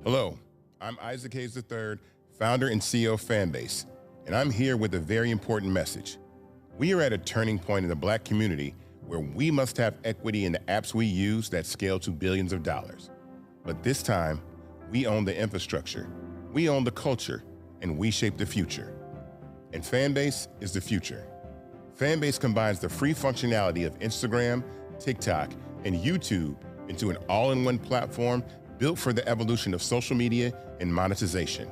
Hello, I'm Isaac Hayes III, founder and CEO of Fanbase, and I'm here with a very important message. We are at a turning point in the Black community where we must have equity in the apps we use that scale to billions of dollars. But this time, we own the infrastructure, we own the culture, and we shape the future. And Fanbase is the future. Fanbase combines the free functionality of Instagram, TikTok, and YouTube into an all-in-one platform built for the evolution of social media and monetization.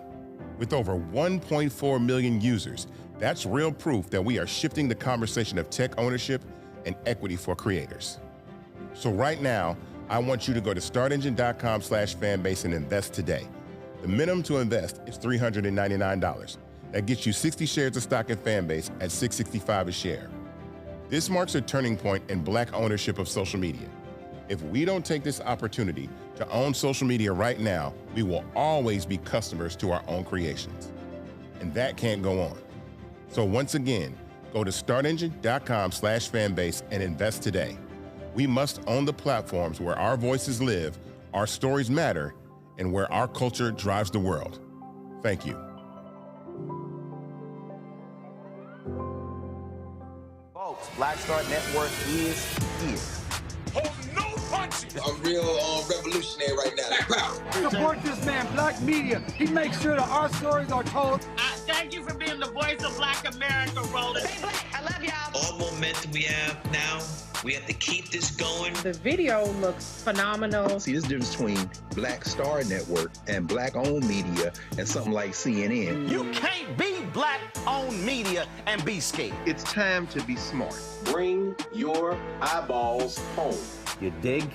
With over 1.4 million users, that's real proof that we are shifting the conversation of tech ownership and equity for creators. So right now, I want you to go to startengine.com/fanbase and invest today. The minimum to invest is $399. That gets you 60 shares of stock in Fanbase at $665 a share. This marks a turning point in Black ownership of social media. If we don't take this opportunity to own social media right now, we will always be customers to our own creations. And that can't go on. So once again, go to startengine.com/fanbase and invest today. We must own the platforms where our voices live, our stories matter, and where our culture drives the world. Thank you. Folks, Black Star Network is here. Hold no punches. I'm real revolutionary right now. Black power. Support this man, Black media. He makes sure that our stories are told. Thank you for being the voice of Black America, Roland. Stay black. I love y'all. All momentum we have now, we have to keep this going. The video looks phenomenal. See, this difference between Black Star Network and Black-owned media and something like CNN. You can't be Black-owned media and be scared. It's time to be smart. Bring your eyeballs home. You dig?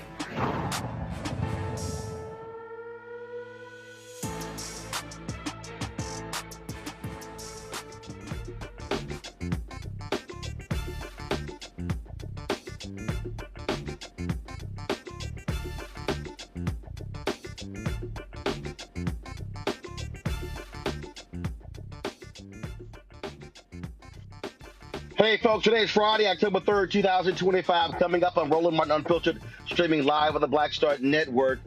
Hey folks, today's Friday, October 3rd, 2025. Coming up on Roland Martin Unfiltered, streaming live on the Black Star Network.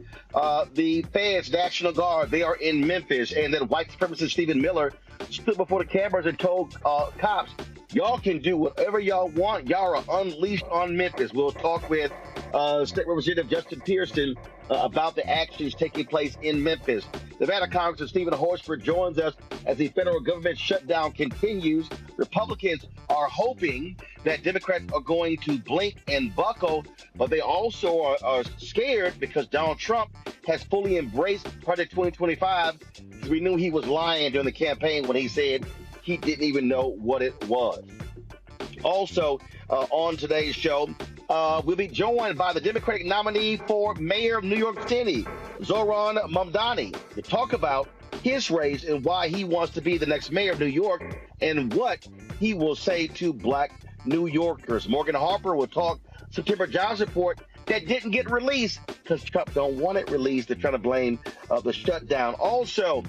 The Feds, National Guard, they are in Memphis, and then white supremacist Stephen Miller stood before the cameras and told cops, y'all can do whatever y'all want. Y'all are unleashed on Memphis. We'll talk with State Representative Justin Pearson about the actions taking place in Memphis. Nevada Congressman Steven Horsford joins us as the federal government shutdown continues. Republicans are hoping that Democrats are going to blink and buckle, but they also are scared because Donald Trump has fully embraced Project 2025. We knew he was lying during the campaign when he said he didn't even know what it was. Also, on today's show, we'll be joined by the Democratic nominee for mayor of New York City, Zohran Mamdani, to talk about his race and why he wants to be the next mayor of New York and what he will say to Black New Yorkers. Morgan Harper will talk September jobs report that didn't get released because Trump don't want it released. They're trying to blame the shutdown. Also,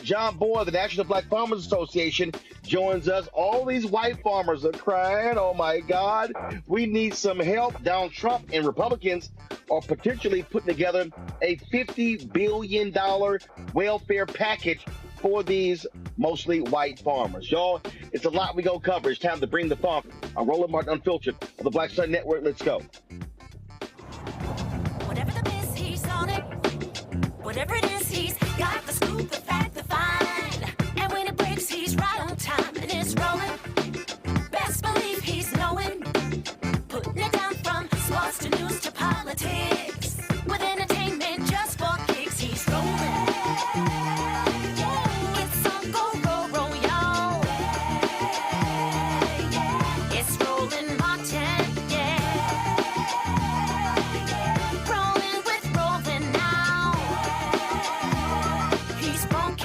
John Boy, the National Black Farmers Association, joins us. All these white farmers are crying, oh my God, we need some help. Donald Trump and Republicans are potentially putting together a $50 billion welfare package for these mostly white farmers. Y'all, it's a lot we go cover. It's time to bring the funk. I'm Roland Martin Unfiltered on the Black Star Network. Let's go. Whatever the biz, he's on it. Whatever it is, he's got the scoop, the fact, the find. And when it breaks, he's right on time and it's rolling. Best believe he's knowing. Putting it down from sports to news to politics. With entertainment just for kicks, he's rolling. It's on go, roll, roll, y'all. It's Roland Martin, rolling with Roland now. He's funky.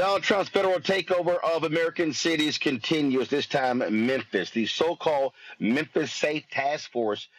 Donald Trump's federal takeover of American cities continues, this time Memphis. The so-called Memphis Safe Task Force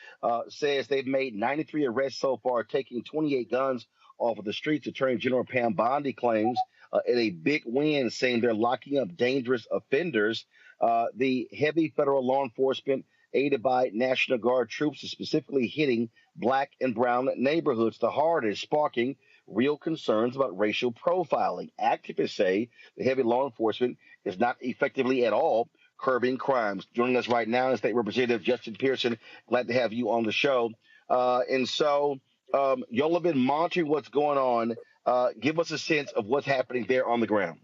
says they've made 93 arrests so far, taking 28 guns off of the streets. Attorney General Pam Bondi claims in a big win, saying they're locking up dangerous offenders. The heavy federal law enforcement, aided by National Guard troops, is specifically hitting black and brown neighborhoods the hardest, sparking real concerns about racial profiling. Activists say the heavy law enforcement is not effectively at all curbing crimes. Joining us right now is State Representative Justin Pearson. Glad to have you on the show. Y'all have been monitoring what's going on. Give us a sense of what's happening there on the ground.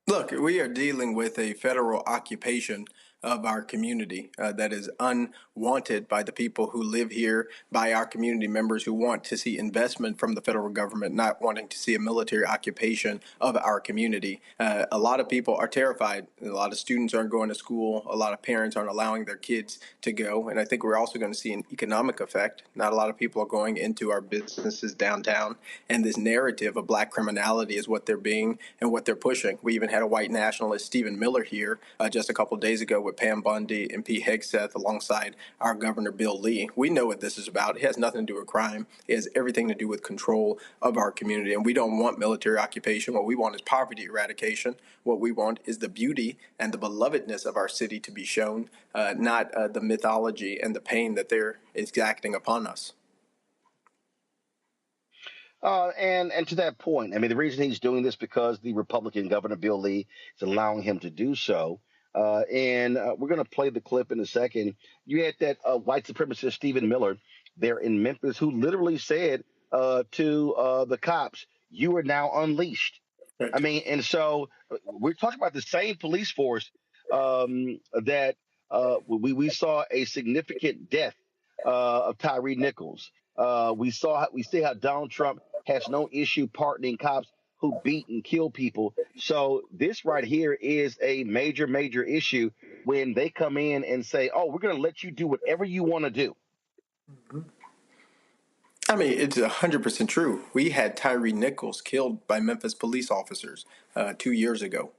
Look, we are dealing with a federal occupation of our community that is unwanted by the people who live here, by our community members who want to see investment from the federal government, not wanting to see a military occupation of our community. A lot of people are terrified. A lot of students aren't going to school. A lot of parents aren't allowing their kids to go. And I think we're also going to see an economic effect. Not a lot of people are going into our businesses downtown. And this narrative of black criminality is what they're being and what they're pushing. We even had a white nationalist, Stephen Miller, here just a couple of days ago with Pam Bondi and P. Hegseth alongside our Governor Bill Lee. We know what this is about. It has nothing to do with crime. It has everything to do with control of our community. And we don't want military occupation. What we want is poverty eradication. What we want is the beauty and the belovedness of our city to be shown, not the mythology and the pain that they're exacting upon us. And to that point, I mean, the reason he's doing this because the Republican Governor Bill Lee is allowing him to do so. We're going to play the clip in a second. You had that white supremacist Stephen Miller there in Memphis who literally said to the cops, "You are now unleashed." Right. I mean, and so we're talking about the same police force that we saw a significant death of Tyree Nichols. We see how Donald Trump has no issue pardoning cops who beat and kill people. So this right here is a major, major issue when they come in and say, "Oh, we're going to let you do whatever you want to do." I mean, it's 100% true. We had Tyree Nichols killed by Memphis police officers 2 years ago.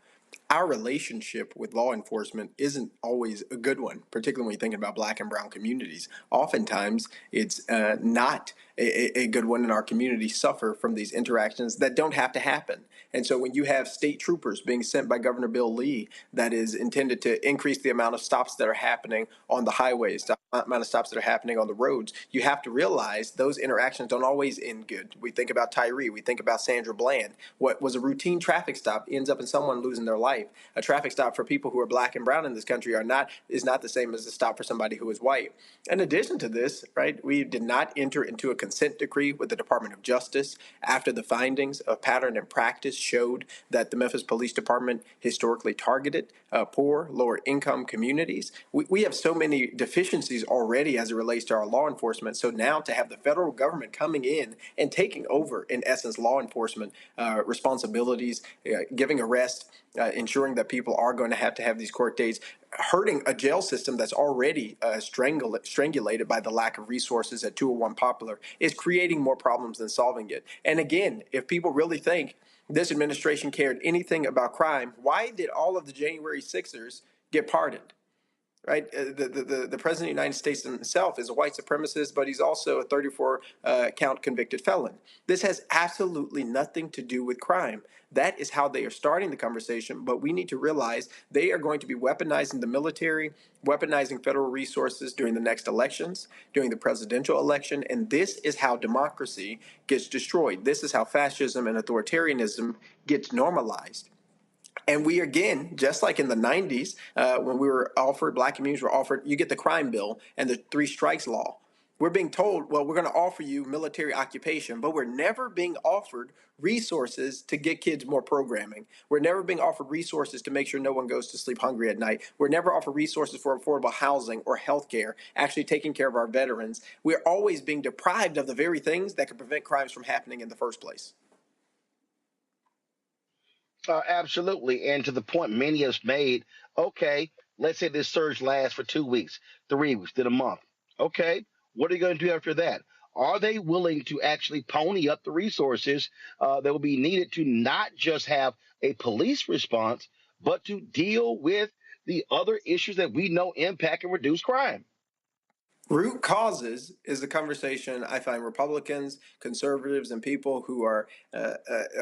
Our relationship with law enforcement isn't always a good one, particularly when you're thinking about black and brown communities. Oftentimes, it's not a good one, and our communities suffer from these interactions that don't have to happen. And so when you have state troopers being sent by Governor Bill Lee that is intended to increase the amount of stops that are happening on the highways, the amount of stops that are happening on the roads, you have to realize those interactions don't always end good. We think about Tyree. We think about Sandra Bland. What was a routine traffic stop ends up in someone losing their life. A traffic stop for people who are black and brown in this country is not the same as a stop for somebody who is white. In addition to this, right, we did not enter into a consent decree with the Department of Justice after the findings of pattern and practice showed that the Memphis Police Department historically targeted poor, lower income communities. We have so many deficiencies already as it relates to our law enforcement. So now to have the federal government coming in and taking over, in essence, law enforcement responsibilities, giving arrests, ensuring that people are going to have these court dates, hurting a jail system that's already strangulated by the lack of resources at 201 Poplar, is creating more problems than solving it. And again, if people really think this administration cared anything about crime, why did all of the January 6ers get pardoned? Right, the president of the United States himself is a white supremacist, but he's also a 34-count convicted felon. This has absolutely nothing to do with crime. That is how they are starting the conversation, but we need to realize they are going to be weaponizing the military, weaponizing federal resources during the next elections, during the presidential election, and this is how democracy gets destroyed. This is how fascism and authoritarianism gets normalized. And we, again, just like in the 90s, when we were offered, black communities were offered, you get the crime bill and the 3 strikes law. We're being told, well, we're going to offer you military occupation, but we're never being offered resources to get kids more programming. We're never being offered resources to make sure no one goes to sleep hungry at night. We're never offered resources for affordable housing or health care, actually taking care of our veterans. We're always being deprived of the very things that could prevent crimes from happening in the first place. Absolutely. And to the point many of us made, okay, let's say this surge lasts for 2 weeks, 3 weeks, then a month. Okay, what are you going to do after that? Are they willing to actually pony up the resources that will be needed to not just have a police response, but to deal with the other issues that we know impact and reduce crime? Root causes is the conversation I find Republicans, conservatives, and people who are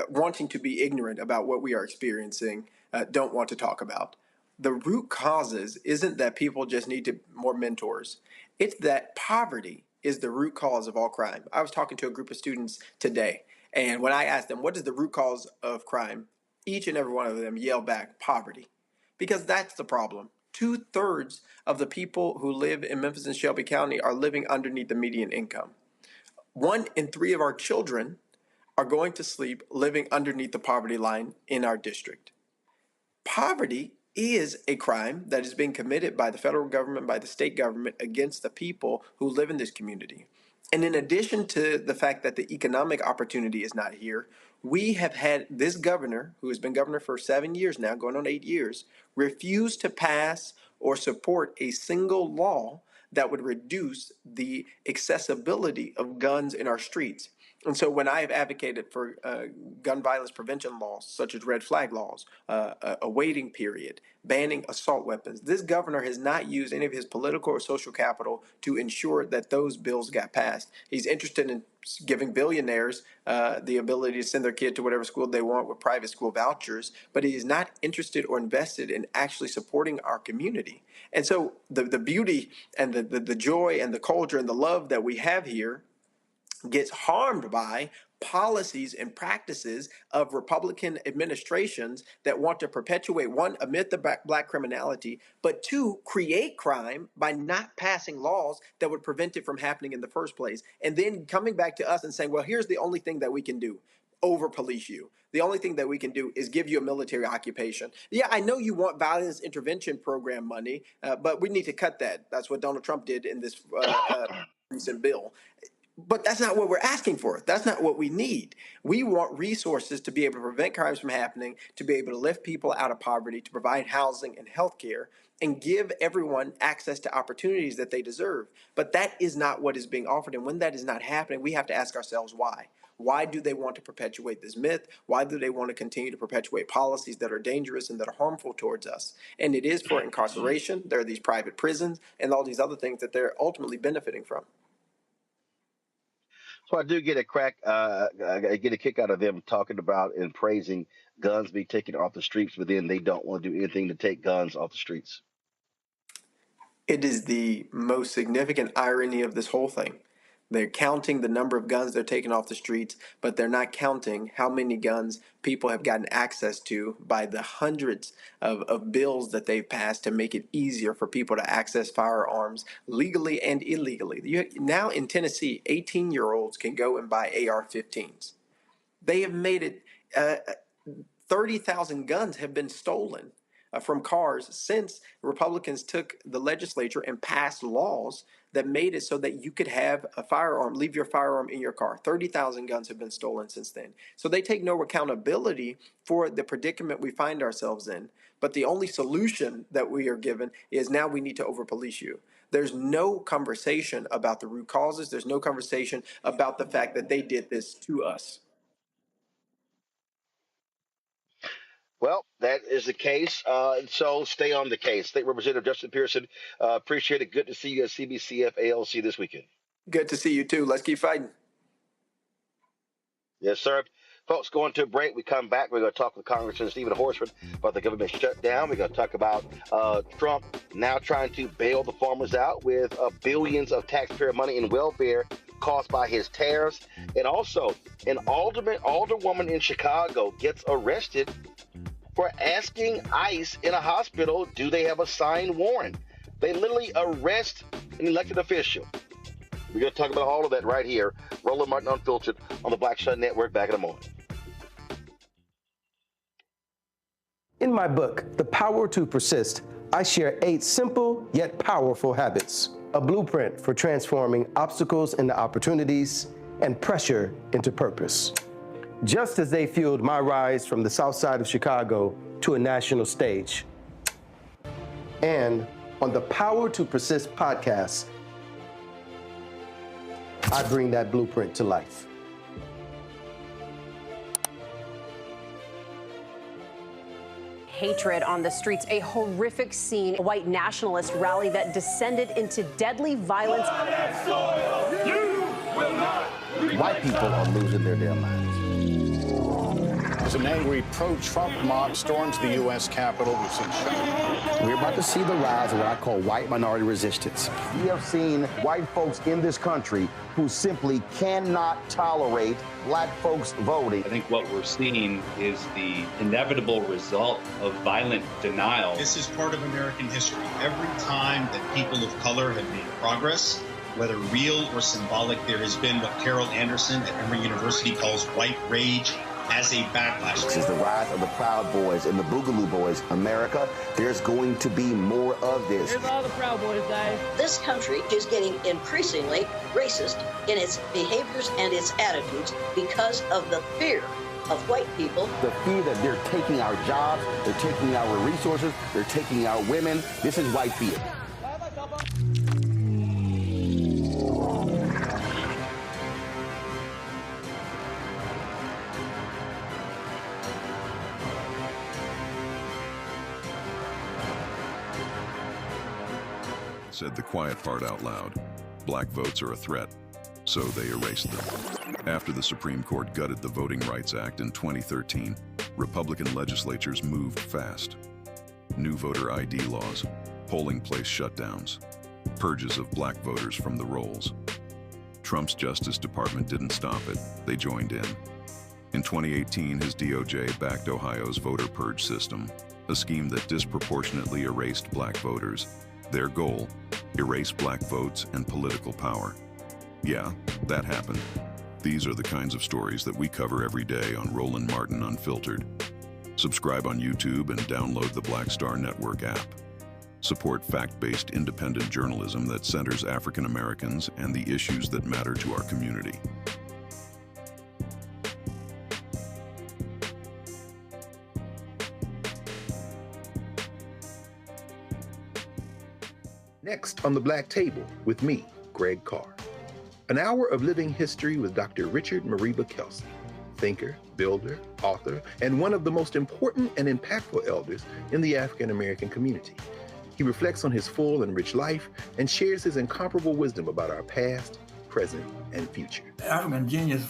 wanting to be ignorant about what we are experiencing don't want to talk about. The root causes isn't that people just need more mentors. It's that poverty is the root cause of all crime. I was talking to a group of students today, and when I asked them, what is the root cause of crime? Each and every one of them yelled back, poverty. Because that's the problem. 2/3 of the people who live in Memphis and Shelby County are living underneath the median income. 1 in 3 of our children are going to sleep living underneath the poverty line in our district. Poverty is a crime that is being committed by the federal government, by the state government against the people who live in this community. And in addition to the fact that the economic opportunity is not here, we have had this governor, who has been governor for 7 years now, going on 8 years, refuse to pass or support a single law that would reduce the accessibility of guns in our streets. And so when I have advocated for gun violence prevention laws, such as red flag laws, a waiting period, banning assault weapons, this governor has not used any of his political or social capital to ensure that those bills got passed. He's interested in giving billionaires the ability to send their kid to whatever school they want with private school vouchers, but he is not interested or invested in actually supporting our community. And so the beauty and the joy and the culture and the love that we have here gets harmed by policies and practices of Republican administrations that want to perpetuate, one, a myth of black criminality, but two, create crime by not passing laws that would prevent it from happening in the first place. And then coming back to us and saying, well, here's the only thing that we can do. Over police you. The only thing that we can do is give you a military occupation. Yeah, I know you want violence intervention program money, but we need to cut that. That's what Donald Trump did in this recent bill. But that's not what we're asking for. That's not what we need. We want resources to be able to prevent crimes from happening, to be able to lift people out of poverty, to provide housing and health care, and give everyone access to opportunities that they deserve. But that is not what is being offered. And when that is not happening, we have to ask ourselves why. Why do they want to perpetuate this myth? Why do they want to continue to perpetuate policies that are dangerous and that are harmful towards us? And it is for incarceration. There are these private prisons and all these other things that they're ultimately benefiting from. So I do get I get a kick out of them talking about and praising guns being taken off the streets, but then they don't want to do anything to take guns off the streets. It is the most significant irony of this whole thing. They're counting the number of guns they're taking off the streets, but they're not counting how many guns people have gotten access to by the hundreds of bills that they've passed to make it easier for people to access firearms legally and illegally. Now in Tennessee, 18-year-olds can go and buy AR-15s. They have made it 30,000 guns have been stolen from cars since Republicans took the legislature and passed laws that made it so that you could have a firearm, leave your firearm in your car. 30,000 guns have been stolen since then. So they take no accountability for the predicament we find ourselves in. But the only solution that we are given is now we need to over-police you. There's no conversation about the root causes. There's no conversation about the fact that they did this to us. Well, that is the case. So stay on the case. State Representative Justin Pearson, appreciate it. Good to see you at CBCF ALC this weekend. Good to see you too. Let's keep fighting. Yes, sir. Folks, going to a break. We come back. We're going to talk with Congressman Steven Horsford about the government shutdown. We're going to talk about Trump now trying to bail the farmers out with billions of taxpayer money in welfare caused by his tariffs. And also, an alderwoman in Chicago gets arrested for asking ICE in a hospital, do they have a signed warrant? They literally arrest an elected official. We're going to talk about all of that right here. Roland Martin Unfiltered on the Black Shut Network. Back in a moment. In my book, The Power to Persist, I share 8 simple yet powerful habits, a blueprint for transforming obstacles into opportunities and pressure into purpose. Just as they fueled my rise from the south side of Chicago to a national stage. And on the Power to Persist podcast, I bring that blueprint to life. Hatred on the streets, a horrific scene, a white nationalist rally that descended into deadly violence. White people are losing their damn minds. An angry pro-Trump mob storms the U.S. Capitol. We've seen shutdown. We're about to see the rise of what I call white minority resistance. We have seen white folks in this country who simply cannot tolerate black folks voting. I think what we're seeing is the inevitable result of violent denial. This is part of American history. Every time that people of color have made progress, whether real or symbolic, there has been what Carol Anderson at Emory University calls white rage as a backlash. This is the rise of the Proud Boys and the Boogaloo Boys. America, there's going to be more of this. Here's all the Proud Boys, guys. This country is getting increasingly racist in its behaviors and its attitudes because of the fear of white people. The fear that they're taking our jobs, they're taking our resources, they're taking our women. This is white fear. Said the quiet part out loud. Black votes are a threat, so they erased them. After the Supreme Court gutted the Voting Rights Act in 2013, Republican legislatures moved fast. New voter ID laws, polling place shutdowns, purges of black voters from the rolls. Trump's Justice Department didn't stop it, they joined in. In 2018, his DOJ backed Ohio's voter purge system, a scheme that disproportionately erased black voters. Their goal, erase black votes and political power. Yeah, that happened. These are the kinds of stories that we cover every day on Roland Martin Unfiltered. Subscribe on YouTube and download the Black Star Network app. Support fact-based independent journalism that centers African Americans and the issues that matter to our community. Next on the Black Table with me, Greg Carr. An hour of living history with Dr. Richard Mariba Kelsey, thinker, builder, author, and one of the most important and impactful elders in the African American community. He reflects on his full and rich life and shares his incomparable wisdom about our past, present, and future. African genius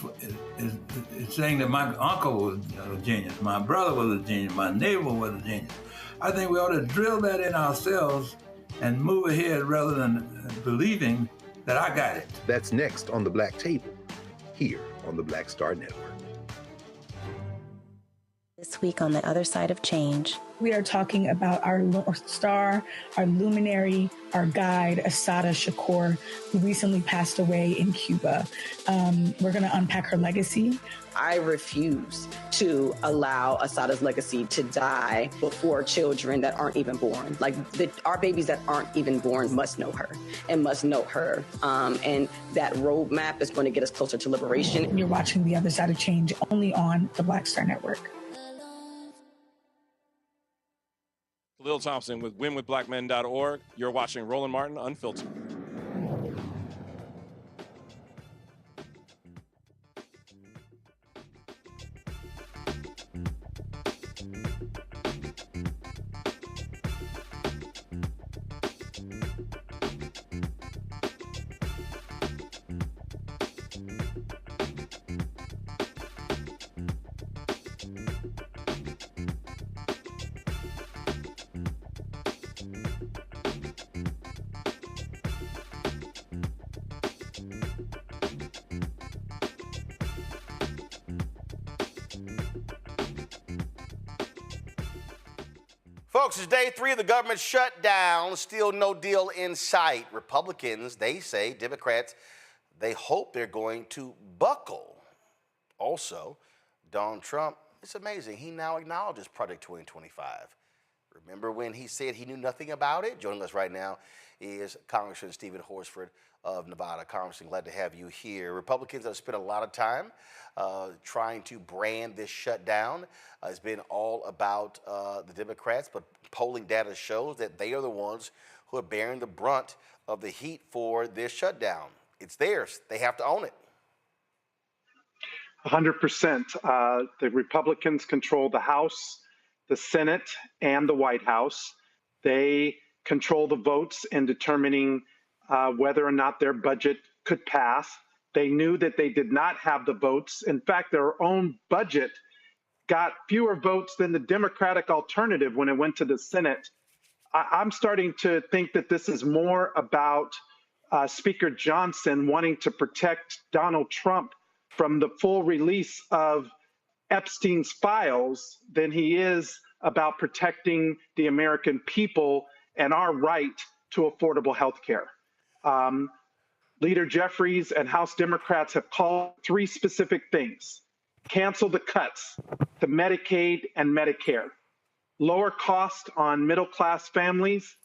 is saying that my uncle was a genius, my brother was a genius, my neighbor was a genius. I think we ought to drill that in ourselves and move ahead rather than believing that I got it. That's next on the Black Table, here on the Black Star Network. This week on The Other Side of Change, we are talking about our North Star, our luminary, our guide, Assata Shakur, who recently passed away in Cuba. We're going to unpack her legacy. I refuse to allow Assata's legacy to die before children that aren't even born. Like our babies that aren't even born must know her and must know her. And that roadmap is going to get us closer to liberation. You're watching The Other Side of Change only on the Black Star Network. Lil Thompson with winwithblackmen.org. You're watching Roland Martin Unfiltered. Folks, it's day 3 of the government shutdown. Still no deal in sight. Republicans, they say, Democrats, they hope they're going to buckle. Also, Donald Trump, it's amazing. He now acknowledges Project 2025. Remember when he said he knew nothing about it? Joining us right now is Congressman Steven Horsford of Nevada. Congressman, glad to have you here. Republicans have spent a lot of time trying to brand this shutdown. It's been all about the Democrats, but polling data shows that they are the ones who are bearing the brunt of the heat for this shutdown. it's theirs. They have to own it. 100%. The Republicans control the House, the Senate, and the White House. They control the votes in determining whether or not their budget could pass. They knew that they did not have the votes. In fact, their own budget got fewer votes than the Democratic alternative when it went to the Senate. I'm starting to think that this is more about Speaker Johnson wanting to protect Donald Trump from the full release of Epstein's files than he is about protecting the American people and our right to affordable health care. Leader Jeffries and House Democrats have called 3 specific things: cancel the cuts to Medicaid and Medicare, lower cost on middle-class families,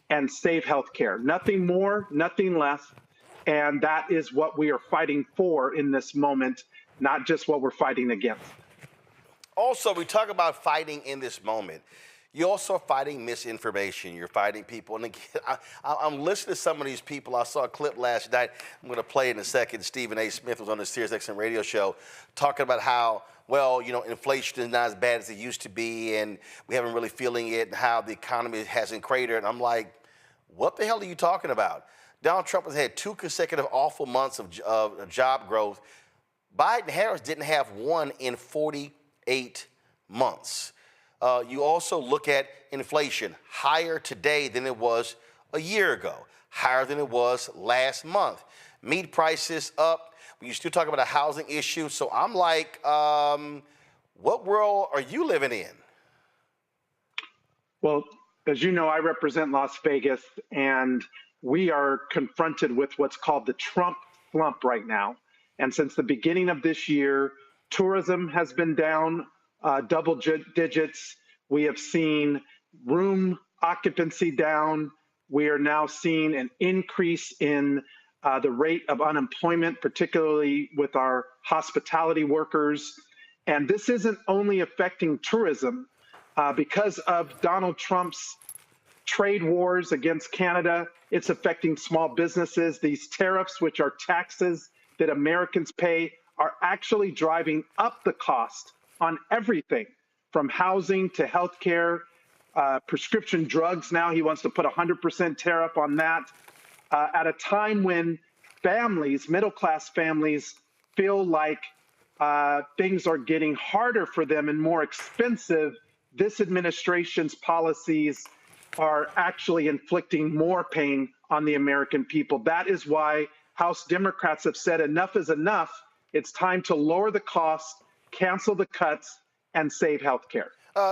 and save health care. Nothing more, nothing less. And that is what we are fighting for in this moment, not just what we're fighting against. Also, we talk about fighting in this moment. You're also fighting misinformation. You're fighting people. And again, I'm listening to some of these people. I saw a clip last night. I'm going to play it in a second. Stephen A. Smith was on the SiriusXM radio show talking about how, well, you know, inflation is not as bad as it used to be, and we haven't really feeling it, and how the economy hasn't cratered. And I'm like, what the hell are you talking about? Donald Trump has had 2 consecutive awful months of job growth. Biden Harris didn't have one in 48 months. You also look at inflation, higher today than it was a year ago, higher than it was last month. Meat prices up. You still talk about a housing issue. So I'm like, what world are you living in? Well, as you know, I represent Las Vegas, and we are confronted with what's called the Trump slump right now. And since the beginning of this year, tourism has been down double digits. We have seen room occupancy down. We are now seeing an increase in the rate of unemployment, particularly with our hospitality workers. And this isn't only affecting tourism. Because of Donald Trump's trade wars against Canada, it's affecting small businesses. These tariffs, which are taxes that Americans pay, are actually driving up the cost on everything from housing to healthcare, prescription drugs. Now he wants to put 100% tariff on that at a time when families, middle-class families, feel like things are getting harder for them and more expensive. This administration's policies are actually inflicting more pain on the American people. That is why House Democrats have said enough is enough. It's time to lower the cost, cancel the cuts, and save health care.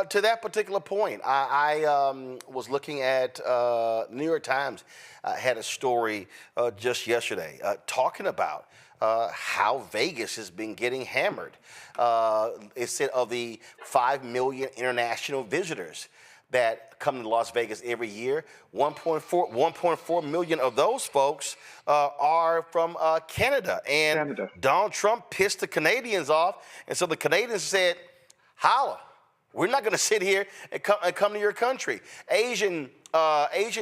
To that particular point, I was looking at New York Times had a story just yesterday talking about how Vegas has been getting hammered. It said of the 5 million international visitors that come to Las Vegas every year, 1.4 million of those folks are from Canada. And Donald Trump pissed the Canadians off. And so the Canadians said, holla. We're not going to sit here and come to your country. Asian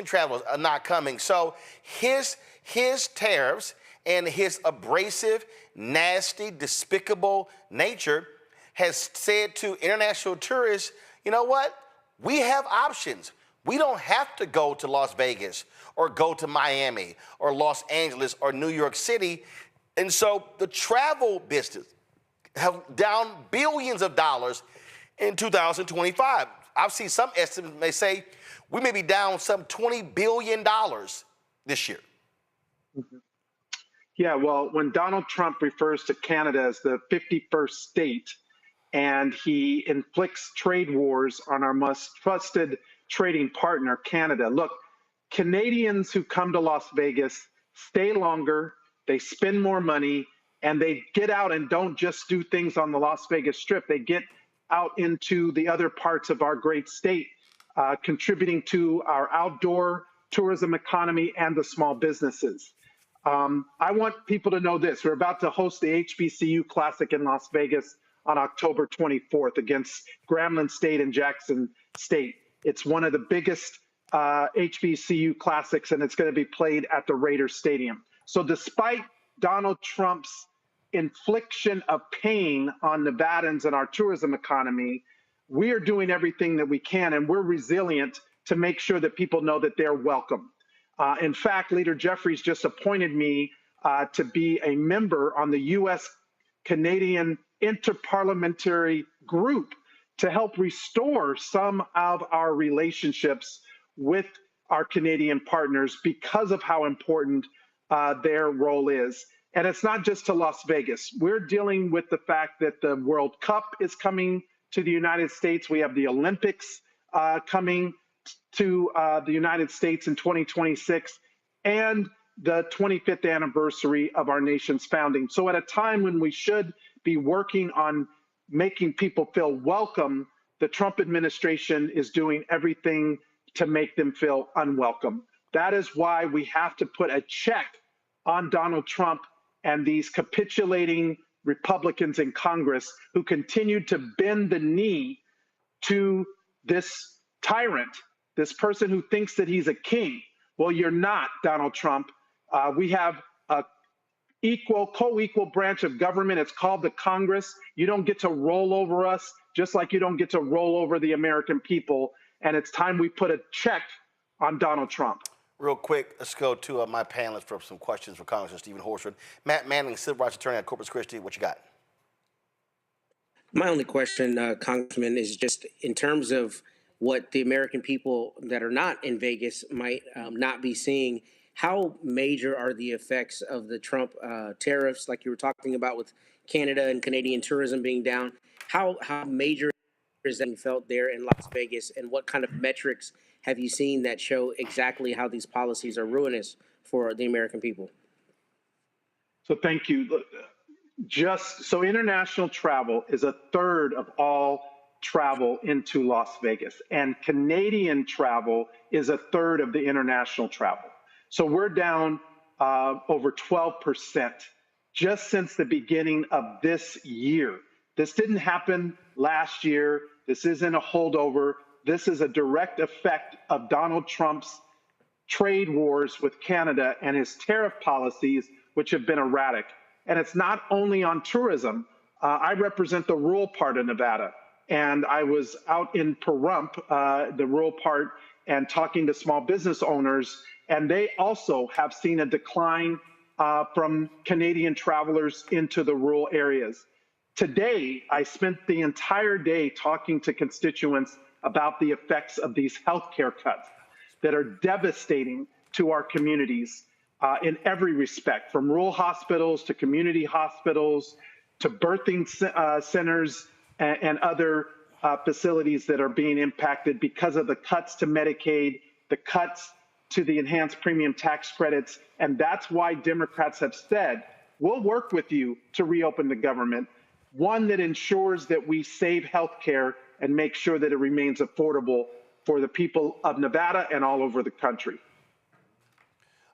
travelers are not coming. So his tariffs and his abrasive, nasty, despicable nature has said to international tourists, you know what? We have options. We don't have to go to Las Vegas or go to Miami or Los Angeles or New York City. And so the travel business have down billions of dollars in 2025. I've seen some estimates may say we may be down some $20 billion this year. Mm-hmm. Yeah, well, when Donald Trump refers to Canada as the 51st state and he inflicts trade wars on our most trusted trading partner, Canada, look, Canadians who come to Las Vegas stay longer, they spend more money, and they get out and don't just do things on the Las Vegas Strip. They get out into the other parts of our great state, contributing to our outdoor tourism economy and the small businesses. I want people to know this. We're about to host the HBCU Classic in Las Vegas on October 24th against Grambling State and Jackson State. It's one of the biggest HBCU Classics, and it's going to be played at the Raiders Stadium. So despite Donald Trump's infliction of pain on Nevadans and our tourism economy, we are doing everything that we can, and we're resilient to make sure that people know that they're welcome. In fact, Leader Jeffries just appointed me to be a member on the U.S.-Canadian Interparliamentary Group to help restore some of our relationships with our Canadian partners because of how important their role is. And it's not just to Las Vegas. We're dealing with the fact that the World Cup is coming to the United States. We have the Olympics coming to the United States in 2026, and the 25th anniversary of our nation's founding. So at a time when we should be working on making people feel welcome, the Trump administration is doing everything to make them feel unwelcome. That is why we have to put a check on Donald Trump and these capitulating Republicans in Congress who continue to bend the knee to this tyrant, this person who thinks that he's a king. Well, you're not, Donald Trump. We have a co-equal branch of government. It's called the Congress. You don't get to roll over us, just like you don't get to roll over the American people. And it's time we put a check on Donald Trump. Real quick, let's go to my panelists for some questions for Congressman Steven Horsford. Matt Manning, civil rights attorney at Corpus Christi. What you got? My only question, Congressman, is just in terms of what the American people that are not in Vegas might not be seeing. How major are the effects of the Trump tariffs, like you were talking about with Canada and Canadian tourism being down? How major is that felt there in Las Vegas, and what kind of metrics have you seen that show exactly how these policies are ruinous for the American people? So thank you. Just so international travel is a third of all travel into Las Vegas, and Canadian travel is a third of the international travel. So we're down over 12% just since the beginning of this year. This didn't happen last year. This isn't a holdover. This is a direct effect of Donald Trump's trade wars with Canada and his tariff policies, which have been erratic. And it's not only on tourism. I represent the rural part of Nevada, and I was out in Pahrump, the rural part, and talking to small business owners, and they also have seen a decline from Canadian travelers into the rural areas. Today, I spent the entire day talking to constituents about the effects of these healthcare cuts that are devastating to our communities in every respect, from rural hospitals to community hospitals to birthing centers and other facilities that are being impacted because of the cuts to Medicaid, the cuts to the enhanced premium tax credits. And that's why Democrats have said, we'll work with you to reopen the government, one that ensures that we save health care and make sure that it remains affordable for the people of Nevada and all over the country.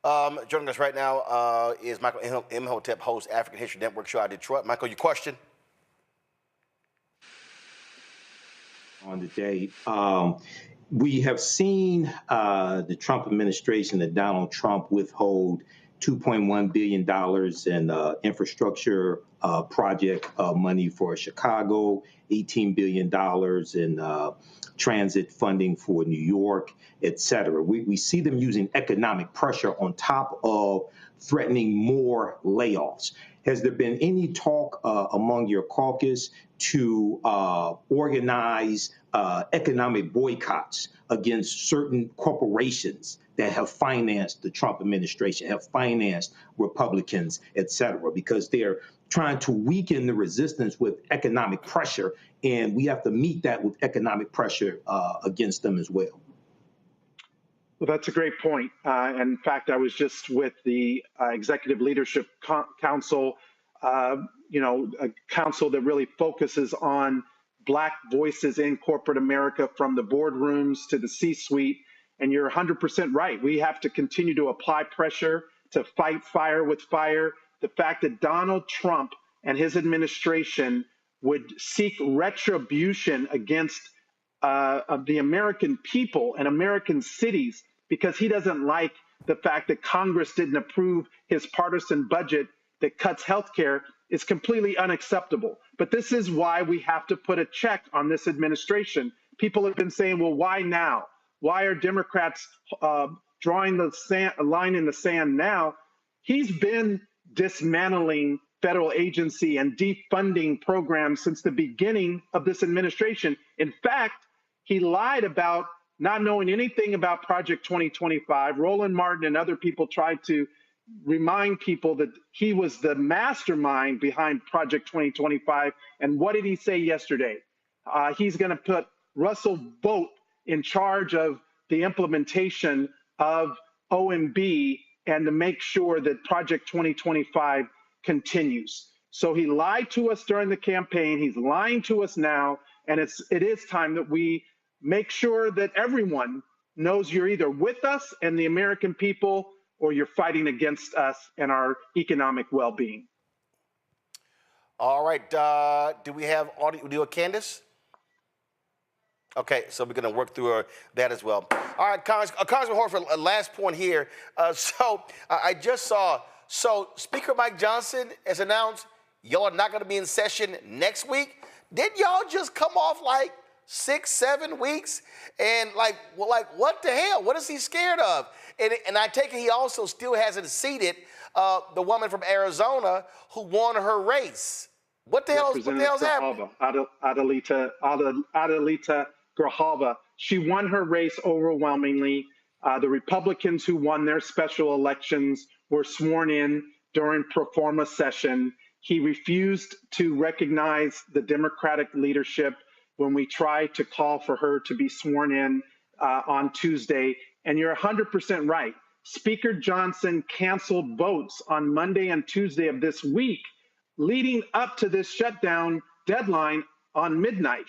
Joining us right now is Michael Imhotep, host African History Network show out of Detroit. Michael, your question? On the day, we have seen the Trump administration and Donald Trump withhold $2.1 billion in infrastructure project money for Chicago, $18 billion in transit funding for New York, et cetera. We see them using economic pressure on top of threatening more layoffs. Has there been any talk among your caucus to organize economic boycotts against certain corporations that have financed the Trump administration, have financed Republicans, et cetera, because they're trying to weaken the resistance with economic pressure, and we have to meet that with economic pressure against them as well? Well, that's a great point. In fact, I was just with the Executive Leadership Council, a council that really focuses on Black voices in corporate America, from the boardrooms to the C-suite. And you're 100% right. We have to continue to apply pressure to fight fire with fire. The fact that Donald Trump and his administration would seek retribution against the American people and American cities because he doesn't like the fact that Congress didn't approve his partisan budget that cuts health care is completely unacceptable. But this is why we have to put a check on this administration. People have been saying, well, why now? Why are Democrats drawing a line in the sand now? He's been dismantling federal agency and defunding programs since the beginning of this administration. In fact, he lied about not knowing anything about Project 2025. Roland Martin and other people tried to remind people that he was the mastermind behind Project 2025. And what did he say yesterday? He's going to put Russell Vogt in charge of the implementation of OMB and to make sure that Project 2025 continues. So he lied to us during the campaign. He's lying to us now. And it is time that we make sure that everyone knows you're either with us and the American people, or you're fighting against us and our economic well-being. All right. Do we have audio? Do a Candace? Okay, so we're going to work through that as well. All right, Congressman Horsford, last point here. I just saw, Speaker Mike Johnson has announced y'all are not going to be in session next week. Didn't y'all just come off like 6-7 weeks? And what the hell? What is he scared of? And I take it he also still hasn't seated the woman from Arizona who won her race. What the hell's happening? Adelita Grijalva. She won her race overwhelmingly. The Republicans who won their special elections were sworn in during pro forma session. He refused to recognize the Democratic leadership when we tried to call for her to be sworn in on Tuesday. And you're 100% right. Speaker Johnson canceled votes on Monday and Tuesday of this week, leading up to this shutdown deadline on midnight.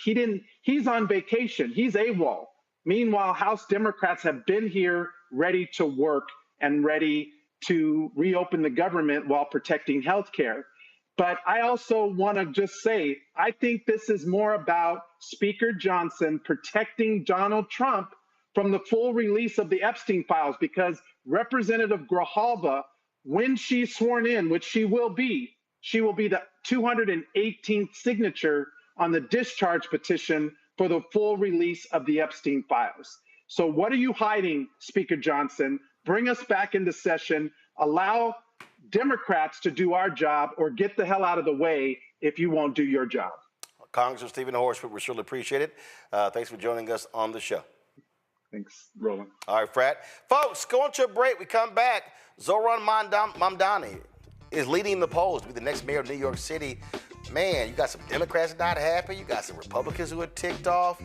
He's on vacation. He's AWOL. Meanwhile, House Democrats have been here ready to work and ready to reopen the government while protecting health care. But I also want to just say, I think this is more about Speaker Johnson protecting Donald Trump from the full release of the Epstein files, because Representative Grijalva, when she's sworn in, which she will be the 218th signature on the discharge petition for the full release of the Epstein files. So what are you hiding, Speaker Johnson? Bring us back into session. Allow Democrats to do our job, or get the hell out of the way if you won't do your job. Congressman Steven Horsford, we surely appreciate it. Thanks for joining us on the show. Thanks, Roland. All right, Frat. Folks, going to a break. We come back. Zohran Mamdani is leading the polls to be the next mayor of New York City. Man, you got some Democrats not happy. You got some Republicans who are ticked off.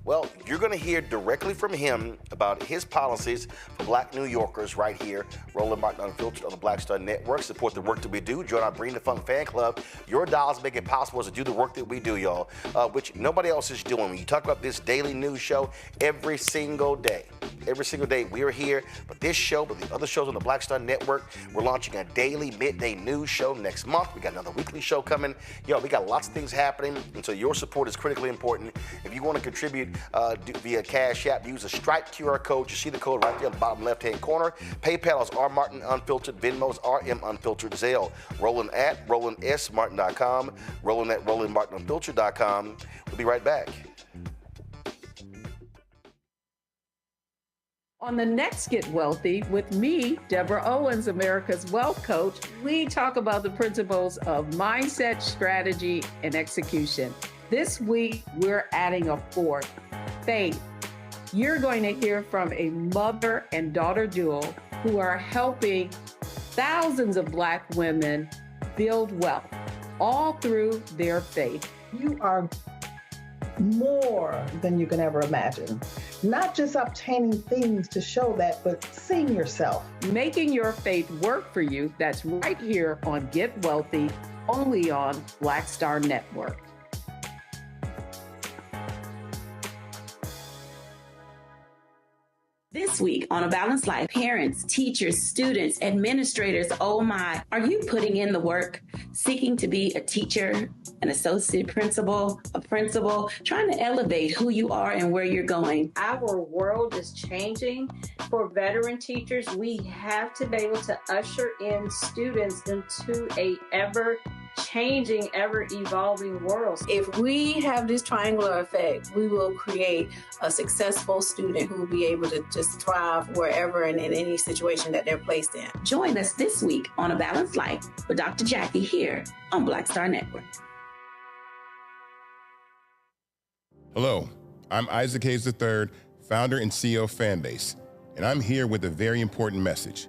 Well, you're going to hear directly from him about his policies for Black New Yorkers right here. Roland Martin Unfiltered on the Black Star Network. Support the work that we do. Join our Bring the Fun fan club. Your dollars make it possible to do the work that we do, y'all, which nobody else is doing. When you talk about this daily news show every single day we are here. But this show, but the other shows on the Black Star Network, we're launching a daily midday news show next month. We got another weekly show coming. Yo, we got lots of things happening, and so your support is critically important. If you want to contribute via Cash App, use a Stripe QR code. You see the code right there on the bottom left-hand corner. PayPal is R Martin Unfiltered. Venmo is RM Unfiltered. Zelle, Roland at RolandSMartin.com. Roland at RolandMartinUnfiltered.com. We'll be right back. On the next Get Wealthy with me, Deborah Owens, America's Wealth Coach, we talk about the principles of mindset, strategy, and execution. This week, we're adding a fourth, faith. You're going to hear from a mother and daughter duo who are helping thousands of Black women build wealth, all through their faith. You are more than you can ever imagine. Not just obtaining things to show that, but seeing yourself. Making your faith work for you. That's right here on Get Wealthy, only on Black Star Network. This week on A Balanced Life, parents, teachers, students, administrators, oh my, are you putting in the work, seeking to be a teacher, an associate principal, a principal, trying to elevate who you are and where you're going. Our world is changing. For veteran teachers, we have to be able to usher in students into a ever-changing, ever-evolving world. If we have this triangular effect, we will create a successful student who will be able to just thrive wherever and in any situation that they're placed in. Join us this week on A Balanced Life with Dr. Jackie here on Black Star Network. Hello, I'm Isaac Hayes III, founder and CEO of Fanbase, and I'm here with a very important message.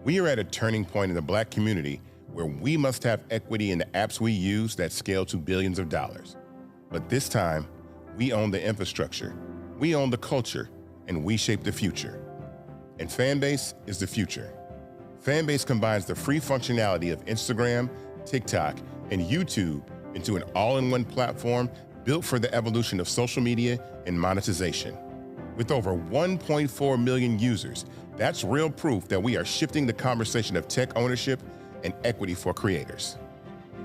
We are at a turning point in the Black community where we must have equity in the apps we use that scale to billions of dollars. But this time, we own the infrastructure, we own the culture, and we shape the future. And Fanbase is the future. Fanbase combines the free functionality of Instagram, TikTok, and YouTube into an all-in-one platform built for the evolution of social media and monetization. With over 1.4 million users, that's real proof that we are shifting the conversation of tech ownership and equity for creators.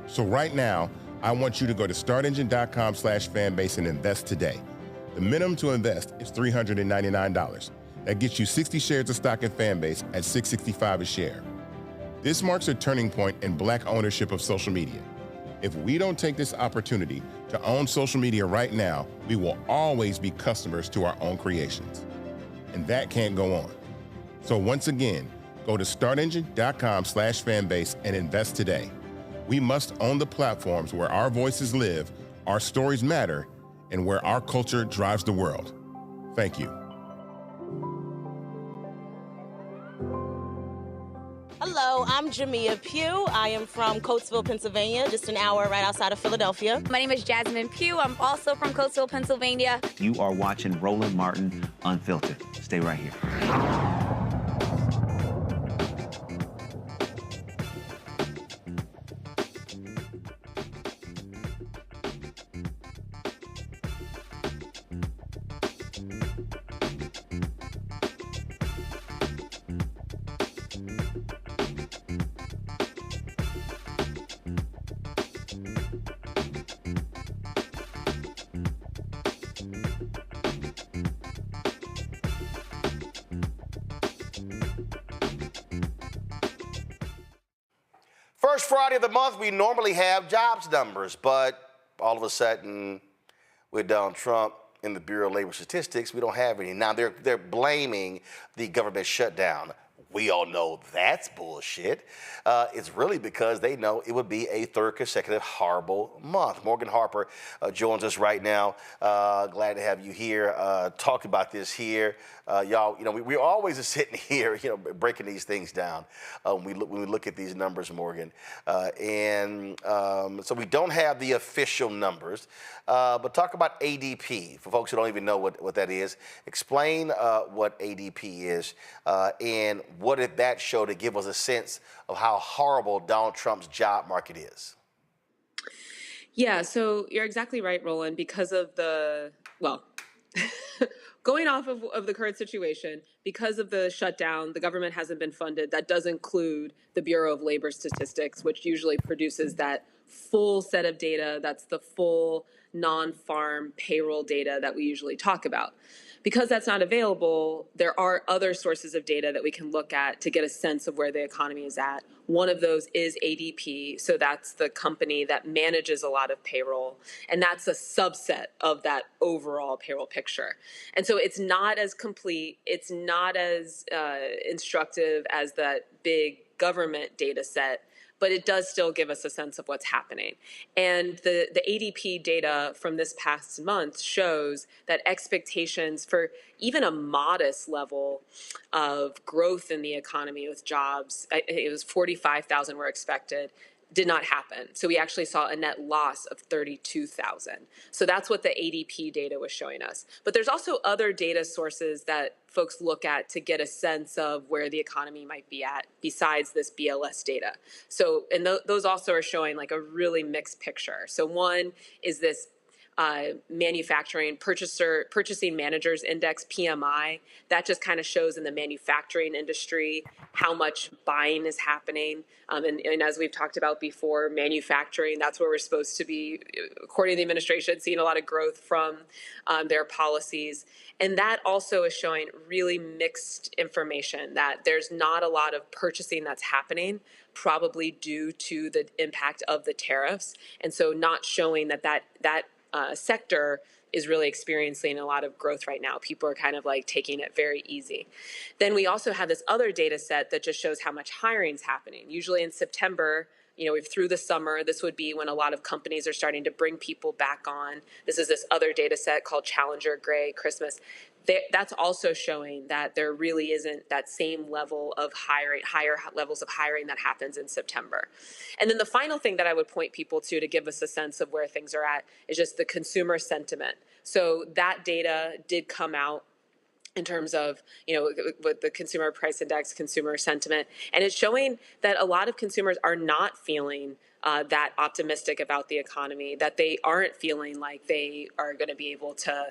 So right now, I want you to go to startengine.com/fanbase and invest today. The minimum to invest is $399. That gets you 60 shares of stock in Fanbase at $665 a share. This marks a turning point in Black ownership of social media. If we don't take this opportunity to own social media right now, we will always be customers to our own creations. And that can't go on. So once again, go to startengine.com/fanbase and invest today. We must own the platforms where our voices live, our stories matter, and where our culture drives the world. Thank you. Hello, I'm Jamia Pugh. I am from Coatesville, Pennsylvania, just an hour right outside of Philadelphia. My name is Jasmine Pugh. I'm also from Coatesville, Pennsylvania. You are watching Roland Martin Unfiltered. Stay right here. First Friday of the month, we normally have jobs numbers, but all of a sudden, with Donald Trump in the Bureau of Labor Statistics, we don't have any. Now, they're blaming the government shutdown. We all know that's bullshit. It's really because they know it would be a third consecutive horrible month. Morgan Harper joins us right now. Glad to have you here. Talk about this here. Y'all, we're always just sitting here, breaking these things down when we look at these numbers, Morgan. So we don't have the official numbers, but talk about ADP for folks who don't even know what that is. Explain what ADP is and what did that show to give us a sense of how horrible Donald Trump's job market is? Yeah, so you're exactly right, Roland, because of going off of the current situation, because of the shutdown, the government hasn't been funded. That does include the Bureau of Labor Statistics, which usually produces that full set of data. That's the full non-farm payroll data that we usually talk about. Because that's not available, there are other sources of data that we can look at to get a sense of where the economy is at. One of those is ADP. So that's the company that manages a lot of payroll. And that's a subset of that overall payroll picture. And so it's not as complete. It's not as instructive as that big government data set, but it does still give us a sense of what's happening. And the ADP data from this past month shows that expectations for even a modest level of growth in the economy with jobs, it was 45,000 were expected, did not happen. So we actually saw a net loss of 32,000. So that's what the ADP data was showing us. But there's also other data sources that folks look at to get a sense of where the economy might be at besides this BLS data. So, and those also are showing like a really mixed picture. So one is this purchasing managers index, PMI. That just kind of shows in the manufacturing industry how much buying is happening. And as we've talked about before, manufacturing, that's where we're supposed to be, according to the administration, seeing a lot of growth from their policies. And that also is showing really mixed information, that there's not a lot of purchasing that's happening, probably due to the impact of the tariffs. And so not showing that sector is really experiencing a lot of growth right now. People are kind of like taking it very easy. Then we also have this other data set that just shows how much hiring is happening. Usually in September, through the summer, this would be when a lot of companies are starting to bring people back on. This is this other data set called Challenger Gray Christmas. That's also showing that there really isn't that same level of hiring, higher levels of hiring that happens in September. And then the final thing that I would point people to give us a sense of where things are at is just the consumer sentiment. So that data did come out in terms of, with the consumer price index, consumer sentiment, and it's showing that a lot of consumers are not feeling that optimistic about the economy, that they aren't feeling like they are going to be able to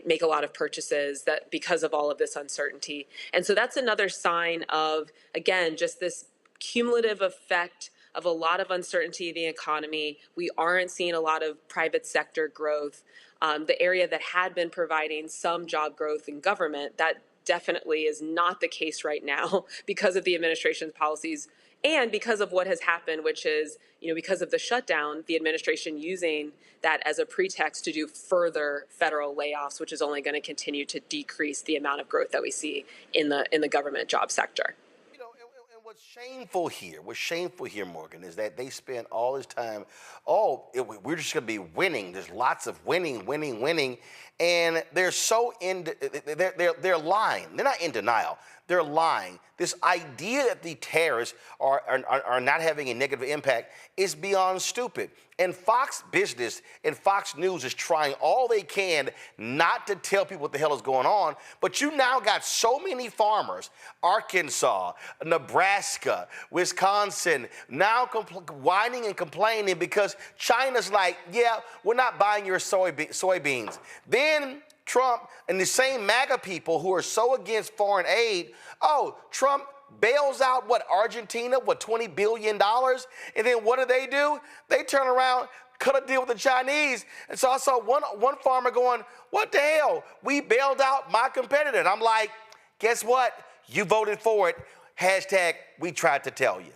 make a lot of purchases that because of all of this uncertainty. And so that's another sign of, again, just this cumulative effect of a lot of uncertainty in the economy. We aren't seeing a lot of private sector growth. The area that had been providing some job growth in government, that definitely is not the case right now because of the administration's policies and because of what has happened, which is, because of the shutdown, the administration using that as a pretext to do further federal layoffs, which is only going to continue to decrease the amount of growth that we see in the government job sector. What's shameful here, Morgan, is that they spend all this time, we're just going to be winning. There's lots of winning. And they're they're lying. They're not in denial. They're lying. This idea that the tariffs are not having a negative impact is beyond stupid. And Fox Business and Fox News is trying all they can not to tell people what the hell is going on. But you now got so many farmers, Arkansas, Nebraska, Wisconsin, now whining and complaining because China's like, yeah, we're not buying your soybeans. Then Trump and the same MAGA people who are so against foreign aid, Trump bails out, Argentina, $20 billion? And then what do? They turn around, cut a deal with the Chinese. And so I saw one farmer going, what the hell? We bailed out my competitor. And I'm like, guess what? You voted for it. # we tried to tell you.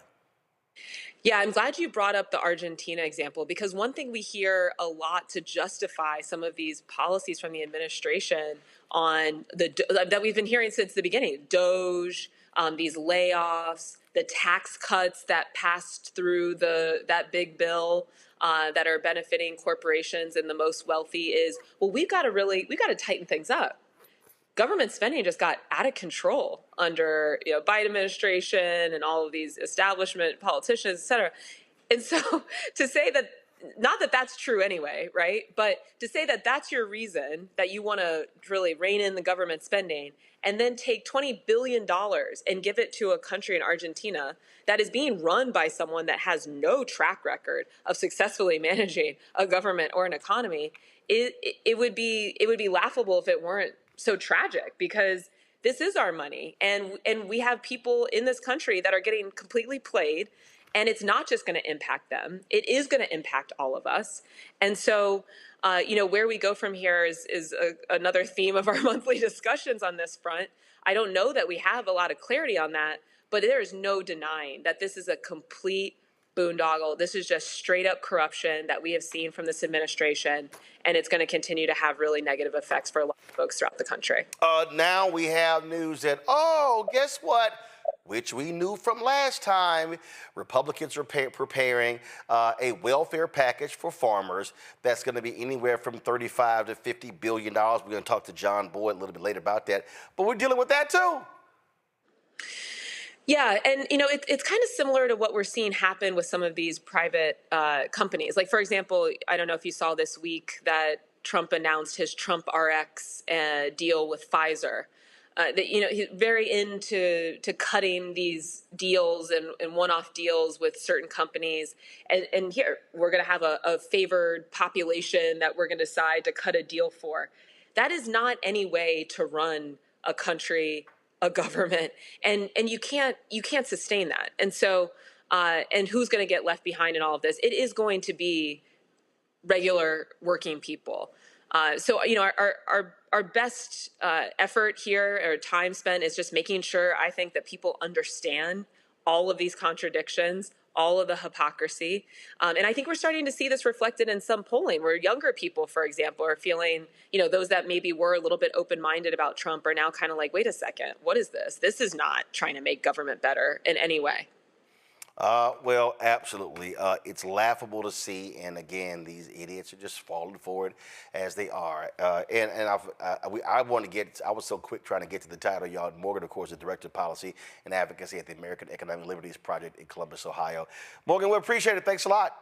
Yeah, I'm glad you brought up the Argentina example, because one thing we hear a lot to justify some of these policies from the administration on that we've been hearing since the beginning, DOGE, these layoffs, the tax cuts that passed through that big bill that are benefiting corporations and the most wealthy is, we got to tighten things up. Government spending just got out of control under Biden administration and all of these establishment politicians, et cetera. And so to say that, not that that's true anyway, right? But to say that that's your reason that you want to really rein in the government spending and then take $20 billion and give it to a country in Argentina that is being run by someone that has no track record of successfully managing a government or an economy, it would be laughable if it weren't so tragic, because this is our money, and we have people in this country that are getting completely played, and it's not just going to impact them, it is going to impact all of us. And so where we go from here is another theme of our monthly discussions on this front. I don't know that we have a lot of clarity on that, but there is no denying that this is a complete boondoggle. This is just straight up corruption that we have seen from this administration, and it's going to continue to have really negative effects for a lot of folks throughout the country. Now we have news that, guess what? Which we knew from last time, Republicans are preparing a welfare package for farmers that's going to be anywhere from $35 to $50 billion. We're going to talk to John Boyd a little bit later about that. But we're dealing with that too. Yeah, and it's kind of similar to what we're seeing happen with some of these private companies. Like, for example, I don't know if you saw this week that Trump announced his Trump RX deal with Pfizer. He's very into cutting these deals and one-off deals with certain companies. And here, we're going to have a favored population that we're going to decide to cut a deal for. That is not any way to run a country, a government, and you can't sustain that. And so, and who's going to get left behind in all of this? It is going to be regular working people. So, our best effort here, or time spent, is just making sure, I think, that people understand all of these contradictions, all of the hypocrisy. And I think we're starting to see this reflected in some polling where younger people, for example, are feeling, those that maybe were a little bit open-minded about Trump are now kind of like, wait a second, what is this? This is not trying to make government better in any way. Well, absolutely. It's laughable to see, and again, these idiots are just falling for it as they are. I was so quick trying to get to the title, y'all. Morgan, of course, the Director of Policy and Advocacy at the American Economic Liberties Project in Columbus, Ohio. Morgan, we appreciate it. Thanks a lot.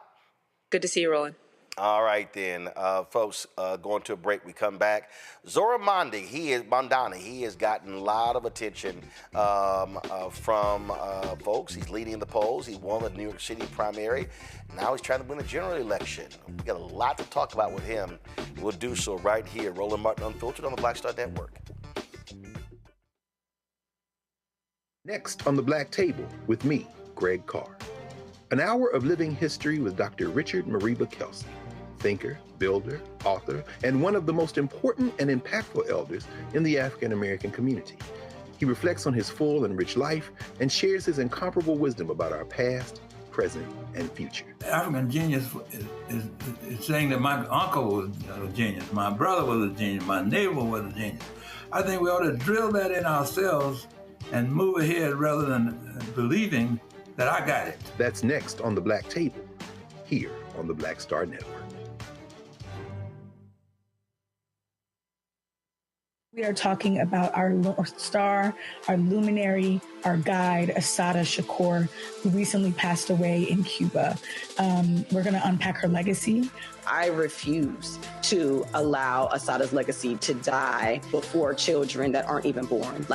Good to see you, Roland. All right, then, folks, going to a break. We come back. Zohran Mamdani, he has gotten a lot of attention from folks. He's leading the polls. He won the New York City primary. Now he's trying to win the general election. We got a lot to talk about with him. We'll do so right here. Roland Martin Unfiltered on the Black Star Network. Next on the Black Table with me, Greg Carr. An hour of living history with Dr. Richard Mariba Kelsey, thinker, builder, author, and one of the most important and impactful elders in the African American community. He reflects on his full and rich life and shares his incomparable wisdom about our past, present, and future. African genius is saying that my uncle was a genius, my brother was a genius, my neighbor was a genius. I think we ought to drill that in ourselves and move ahead rather than believing that I got it. That's next on the Black Table, here on the Black Star Network. We are talking about our North Star, our luminary, our guide, Assata Shakur, who recently passed away in Cuba. We're going to unpack her legacy. I refuse to allow Assata's legacy to die before children that aren't even born.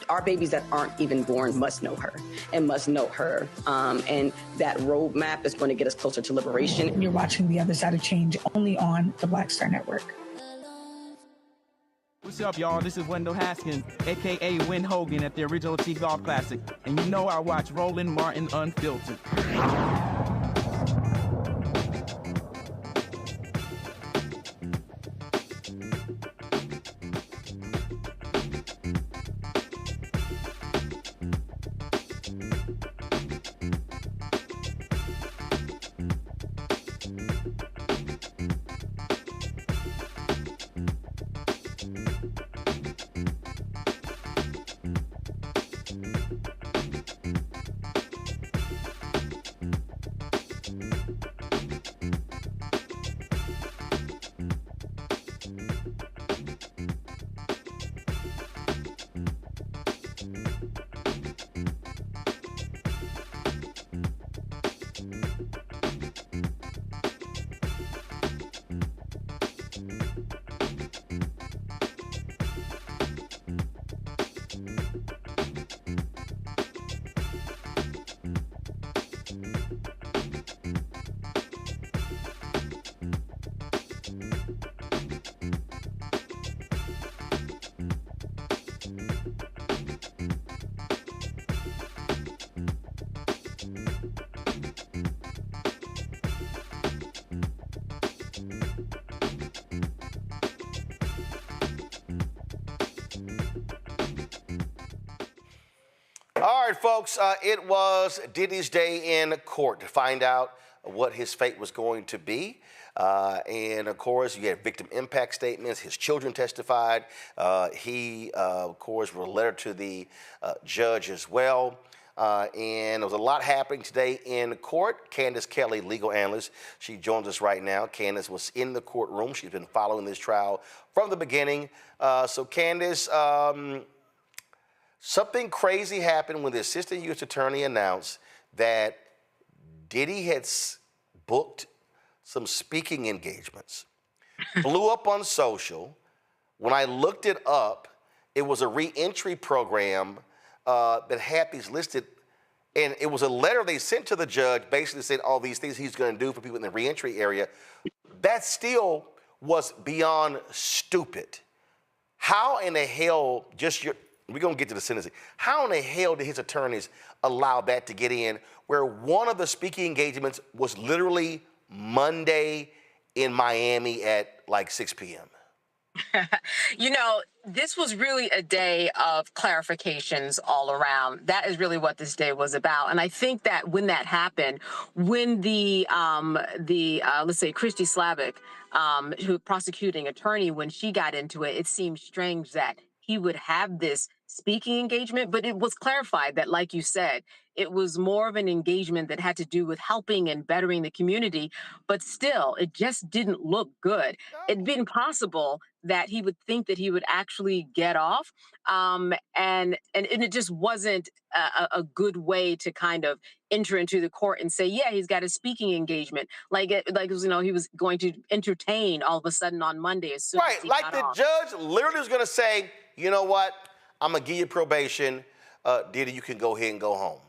Our babies that aren't even born must know her and must know her. And that roadmap is going to get us closer to liberation. You're watching The Other Side of Change only on the Black Star Network. What's up, y'all? This is Wendell Haskins, a.k.a. Win Hogan at the original T-Golf Classic. And you know I watch Roland Martin Unfiltered. All right, folks, it was Diddy's day in court to find out what his fate was going to be. And, of course, you had victim impact statements. His children testified. He, of course, wrote a letter to the judge as well. And there was a lot happening today in court. Candace Kelly, legal analyst, she joins us right now. Candace was in the courtroom. She's been following this trial from the beginning. So, Candace, something crazy happened when the assistant U.S. attorney announced that Diddy had booked some speaking engagements. Blew up on social. When I looked it up, It was a reentry program that had these listed, and it was a letter they sent to the judge basically saying all these things he's going to do for people in the reentry area. That still was beyond stupid. How in the hell, we're going to get to the sentencing. How in the hell did his attorneys allow that to get in where one of the speaking engagements was literally Monday in Miami at like 6 p.m.? You know, this was really a day of clarifications all around. That is really what this day was about. And I think that when that happened, when the let's say Christy Slavic, who prosecuting attorney, when she got into it, it seemed strange that he would have this speaking engagement, but it was clarified that, like you said, it was more of an engagement that had to do with helping and bettering the community, but still, it just didn't look good. It'd been possible that he would think that he would actually get off, and it just wasn't a good way to kind of enter into the court and say, yeah, he's got a speaking engagement, like he was going to entertain all of a sudden on Monday as soon as he got off. Judge literally was going to say, you know what, I'm going to give you probation, Diddy, you can go ahead and go home.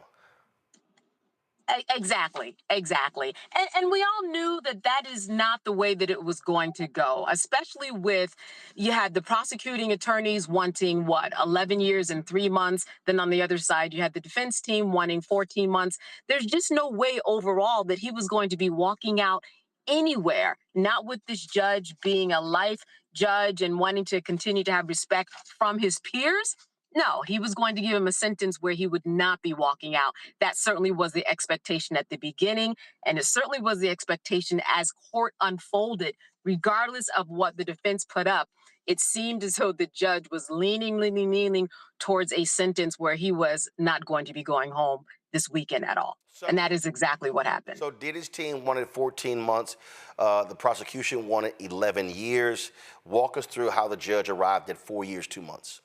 Exactly. And we all knew that that is not the way that it was going to go, especially with, you had the prosecuting attorneys wanting 11 years and 3 months. Then on the other side, you had the defense team wanting 14 months. There's just no way overall that he was going to be walking out anywhere, not with this judge being a life judge and wanting to continue to have respect from his peers. No, he was going to give him a sentence where he would not be walking out. That certainly was the expectation at the beginning, and it certainly was the expectation as court unfolded, regardless of what the defense put up. It seemed as though the judge was leaning towards a sentence where he was not going to be going home this weekend at all. And that is exactly what happened. So Diddy's team wanted 14 months. The prosecution wanted 11 years. Walk us through how the judge arrived at 4 years, 2 months.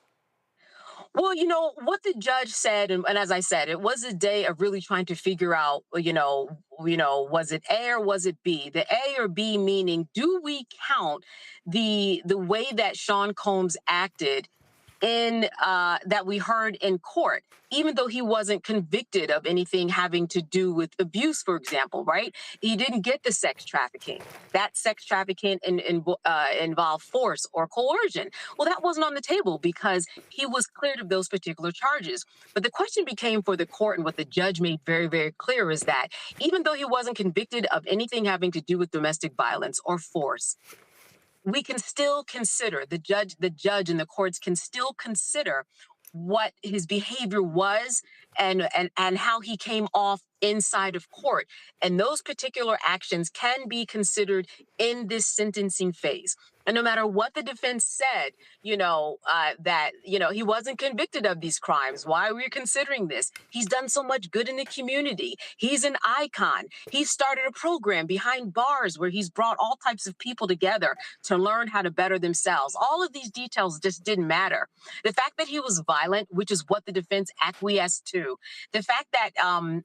Well, you know, what the judge said, and as I said, it was a day of really trying to figure out, was it A or was it B? The A or B meaning, do we count the way that Sean Combs acted in that we heard in court, even though he wasn't convicted of anything having to do with abuse, for example, right? He didn't get the sex trafficking. That sex trafficking involved force or coercion. Well, that wasn't on the table because he was cleared of those particular charges. But the question became for the court, and what the judge made very, very clear is that even though he wasn't convicted of anything having to do with domestic violence or force, we can still consider, the judge and the courts can still consider what his behavior was and how he came off inside of court. And those particular actions can be considered in this sentencing phase. And no matter what the defense said, that he wasn't convicted of these crimes. Why are we considering this? He's done so much good in the community. He's an icon. He started a program behind bars where he's brought all types of people together to learn how to better themselves. All of these details just didn't matter. The fact that he was violent, which is what the defense acquiesced to, the fact that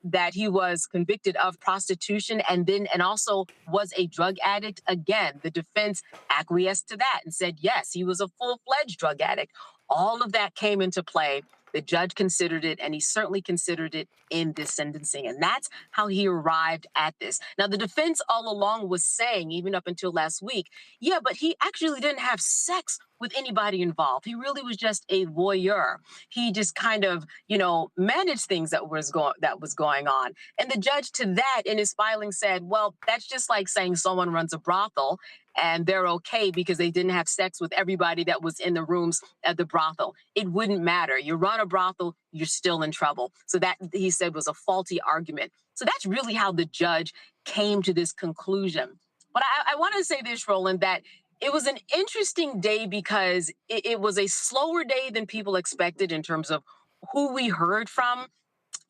that he was convicted of prostitution and also was a drug addict, again, the defense acquiesced to that and said, yes, he was a full-fledged drug addict. All of that came into play. The judge considered it, and he certainly considered it in this sentencing. And that's how he arrived at this. Now, the defense all along was saying, even up until last week, yeah, but he actually didn't have sex with anybody involved. He really was just a voyeur. He just kind of, managed things that was going on. And the judge to that in his filing said, well, that's just like saying someone runs a brothel and they're okay because they didn't have sex with everybody that was in the rooms at the brothel. It wouldn't matter. You run a brothel, you're still in trouble. So that, he said, was a faulty argument. So that's really how the judge came to this conclusion. But I want to say this, Roland, that it was an interesting day because it was a slower day than people expected in terms of who we heard from.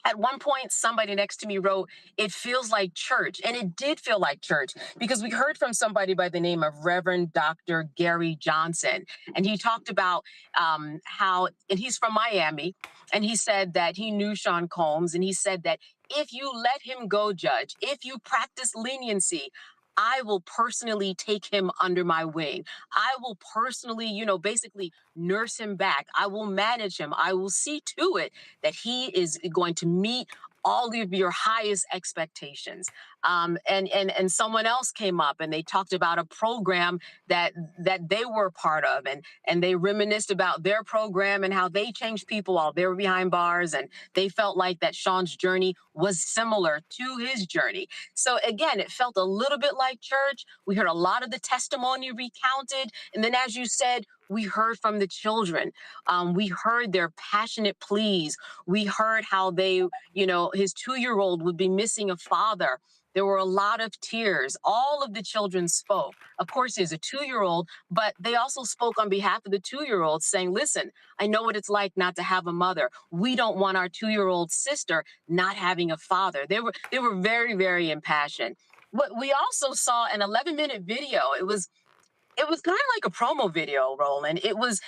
At one point, somebody next to me wrote, it feels like church. And it did feel like church because we heard from somebody by the name of Reverend Dr. Gary Johnson. And he talked about how, and he's from Miami, and he said that he knew Sean Combs. And he said that if you let him go, Judge, if you practice leniency, I will personally take him under my wing. I will personally, basically nurse him back. I will manage him. I will see to it that he is going to meet all of your highest expectations. And someone else came up and they talked about a program that they were part of, and they reminisced about their program and how they changed people while they were behind bars, and they felt like that Sean's journey was similar to his journey. So again, it felt a little bit like church. We heard a lot of the testimony recounted, and then as you said, we heard from the children. We heard their passionate pleas. We heard how they, his 2-year-old would be missing a father. There were a lot of tears. All of the children spoke. Of course, there's a 2-year-old, but they also spoke on behalf of the 2-year-old saying, listen, I know what it's like not to have a mother. We don't want our 2-year-old sister not having a father. They were very, very impassioned. But we also saw an 11-minute video. It was kind of like a promo video, Roland. It was,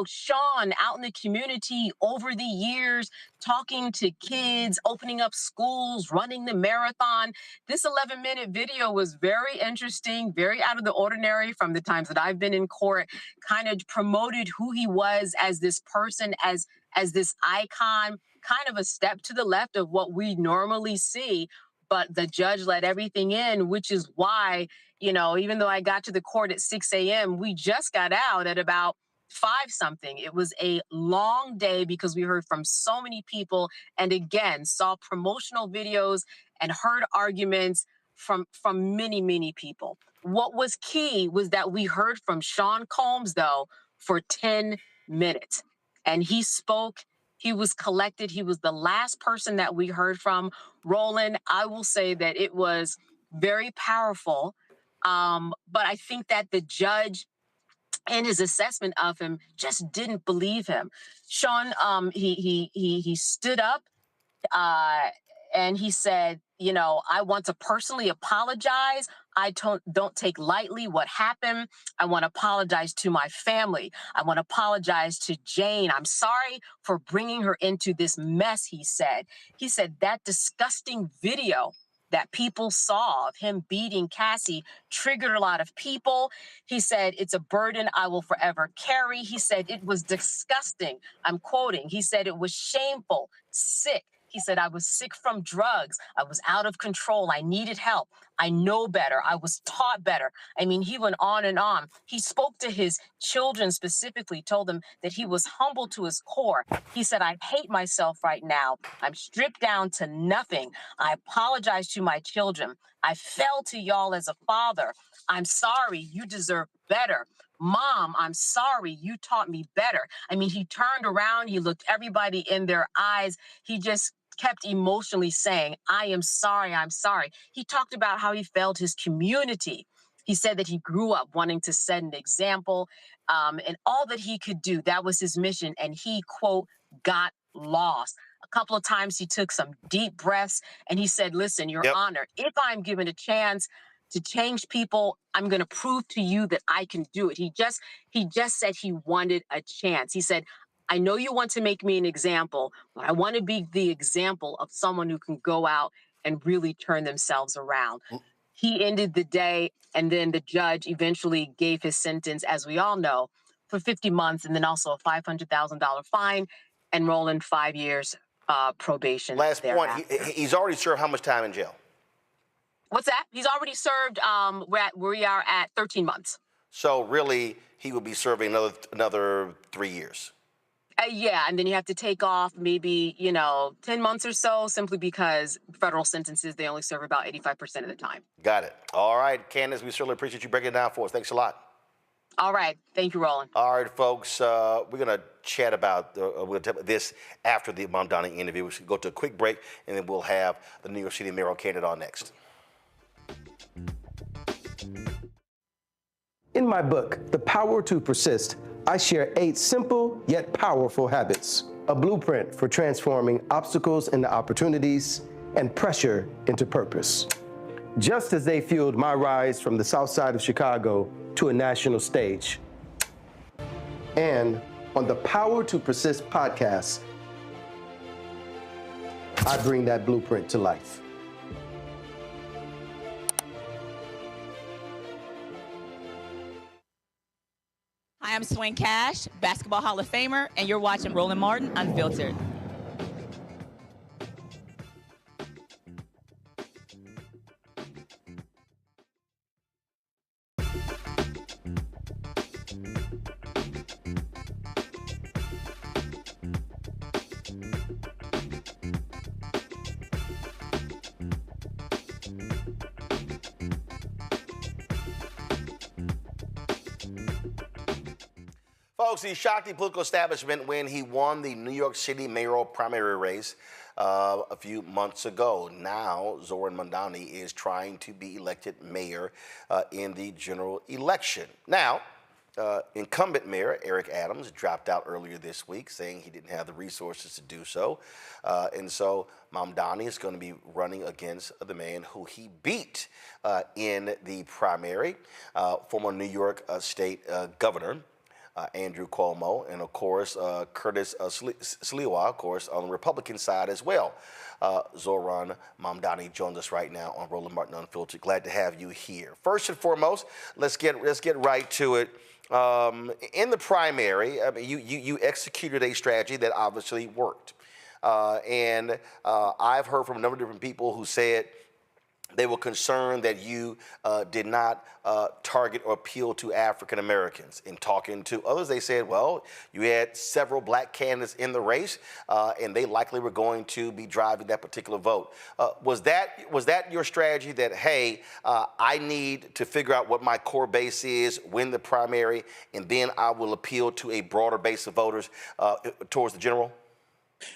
Sean out in the community over the years, talking to kids, opening up schools, running the marathon. This 11-minute video was very interesting, very out of the ordinary from the times that I've been in court, kind of promoted who he was as this person, as this icon, kind of a step to the left of what we normally see. But the judge let everything in, which is why, even though I got to the court at 6 a.m., we just got out at about 5-something. It was a long day because we heard from so many people, and again, saw promotional videos and heard arguments from many, many people. What was key was that we heard from Sean Combs, though, for 10 minutes. And he spoke. He was collected. He was the last person that we heard from. Roland, I will say that it was very powerful. But I think that the judge and his assessment of him just didn't believe him. Sean, he stood up and he said, I want to personally apologize. I don't take lightly what happened. I want to apologize to my family. I want to apologize to Jane. I'm sorry for bringing her into this mess, he said. He said that disgusting video that people saw of him beating Cassie triggered a lot of people. He said, it's a burden I will forever carry. He said, it was disgusting. I'm quoting. He said, it was shameful, sick. He said, I was sick from drugs. I was out of control. I needed help. I know better. I was taught better. I mean, he went on and on. He spoke to his children specifically, told them that he was humble to his core. He said, I hate myself right now. I'm stripped down to nothing. I apologize to my children. I fell to y'all as a father. I'm sorry. You deserve better. Mom, I'm sorry. You taught me better. I mean, he turned around. He looked everybody in their eyes. He just kept emotionally saying, I am sorry, I'm sorry. He talked about how he felt his community. He said that he grew up wanting to set an example, and all that he could do, that was his mission. And he, quote, got lost. A couple of times he took some deep breaths and he said, listen, Your Honor, if I'm given a chance to change people, I'm going to prove to you that I can do it. He just said he wanted a chance. He said, I know you want to make me an example, but I want to be the example of someone who can go out and really turn themselves around. He ended the day, and then the judge eventually gave his sentence, as we all know, for 50 months, and then also a $500,000 fine, and Roland 5 years probation. Last point, he's already served how much time in jail? What's that? He's already served, we are at 13 months. So really, he will be serving another 3 years. Yeah, and then you have to take off maybe, 10 months or so, simply because federal sentences, they only serve about 85% of the time. Got it. All right, Candace, we certainly appreciate you breaking it down for us. Thanks a lot. All right. Thank you, Roland. All right, folks, we're going to chat about this after the Mamdani interview. We should go to a quick break, and then we'll have the New York City mayoral candidate on next. In my book, The Power to Persist, I share 8 simple yet powerful habits, a blueprint for transforming obstacles into opportunities and pressure into purpose. Just as they fueled my rise from the South Side of Chicago to a national stage. And on the Power to Persist podcast, I bring that blueprint to life. Hi, I'm Swing Cash, Basketball Hall of Famer, and you're watching Roland Martin Unfiltered. Folks, he shocked the political establishment when he won the New York City mayoral primary race a few months ago. Now, Zohran Mamdani is trying to be elected mayor in the general election. Now, incumbent mayor Eric Adams dropped out earlier this week, saying he didn't have the resources to do so. And so Mamdani is going to be running against the man who he beat in the primary, former New York State Governor Andrew Cuomo, and of course Curtis Sliwa, of course, on the Republican side as well. Zohran Mamdani joins us right now on Roland Martin Unfiltered. Glad to have you here. First and foremost, let's get right to it. In the primary, I mean, you executed a strategy that obviously worked, and I've heard from a number of different people who said they were concerned that you did not target or appeal to African Americans. In talking to others, they said, well, you had several black candidates in the race, and they likely were going to be driving that particular vote. Was that your strategy that, hey, I need to figure out what my core base is, win the primary, and then I will appeal to a broader base of voters towards the general?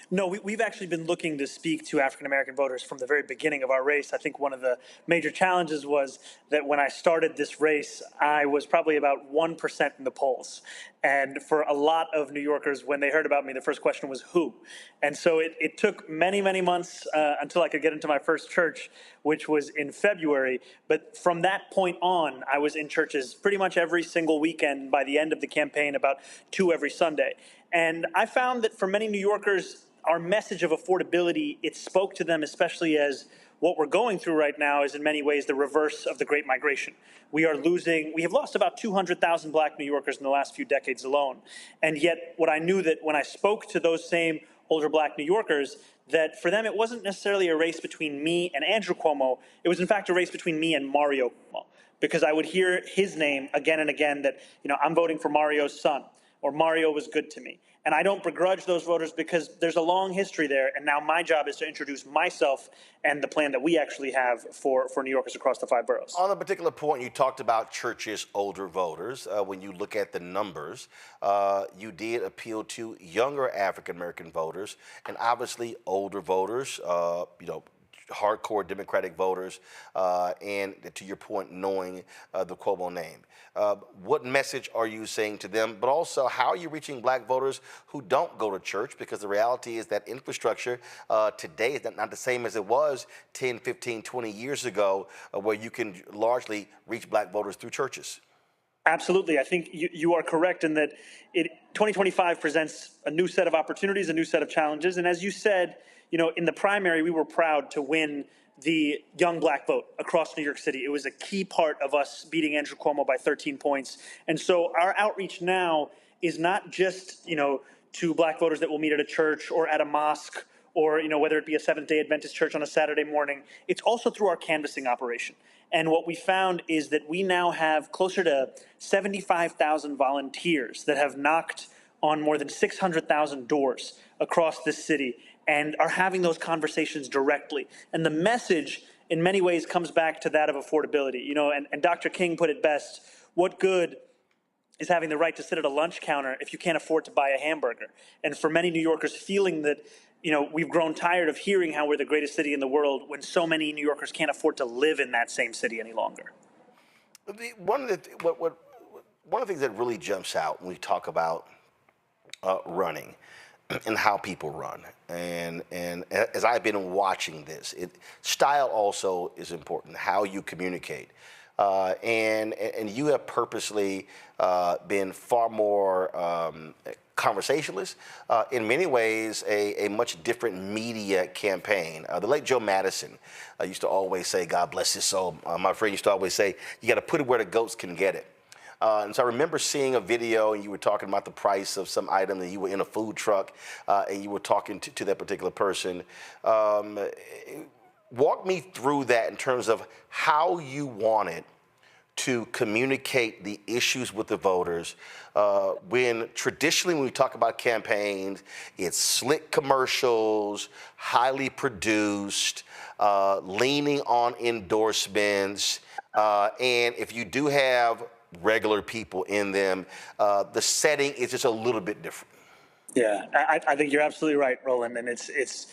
No, we've actually been looking to speak to African-American voters from the very beginning of our race. I think one of the major challenges was that when I started this race, I was probably about 1% in the polls. And for a lot of New Yorkers, when they heard about me, the first question was who? And so it took many, many months until I could get into my first church, which was in February. But from that point on, I was in churches pretty much every single weekend. By the end of the campaign, about 2 every Sunday. And I found that for many New Yorkers, our message of affordability, it spoke to them, especially as what we're going through right now is in many ways the reverse of the Great Migration. We have lost about 200,000 black New Yorkers in the last few decades alone. And yet what I knew that when I spoke to those same older black New Yorkers, that for them it wasn't necessarily a race between me and Andrew Cuomo, it was in fact a race between me and Mario Cuomo. Because I would hear his name again and again that, I'm voting for Mario's son, or Mario was good to me. And I don't begrudge those voters because there's a long history there. And now my job is to introduce myself and the plan that we actually have for New Yorkers across the 5 boroughs. On a particular point, you talked about churches' older voters. When you look at the numbers, you did appeal to younger African-American voters and obviously older voters, hardcore Democratic voters, and to your point, knowing the Cuomo name. What message are you saying to them? But also, how are you reaching black voters who don't go to church? Because the reality is that infrastructure today is not the same as it was 10, 15, 20 years ago, where you can largely reach black voters through churches. Absolutely. I think you are correct in that 2025 presents a new set of opportunities, a new set of challenges. And as you said, in the primary, we were proud to win the young black vote across New York City. It was a key part of us beating Andrew Cuomo by 13 points. And so our outreach now is not just, to black voters that will meet at a church or at a mosque or, whether it be a Seventh-day Adventist church on a Saturday morning. It's also through our canvassing operation. And what we found is that we now have closer to 75,000 volunteers that have knocked on more than 600,000 doors across this city and are having those conversations directly. And the message, in many ways, comes back to that of affordability. And Dr. King put it best, what good is having the right to sit at a lunch counter if you can't afford to buy a hamburger? And for many New Yorkers feeling that, we've grown tired of hearing how we're the greatest city in the world when so many New Yorkers can't afford to live in that same city any longer. One of the things that really jumps out when we talk about running and how people run, and as I've been watching this, style also is important, how you communicate. And you have purposely been far more conversationalist, in many ways a much different media campaign. The late Joe Madison used to always say, God bless his soul, my friend used to always say, you got to put it where the goats can get it. And so I remember seeing a video, and you were talking about the price of some item, and you were in a food truck, and you were talking to that particular person. Walk me through that in terms of how you wanted to communicate the issues with the voters when traditionally when we talk about campaigns, it's slick commercials, highly produced, leaning on endorsements, and if you do have regular people in them, the setting is just a little bit different. Yeah, I think you're absolutely right, Roland. And it's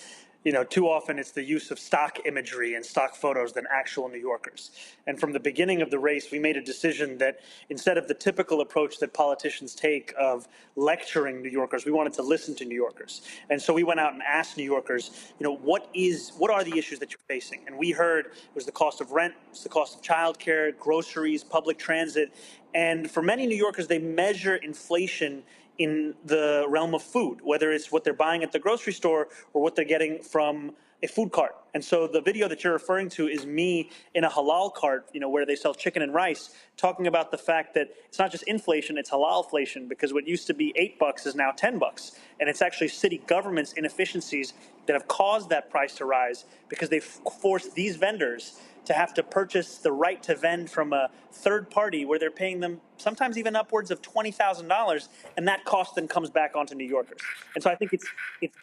too often it's the use of stock imagery and stock photos than actual New Yorkers. And from the beginning of the race, we made a decision that instead of the typical approach that politicians take of lecturing New Yorkers, we wanted to listen to New Yorkers. And so we went out and asked New Yorkers, what are the issues that you're facing? And we heard it was the cost of rent, it was the cost of childcare, groceries, public transit. And for many New Yorkers, they measure inflation in the realm of food, whether it's what they're buying at the grocery store or what they're getting from a food cart. And so the video that you're referring to is me in a halal cart, where they sell chicken and rice, talking about the fact that it's not just inflation, it's halalflation, because what used to be $8 is now $10. And it's actually city government's inefficiencies that have caused that price to rise because they've forced these vendors to have to purchase the right to vend from a third party where they're paying them sometimes even upwards of $20,000, and that cost then comes back onto New Yorkers. And so I think it's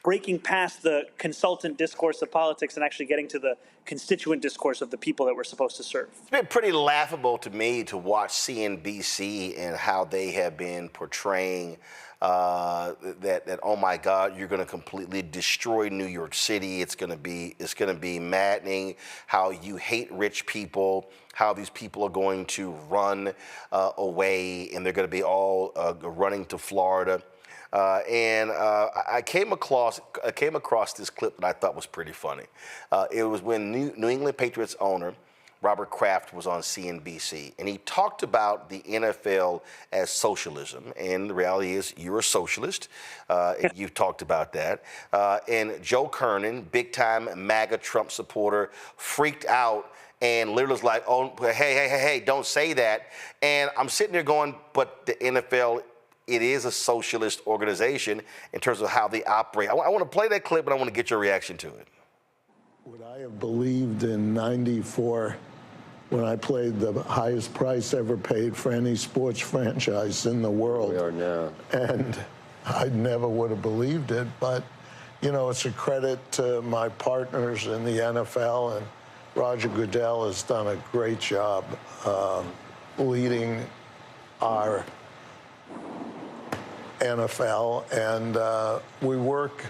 breaking past the consultant discourse of politics and actually getting to the constituent discourse of the people that we're supposed to serve. It's been pretty laughable to me to watch CNBC and how they have been portraying that oh my God, you're going to completely destroy New York City. It's going to be maddening. How you hate rich people. How these people are going to run away, and they're going to be all running to Florida. I came across this clip that I thought was pretty funny. It was when New England Patriots owner Robert Kraft was on CNBC, and he talked about the NFL as socialism. And the reality is, you're a socialist. You've talked about that. And Joe Kernan, big-time MAGA Trump supporter, freaked out and literally was like, "Oh, hey, don't say that." And I'm sitting there going, "But the NFL, it is a socialist organization in terms of how they operate." I want to play that clip, and I want to get your reaction to it. Would I have believed in '94 when I played the highest price ever paid for any sports franchise in the world? We are now. And I never would have believed it, but, it's a credit to my partners in the NFL, and Roger Goodell has done a great job leading our NFL, and we work.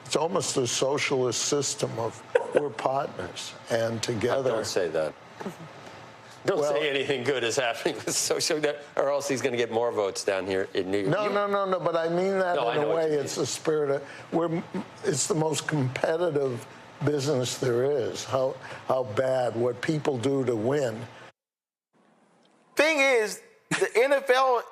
It's almost a socialist system of we're partners, and together. Don't say that. Don't say anything good is happening with social, or else he's going to get more votes down here in New York. No. But I mean that in a way. It's the spirit of it's the most competitive business there is. How bad what people do to win. Thing is, the NFL.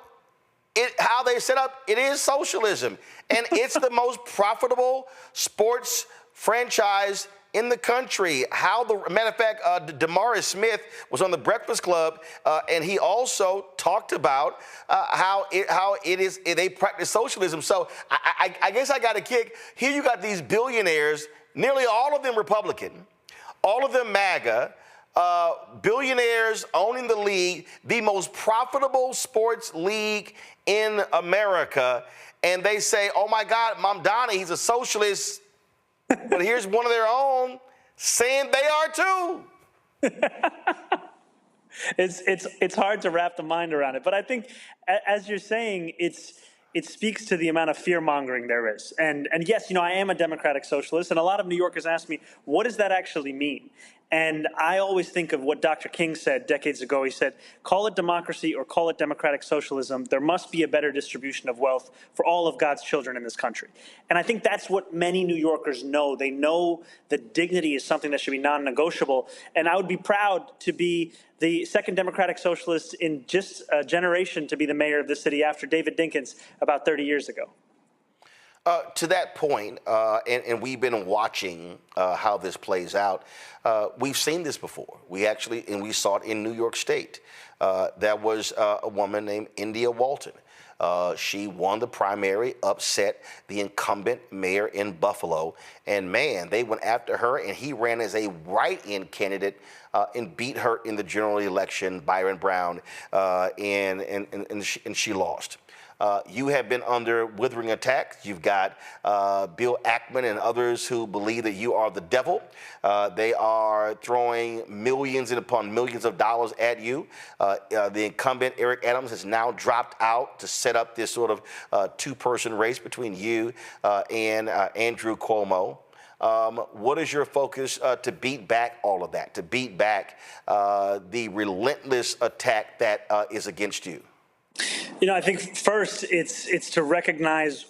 How they set up, it is socialism. And it's the most profitable sports franchise in the country. Matter of fact, DeMaurice Smith was on the Breakfast Club, and he also talked about how it is they practice socialism. So I guess I got a kick. Here you got these billionaires, nearly all of them Republican, all of them MAGA, billionaires owning the league, the most profitable sports league in America, and they say, "Oh my God, Mamdani, he's a socialist," but here's one of their own saying they are too. It's hard to wrap the mind around it, but I think, as you're saying, it speaks to the amount of fear-mongering there is. And yes, I am a democratic socialist, and a lot of New Yorkers ask me, what does that actually mean? And I always think of what Dr. King said decades ago. He said, call it democracy or call it democratic socialism. There must be a better distribution of wealth for all of God's children in this country. And I think that's what many New Yorkers know. They know that dignity is something that should be non-negotiable. And I would be proud to be the second democratic socialist in just a generation to be the mayor of this city after David Dinkins about 30 years ago. To that point, and we've been watching how this plays out, we've seen this before. We saw it in New York State. There was a woman named India Walton. She won the primary, upset the incumbent mayor in Buffalo, and man, they went after her, and he ran as a write-in candidate and beat her in the general election, Byron Brown, and she lost. You have been under withering attacks. You've got Bill Ackman and others who believe that you are the devil. They are throwing millions and upon millions of dollars at you. The incumbent, Eric Adams, has now dropped out to set up this sort of two-person race between you and Andrew Cuomo. What is your focus to beat back all of that, to beat back the relentless attack that is against you? You know, I think first it's to recognize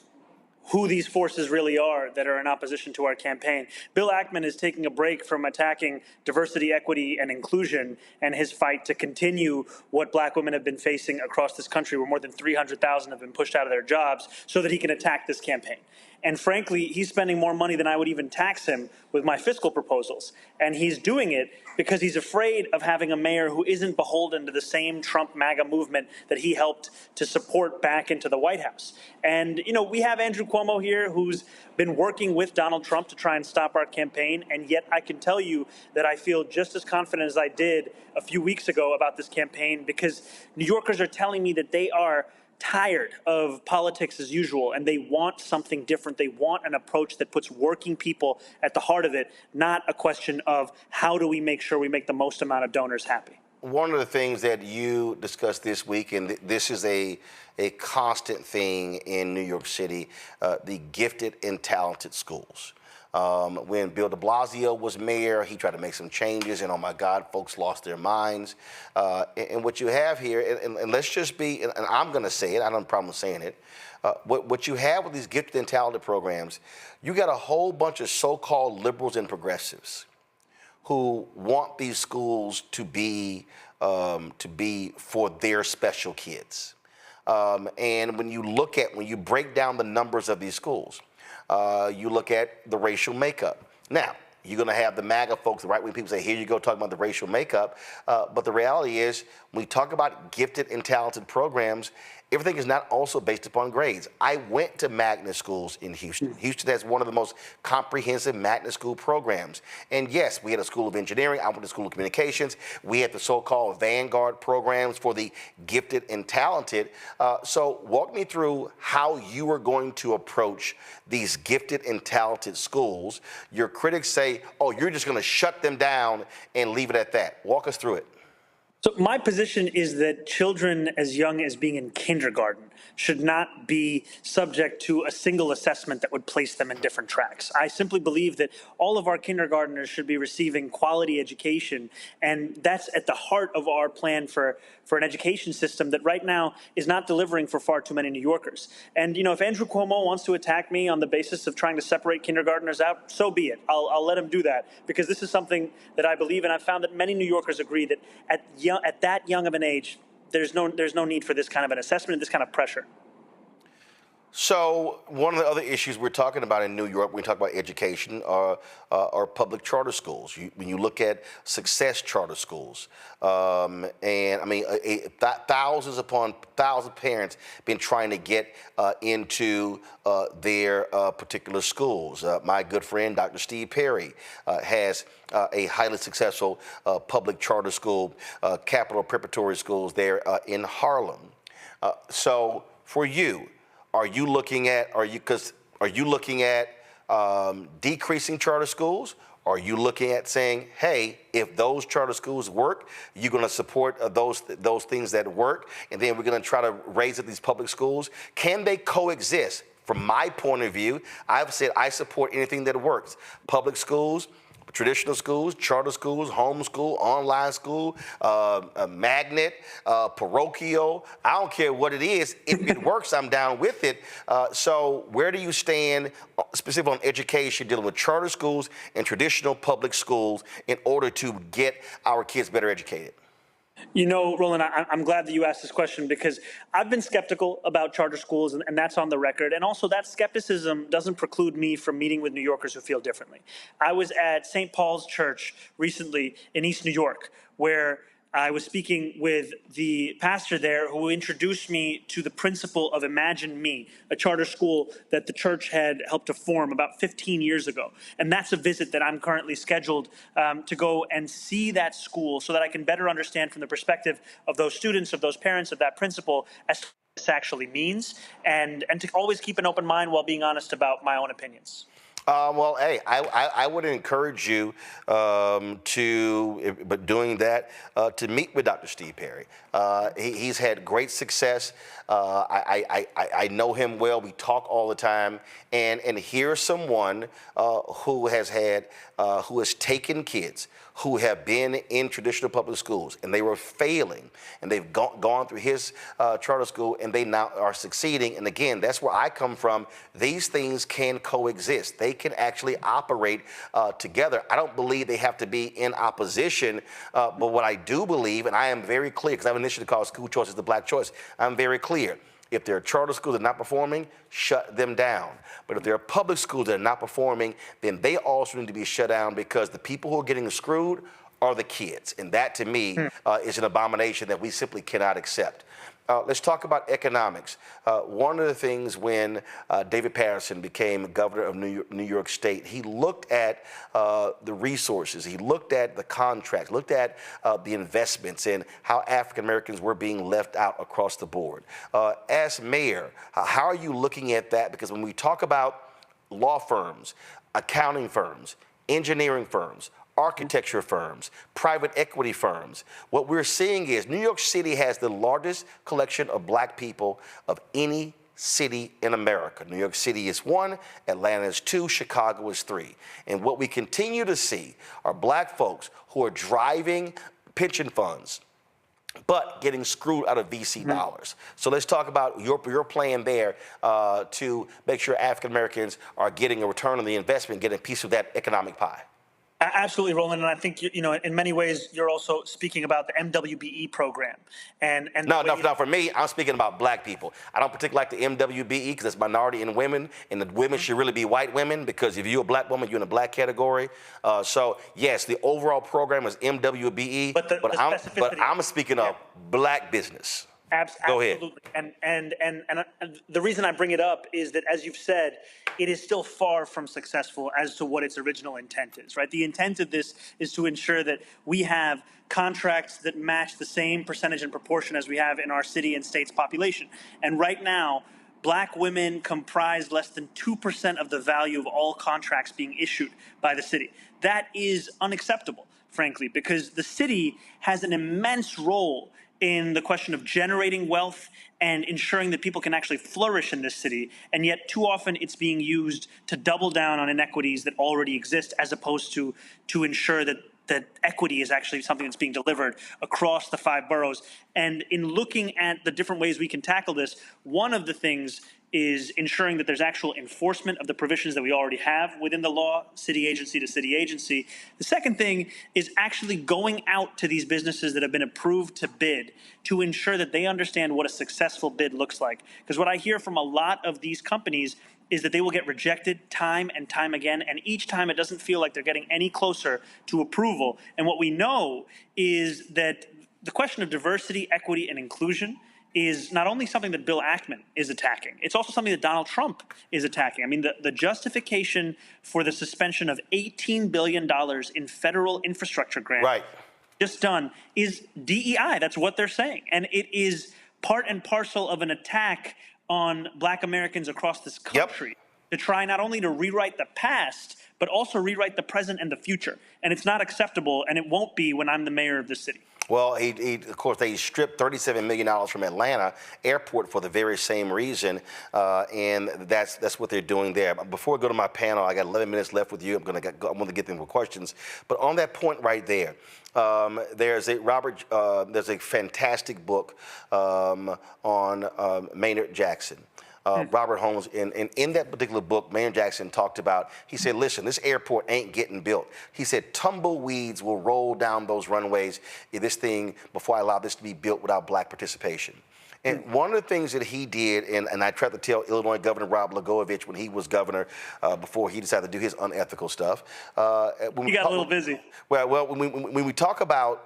who these forces really are that are in opposition to our campaign. Bill Ackman is taking a break from attacking diversity, equity, and inclusion and his fight to continue what black women have been facing across this country, where more than 300,000 have been pushed out of their jobs, so that he can attack this campaign. And frankly, he's spending more money than I would even tax him with my fiscal proposals. And he's doing it because he's afraid of having a mayor who isn't beholden to the same Trump MAGA movement that he helped to support back into the White House. And, you know, we have Andrew Cuomo here who's been working with Donald Trump to try and stop our campaign. And yet I can tell you that I feel just as confident as I did a few weeks ago about this campaign, because New Yorkers are telling me that they are tired of politics as usual, and they want something different. They want an approach that puts working people at the heart of it, not a question of how do we make sure we make the most amount of donors happy. One of the things that you discussed this week, and this is a constant thing in New York City, the gifted and talented schools. When Bill de Blasio was mayor, he tried to make some changes, and oh my God, folks lost their minds. And what you have here, and let's just be, and I'm going to say it, I don't have a problem saying it, what you have with these gifted and talented programs, you got a whole bunch of so-called liberals and progressives who want these schools to be for their special kids. And when you break down the numbers of these schools, you look at the racial makeup. Now, you're going to have the MAGA folks, the right-wing people say, here you go, talking about the racial makeup. But the reality is, when we talk about gifted and talented programs, everything is not also based upon grades. I went to magnet schools in Houston. Houston has one of the most comprehensive magnet school programs. And yes, we had a school of engineering. I went to school of communications. We had the so-called Vanguard programs for the gifted and talented. So walk me through how you are going to approach these gifted and talented schools. Your critics say, oh, you're just going to shut them down and leave it at that. Walk us through it. So my position is that children as young as being in kindergarten should not be subject to a single assessment that would place them in different tracks. I simply believe that all of our kindergartners should be receiving quality education, and that's at the heart of our plan for an education system that right now is not delivering for far too many New Yorkers. And, you know, if Andrew Cuomo wants to attack me on the basis of trying to separate kindergartners out, so be it. I'll let him do that, because this is something that I believe, and I've found that many New Yorkers agree that at that young of an age, there's no need for this kind of an assessment and this kind of pressure. So one of the other issues we're talking about in New York when we talk about education are public charter schools. When you look at success charter schools, and I mean, thousands upon thousands of parents been trying to get into their particular schools. My good friend, Dr. Steve Perry, has a highly successful public charter school, Capital Preparatory Schools there in Harlem. So for you, are you looking at decreasing charter schools? Are you looking at saying, hey, if those charter schools work, you're going to support those things that work, and then we're going to try to raise up these public schools? Can they coexist? From my point of view, I've said I support anything that works. Public schools, traditional schools, charter schools, homeschool, online school, magnet, parochial. I don't care what it is. If it works, I'm down with it. So where do you stand specifically on education, dealing with charter schools and traditional public schools in order to get our kids better educated? You know, Roland, I'm glad that you asked this question because I've been skeptical about charter schools, and that's on the record. And also, that skepticism doesn't preclude me from meeting with New Yorkers who feel differently. I was at St. Paul's Church recently in East New York, where I was speaking with the pastor there who introduced me to the principal of Imagine Me, a charter school that the church had helped to form about 15 years ago. And that's a visit that I'm currently scheduled to go and see that school so that I can better understand from the perspective of those students, of those parents, of that principal, as to what this actually means, and to always keep an open mind while being honest about my own opinions. Well, hey, I would encourage you but doing that, to meet with Dr. Steve Perry. He's had great success. I know him well. We talk all the time. And here's someone who has taken kids who have been in traditional public schools and they were failing, and they've gone through his charter school and they now are succeeding. And again, that's where I come from. These things can coexist. They can actually operate together. I don't believe they have to be in opposition, but what I do believe, and I am very clear, because I've initially called school choice the black choice, I'm very clear. If there are charter schools that are not performing, shut them down. But if there are public schools that are not performing, then they also need to be shut down, because the people who are getting screwed are the kids. And that, to me, is an abomination that we simply cannot accept. Let's talk about economics. One of the things when David Paterson became governor of New York State, he looked at the resources, he looked at the contracts, looked at the investments, and how African Americans were being left out across the board. As mayor, how are you looking at that? Because when we talk about law firms, accounting firms, engineering firms, architecture firms, private equity firms, what we're seeing is New York City has the largest collection of black people of any city in America. New York City is 1, Atlanta is 2, Chicago is 3. And what we continue to see are black folks who are driving pension funds, but getting screwed out of VC dollars. So let's talk about your plan there to make sure African Americans are getting a return on the investment, getting a piece of that economic pie. Absolutely, Roland, and I think in many ways you're also speaking about the MWBE program. No, for me, I'm speaking about black people. I don't particularly like the MWBE because it's minority in women, and the women should really be white women, because if you're a black woman, you're in a black category. So yes, the overall program is MWBE, but I'm speaking of black business. Absolutely. And the reason I bring it up is that, as you've said, it is still far from successful as to what its original intent is, right? The intent of this is to ensure that we have contracts that match the same percentage and proportion as we have in our city and state's population. And right now, black women comprise less than 2% of the value of all contracts being issued by the city. That is unacceptable, frankly, because the city has an immense role in the question of generating wealth and ensuring that people can actually flourish in this city. And yet too often it's being used to double down on inequities that already exist, as opposed to ensure that equity is actually something that's being delivered across the 5 boroughs. And in looking at the different ways we can tackle this, one of the things is ensuring that there's actual enforcement of the provisions that we already have within the law, city agency to city agency. The second thing is actually going out to these businesses that have been approved to bid to ensure that they understand what a successful bid looks like. Because what I hear from a lot of these companies is that they will get rejected time and time again, and each time it doesn't feel like they're getting any closer to approval. And what we know is that the question of diversity, equity, and inclusion is not only something that Bill Ackman is attacking, it's also something that Donald Trump is attacking. I mean, the justification for the suspension of $18 billion in federal infrastructure grants just done is DEI. That's what they're saying. And it is part and parcel of an attack on black Americans across this country to try not only to rewrite the past, but also rewrite the present and the future. And it's not acceptable, and it won't be when I'm the mayor of this city. Well, of course, they stripped $37 million from Atlanta airport for the very same reason, and that's what they're doing there. Before I go to my panel, I got 11 minutes left with you. I'm going to get them for questions. But on that point right there, there's a fantastic book on Maynard Jackson. Robert Holmes, and in that particular book, Mayor Jackson talked about, he said, listen, this airport ain't getting built. He said, tumbleweeds will roll down those runways if this thing, before I allow this to be built without black participation. And one of the things that he did, and I tried to tell Illinois Governor Rob Blagojevich when he was governor before he decided to do his unethical stuff. He got a little busy. Well, when we talk about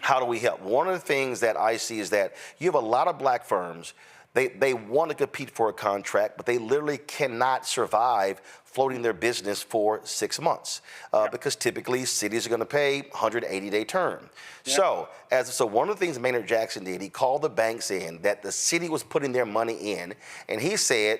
how do we help, one of the things that I see is that you have a lot of black firms. They want to compete for a contract, but they literally cannot survive floating their business for 6 months because typically cities are going to pay 180-day term. So one of the things Maynard Jackson did, he called the banks in that the city was putting their money in, and he said,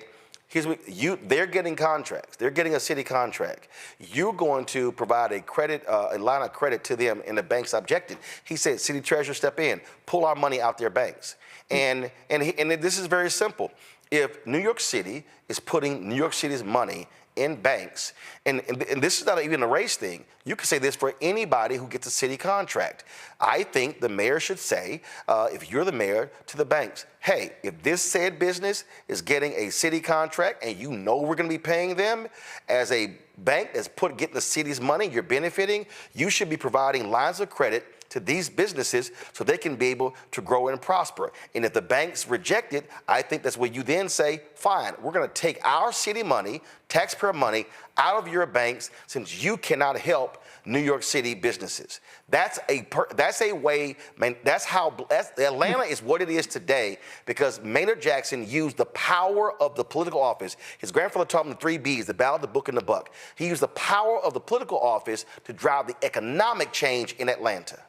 they're getting contracts. They're getting a city contract. You're going to provide a line of credit to them, and the banks objected. He said, city treasurer, step in, pull our money out their banks. And this is very simple. If New York City is putting New York City's money in banks, and this is not even a race thing. You can say this for anybody who gets a city contract. I think the mayor should say, if you're the mayor, to the banks, hey, if this said business is getting a city contract and you know we're going to be paying them, as a bank that's getting the city's money, you're benefiting, you should be providing lines of credit to these businesses so they can be able to grow and prosper. And if the banks reject it, I think that's where you then say, fine, we're going to take our city money, taxpayer money, out of your banks since you cannot help New York City businesses. That's a way, man, Atlanta is what it is today because Maynard Jackson used the power of the political office. His grandfather taught him the 3 B's, the ballot, the book, and the buck. He used the power of the political office to drive the economic change in Atlanta.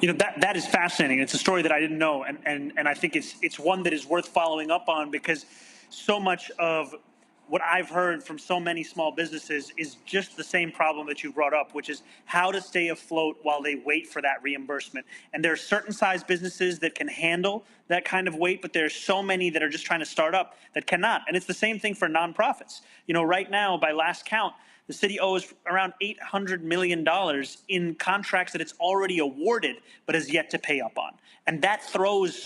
You know, that is fascinating. It's a story that I didn't know, and I think it's one that is worth following up on because so much of what I've heard from so many small businesses is just the same problem that you brought up, which is how to stay afloat while they wait for that reimbursement. And there are certain size businesses that can handle that kind of weight, but there's so many that are just trying to start up that cannot. And it's the same thing for nonprofits. You know, right now, by last count, the city owes around $800 million in contracts that it's already awarded but has yet to pay up on. And that throws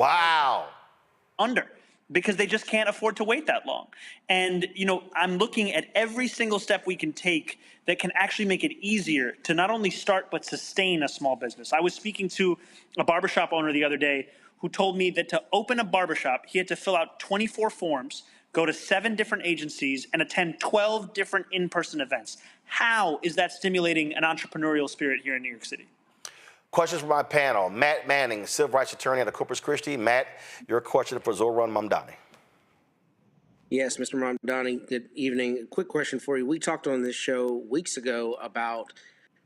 under because they just can't afford to wait that long. And, you know, I'm looking at every single step we can take that can actually make it easier to not only start but sustain a small business. I was speaking to a barbershop owner the other day who told me that to open a barbershop, he had to fill out 24 forms, go to 7 different agencies, and attend 12 different in-person events. How is that stimulating an entrepreneurial spirit here in New York City? Questions from my panel. Matt Manning, civil rights attorney out of Corpus Christi. Matt, your question for Zohran Mamdani. Yes, Mr. Mamdani, good evening. A quick question for you. We talked on this show weeks ago about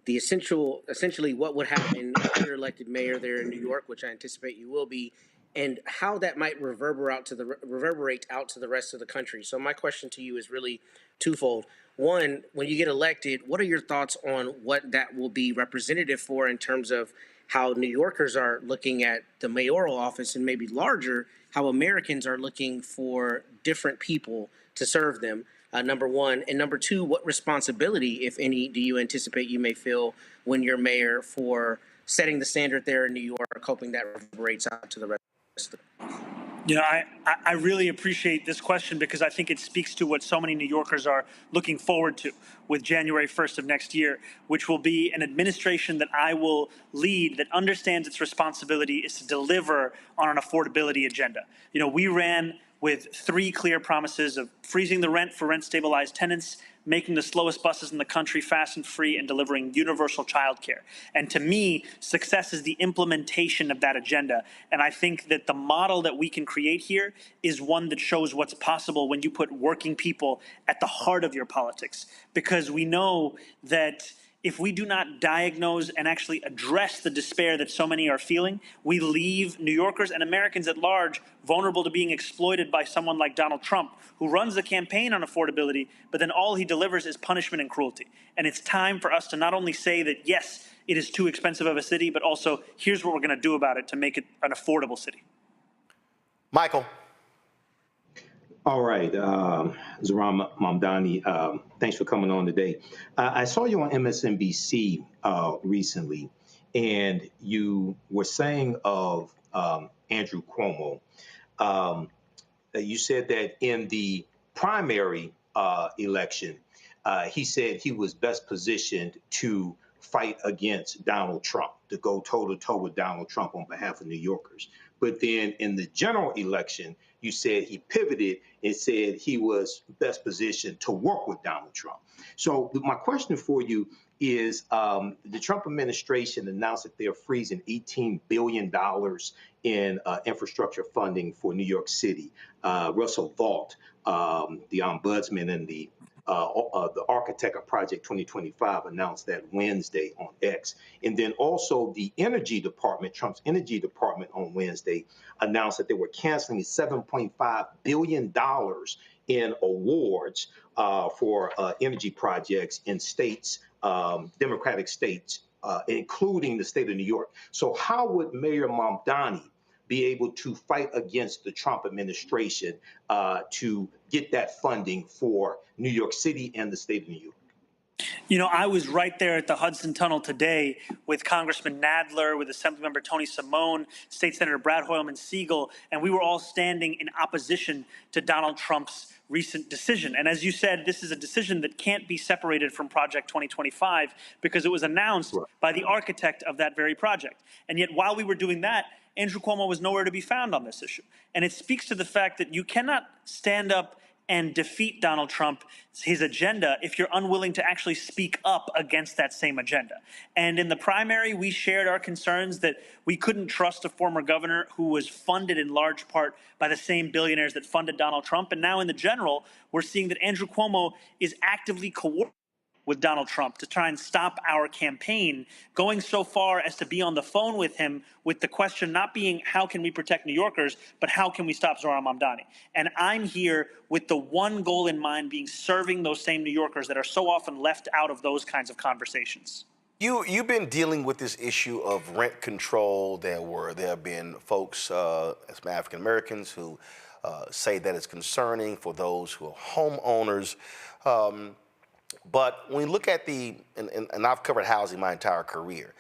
the essentially what would happen if you're elected mayor there in New York, which I anticipate you will be, and how that might reverberate out to the rest of the country. So my question to you is really twofold. One, when you get elected, what are your thoughts on what that will be representative for in terms of how New Yorkers are looking at the mayoral office and maybe larger, how Americans are looking for different people to serve them, number one. And number two, what responsibility, if any, do you anticipate you may feel when you're mayor for setting the standard there in New York, hoping that reverberates out to the rest of the country? You know, I really appreciate this question because I think it speaks to what so many New Yorkers are looking forward to with January 1st of next year, which will be an administration that I will lead that understands its responsibility is to deliver on an affordability agenda. You know, we ran with 3 clear promises of freezing the rent for rent-stabilized tenants, making the slowest buses in the country fast and free, and delivering universal childcare. And to me, success is the implementation of that agenda. And I think that the model that we can create here is one that shows what's possible when you put working people at the heart of your politics. Because we know that if we do not diagnose and actually address the despair that so many are feeling, we leave New Yorkers and Americans at large vulnerable to being exploited by someone like Donald Trump, who runs the campaign on affordability, but then all he delivers is punishment and cruelty. And it's time for us to not only say that, yes, it is too expensive of a city, but also here's what we're going to do about it to make it an affordable city. Michael. All right, Zohran Mamdani, thanks for coming on today. I saw you on MSNBC recently, and you were saying of Andrew Cuomo you said that in the primary election, he said he was best positioned to fight against Donald Trump, to go toe-to-toe with Donald Trump on behalf of New Yorkers. But then in the general election, you said he pivoted and said he was best positioned to work with Donald Trump. So my question for you is, the Trump administration announced that they're freezing $18 billion in infrastructure funding for New York City. Russell Vought, the ombudsman and the architect of Project 2025, announced that Wednesday on X. And then also the Energy Department, Trump's Energy Department on Wednesday announced that they were canceling $7.5 billion in awards for energy projects in states, Democratic states, including the state of New York. So how would Mayor Mamdani be able to fight against the Trump administration to get that funding for New York City and the state of New York? You know, I was right there at the Hudson Tunnel today with Congressman Nadler, with Assemblymember Tony Simone, State Senator Brad Hoylman Siegel, and we were all standing in opposition to Donald Trump's recent decision. And as you said, this is a decision that can't be separated from Project 2025 because it was announced by the architect of that very project. And yet while we were doing that, Andrew Cuomo was nowhere to be found on this issue. And it speaks to the fact that you cannot stand up and defeat Donald Trump, his agenda, if you're unwilling to actually speak up against that same agenda. And in the primary, we shared our concerns that we couldn't trust a former governor who was funded in large part by the same billionaires that funded Donald Trump. And now in the general, we're seeing that Andrew Cuomo is actively coordinating with Donald Trump to try and stop our campaign, going so far as to be on the phone with him with the question not being how can we protect New Yorkers, but how can we stop Zohran Mamdani? And I'm here with the one goal in mind, being serving those same New Yorkers that are so often left out of those kinds of conversations. You've been dealing with this issue of rent control. There have been folks, as African Americans, who say that it's concerning for those who are homeowners. But when we look at and I've covered housing my entire career,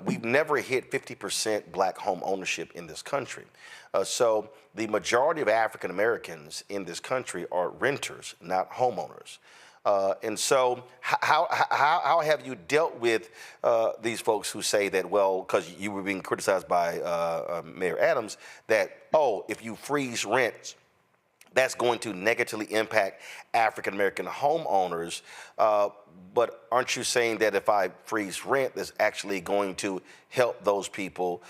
we've never hit 50% black home ownership in this country. So the majority of African Americans in this country are renters, not homeowners. And so how have you dealt with these folks who say that, well, because you were being criticized by Mayor Adams, that, oh, if you freeze rents, that's going to negatively impact African American homeowners. But aren't you saying that if I freeze rent, that's actually going to help those people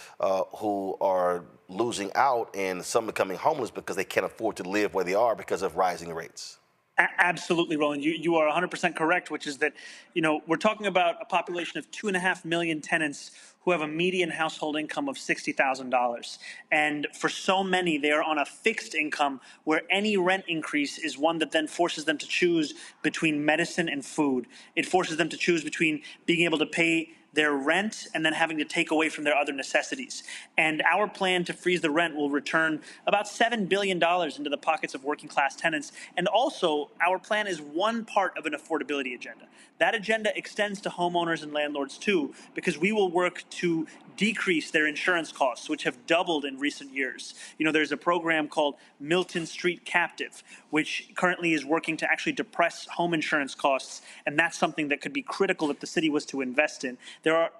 who are losing out and some becoming homeless because they can't afford to live where they are because of rising rates? Absolutely, Roland. You are 100% correct, which is that, you know, we're talking about a population of 2.5 million tenants who have a median household income of $60,000. And for so many, they are on a fixed income where any rent increase is one that then forces them to choose between medicine and food. It forces them to choose between being able to pay their rent and then having to take away from their other necessities. And our plan to freeze the rent will return about $7 billion into the pockets of working class tenants. And also, our plan is one part of an affordability agenda. That agenda extends to homeowners and landlords too, because we will work to decrease their insurance costs, which have doubled in recent years. You know, there's a program called Milton Street Captive, which currently is working to actually depress home insurance costs, and that's something that could be critical if the city was to invest in.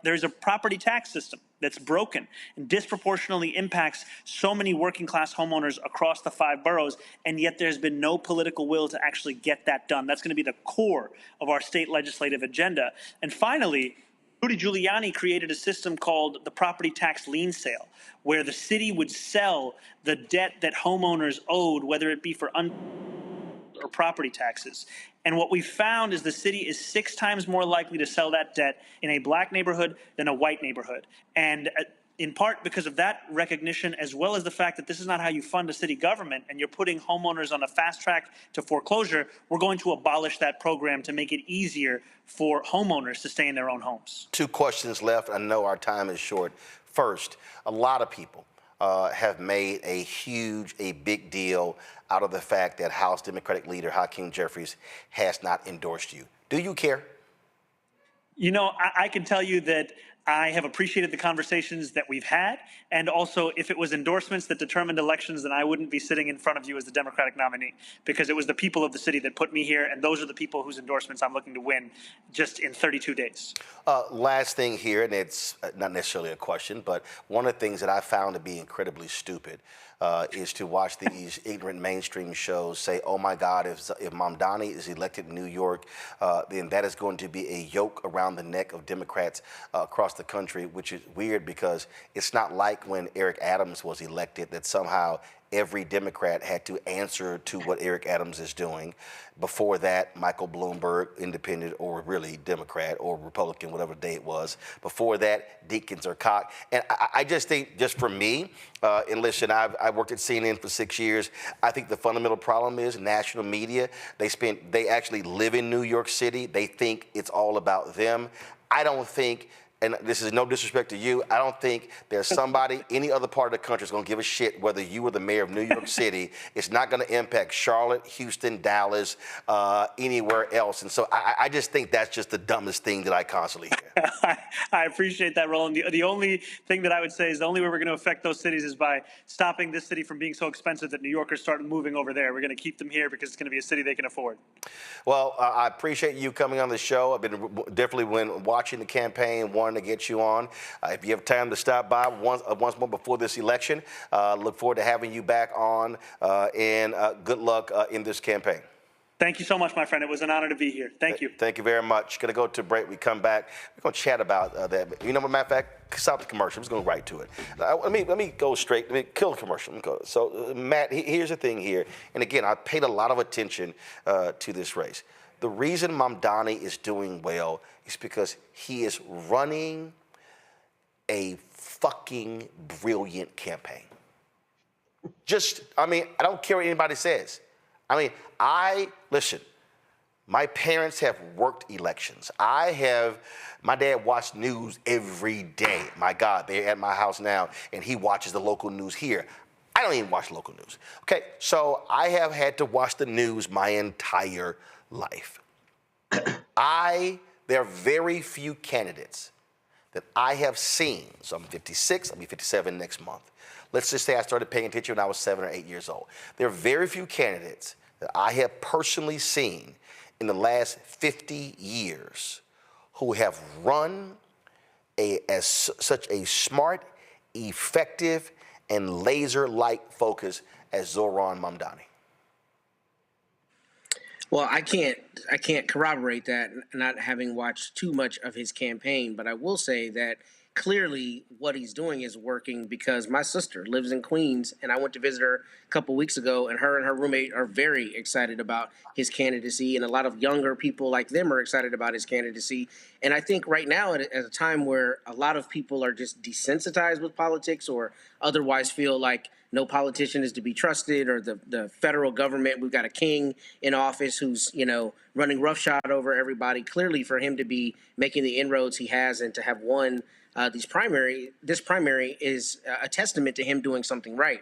There's a property tax system that's broken and disproportionately impacts so many working class homeowners across the 5 boroughs, and yet there's been no political will to actually get that done. That's going to be the core of our state legislative agenda. And finally, Rudy Giuliani created a system called the property tax lien sale, where the city would sell the debt that homeowners owed, whether it be for or property taxes. And what we found is the city is 6 times more likely to sell that debt in a black neighborhood than a white neighborhood. And in part because of that recognition, as well as the fact that this is not how you fund a city government and you're putting homeowners on a fast track to foreclosure, we're going to abolish that program to make it easier for homeowners to stay in their own homes. 2 questions left. I know our time is short. First, a lot of people have made a big deal out of the fact that House Democratic leader Hakeem Jeffries has not endorsed you. Do you care? You know, I can tell you that I have appreciated the conversations that we've had, and also if it was endorsements that determined elections, then I wouldn't be sitting in front of you as the Democratic nominee, because it was the people of the city that put me here, and those are the people whose endorsements I'm looking to win just in 32 days. Last thing here, and it's not necessarily a question, but one of the things that I found to be incredibly stupid is to watch these ignorant mainstream shows say, oh my God, if Mamdani is elected in New York, then that is going to be a yoke around the neck of Democrats across the country, which is weird because it's not like when Eric Adams was elected that somehow every Democrat had to answer to what Eric Adams is doing. Before that, Michael Bloomberg, independent or really Democrat or Republican, whatever day it was. Before that, Deakins or Koch. And I just think, just for me, and listen, I worked at CNN for 6 years. I think the fundamental problem is national media. They actually live in New York City. They think it's all about them. I don't think, and this is no disrespect to you, I don't think there's somebody, any other part of the country is going to give a shit whether you were the mayor of New York City. It's not going to impact Charlotte, Houston, Dallas, anywhere else. And so I just think that's just the dumbest thing that I constantly hear. I appreciate that, Roland. The only thing that I would say is the only way we're going to affect those cities is by stopping this city from being so expensive that New Yorkers start moving over there. We're going to keep them here because it's going to be a city they can afford. Well, I appreciate you coming on the show. I've been definitely when watching the campaign, wanting to get you on. If you have time to stop by once more before this election, look forward to having you back on, and good luck in this campaign. Thank you so much, my friend. It was an honor to be here. Thank you. Thank you very much. Going to go to break. We come back. We're going to chat about that. You know, matter of fact, stop the commercial. I'm just going right to it. Let me go straight. Let me kill the commercial. So, Matt, here's the thing here. And again, I paid a lot of attention to this race. The reason Mamdani is doing well is because he is running a fucking brilliant campaign. I don't care what anybody says. Listen, my parents have worked elections. My dad watched news every day. My God, they're at my house now, and he watches the local news here. I don't even watch local news. Okay, so I have had to watch the news my entire life. There are very few candidates that I have seen. So I'm 56, I'll be 57 next month. Let's just say I started paying attention when I was 7 or 8 years old. There are very few candidates that I have personally seen in the last 50 years who have run such a smart, effective, and laser-like focus as Zohran Mamdani. Well, I can't corroborate that, not having watched too much of his campaign, but I will say that clearly what he's doing is working because my sister lives in Queens, and I went to visit her a couple weeks ago, and her roommate are very excited about his candidacy, and a lot of younger people like them are excited about his candidacy. And I think right now, at a time where a lot of people are just desensitized with politics or otherwise feel like no politician is to be trusted, or the federal government, we've got a king in office who's, running roughshod over everybody. Clearly for him to be making the inroads he has and to have won this primary is a testament to him doing something right.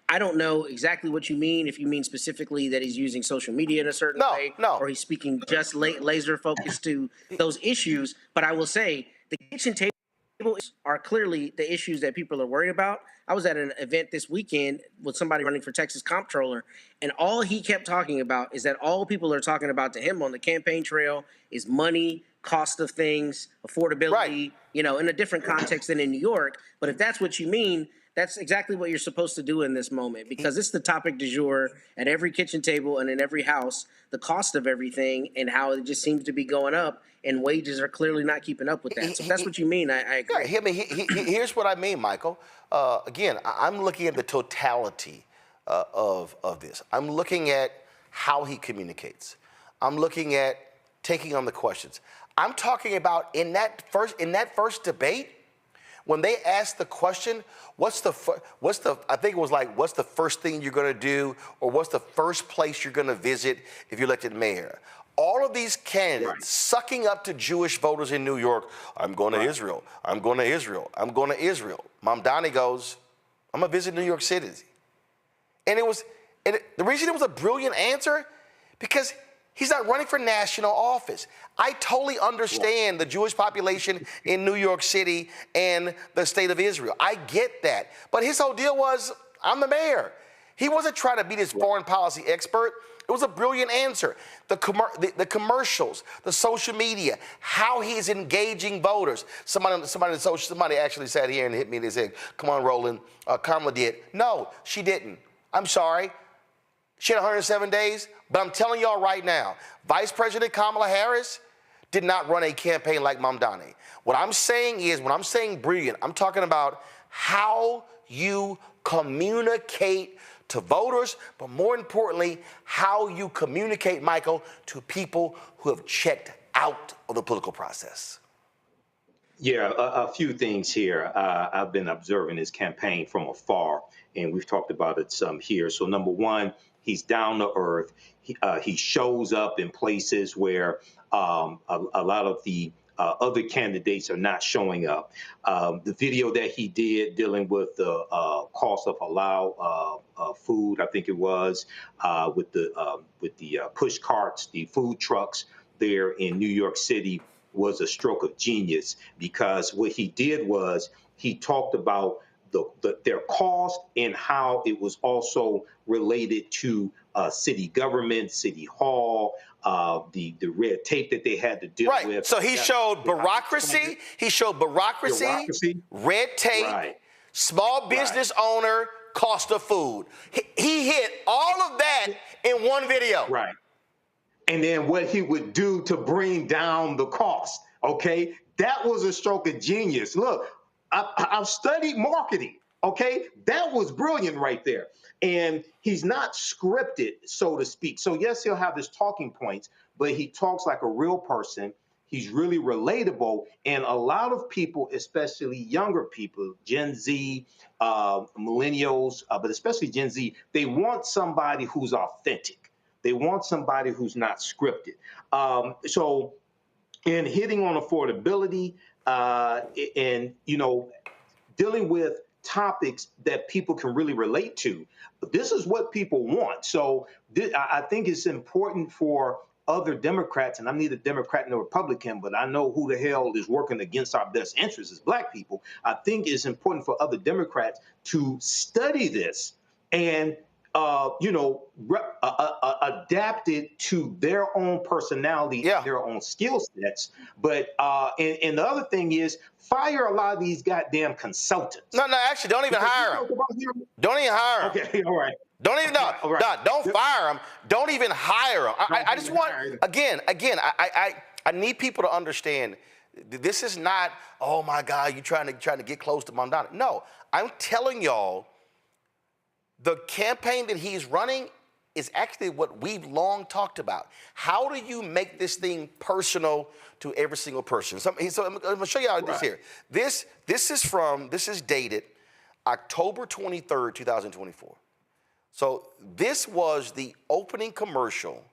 I don't know exactly what you mean, if you mean specifically that he's using social media in a certain way, or he's speaking just laser focused to those issues. But I will say the kitchen table are clearly the issues that people are worried about. I was at an event this weekend with somebody running for Texas comptroller, and all he kept talking about is that all people are talking about to him on the campaign trail is money, cost of things, affordability, in a different context than in New York. But if that's what you mean, that's exactly what you're supposed to do in this moment, because it's the topic du jour at every kitchen table and in every house, the cost of everything and how it just seems to be going up, and wages are clearly not keeping up with that. So if that's what you mean, I agree. Here's what I mean, Michael. Again, I'm looking at the totality of this. I'm looking at how he communicates. I'm looking at taking on the questions. I'm talking about in that first debate, when they asked the question, what's the first thing you're going to do, or what's the first place you're going to visit if you're elected mayor? All of these candidates sucking up to Jewish voters in New York, I'm going to Israel, I'm going to Israel, I'm going to Israel. Mamdani goes, I'm going to visit New York City. And the reason it was a brilliant answer, because He's not running for national office. I totally understand the Jewish population in New York City and the state of Israel. I get that. But his whole deal was, I'm the mayor. He wasn't trying to be this foreign policy expert. It was a brilliant answer. The commercials, the social media, how he's engaging voters. Somebody actually sat here and hit me and they said, come on, Roland, Kamala did. No, she didn't. I'm sorry. She had 107 days, but I'm telling y'all right now, Vice President Kamala Harris did not run a campaign like Mamdani. What I'm saying is, when I'm saying brilliant, I'm talking about how you communicate to voters, but more importantly, how you communicate, Michael, to people who have checked out of the political process. Yeah, a few things here. I've been observing his campaign from afar, and we've talked about it some here. So number one, he's down to earth. He shows up in places where a lot of the other candidates are not showing up. The video that he did dealing with the cost of halal food, I think it was, with the push carts, the food trucks there in New York City, was a stroke of genius, because what he did was he talked about their cost and how it was also related to city government, city hall, the red tape that they had to deal with. Right. So he showed bureaucracy. He showed bureaucracy, red tape, small business owner, cost of food. He hit all of that in one video. Right. And then what he would do to bring down the cost. Okay, that was a stroke of genius. Look, I've studied marketing. Okay, that was brilliant right there. And he's not scripted, so to speak. So yes, he'll have his talking points, but he talks like a real person. He's really relatable. And a lot of people, especially younger people, Gen Z, millennials, but especially Gen Z, they want somebody who's authentic. They want somebody who's not scripted. So in hitting on affordability and, dealing with topics that people can really relate to, this is what people want. So I think it's important for other Democrats, and I'm neither Democrat nor Republican, but I know who the hell is working against our best interests as Black people. I think it's important for other Democrats to study this and adapt it to their own personality, and their own skill sets. But and the other thing is, fire a lot of these goddamn consultants. No, actually, don't even hire them. Don't even hire them. Okay, all right. Don't even don't fire them. Don't even hire them. I just want again. I need people to understand. This is not, oh my God, you trying to get close to Mamdani. No, I'm telling y'all, the campaign that he's running is actually what we've long talked about. How do you make this thing personal to every single person? So I'm going to show you how this here. This is dated October 23rd, 2024. So this was the opening commercial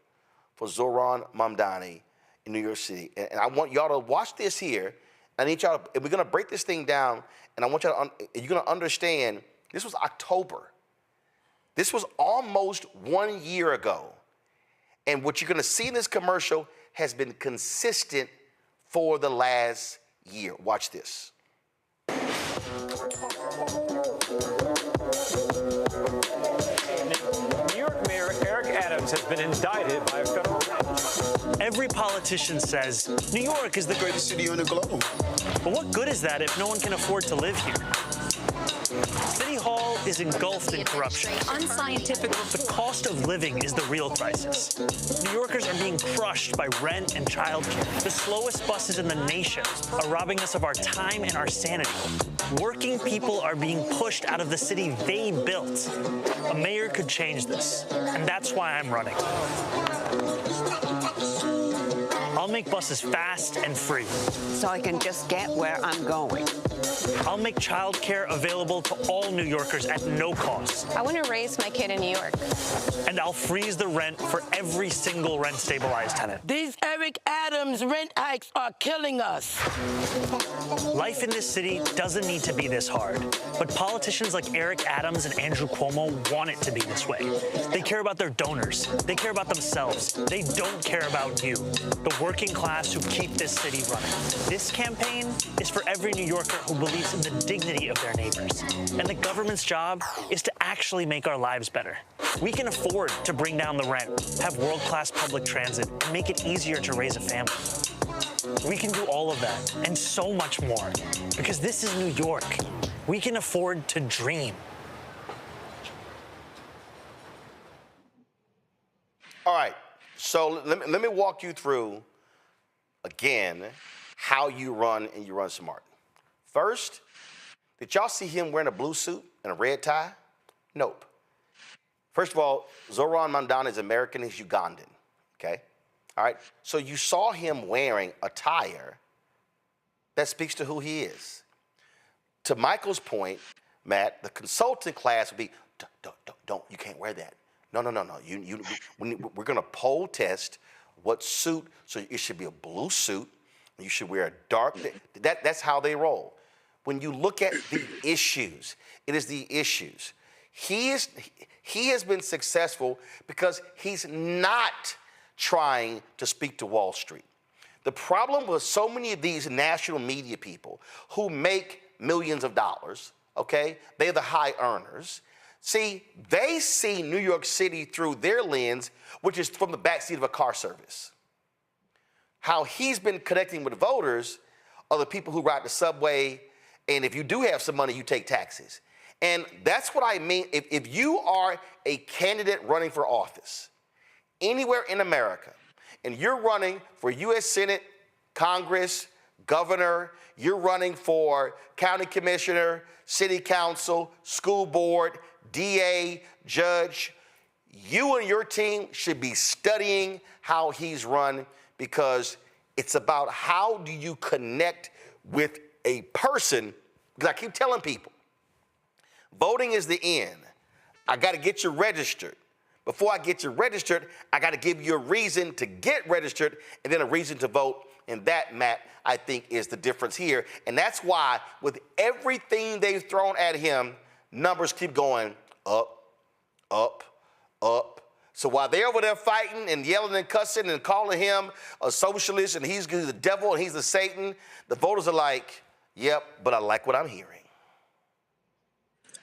for Zohran Mamdani in New York City. And I want y'all to watch this here. I need y'all to, and we're going to break this thing down, and I want y'all to, you're going to understand, this was October. This was almost 1 year ago. And what you're going to see in this commercial has been consistent for the last year. Watch this. New York Mayor Eric Adams has been indicted by a federal judge. Every politician says New York is the greatest city on the globe. But what good is that if no one can afford to live here? City Hall is engulfed in corruption. Unscientific. The cost of living is the real crisis. New Yorkers are being crushed by rent and childcare. The slowest buses in the nation are robbing us of our time and our sanity. Working people are being pushed out of the city they built. A mayor could change this, and that's why I'm running. I'll I'll make buses fast and free. So I can just get where I'm going. I'll make childcare available to all New Yorkers at no cost. I want to raise my kid in New York. And I'll freeze the rent for every single rent-stabilized tenant. These Eric Adams rent hikes are killing us. Life in this city doesn't need to be this hard, but politicians like Eric Adams and Andrew Cuomo want it to be this way. They care about their donors. They care about themselves. They don't care about you, the working class who keep this city running. This campaign is for every New Yorker who believes in the dignity of their neighbors. And the government's job is to actually make our lives better. We can afford to bring down the rent, have world-class public transit, and make it easier to raise a family. We can do all of that and so much more because this is New York. We can afford to dream. All right, so let me walk you through, again, how you run and you run smart. First, did y'all see him wearing a blue suit and a red tie? Nope. First of all, Zohran Mamdani is American, he's Ugandan, okay? All right, so you saw him wearing attire that speaks to who he is. To Michael's point, Matt, the consultant class would be, don't, you can't wear that. No. We're gonna poll test what suit, so it should be a blue suit, you should wear a dark, that's how they roll. When you look at the issues, it is the issues. He has been successful because he's not trying to speak to Wall Street. The problem with so many of these national media people who make millions of dollars, okay, they're the high earners. See, they see New York City through their lens, which is from the backseat of a car service. How he's been connecting with voters are the people who ride the subway, and if you do have some money, you take taxis. And that's what I mean. If you are a candidate running for office anywhere in America, and you're running for U.S. Senate, Congress, governor, you're running for county commissioner, city council, school board, DA, judge, you and your team should be studying how he's run, because it's about how do you connect with a person. Because I keep telling people, voting is the end. I got to get you registered. Before I get you registered, I got to give you a reason to get registered and then a reason to vote. And that, Matt, I think is the difference here. And that's why with everything they've thrown at him, numbers keep going up, up, up. So while they're over there fighting and yelling and cussing and calling him a socialist and he's the devil and he's the Satan, the voters are like, yep, but I like what I'm hearing.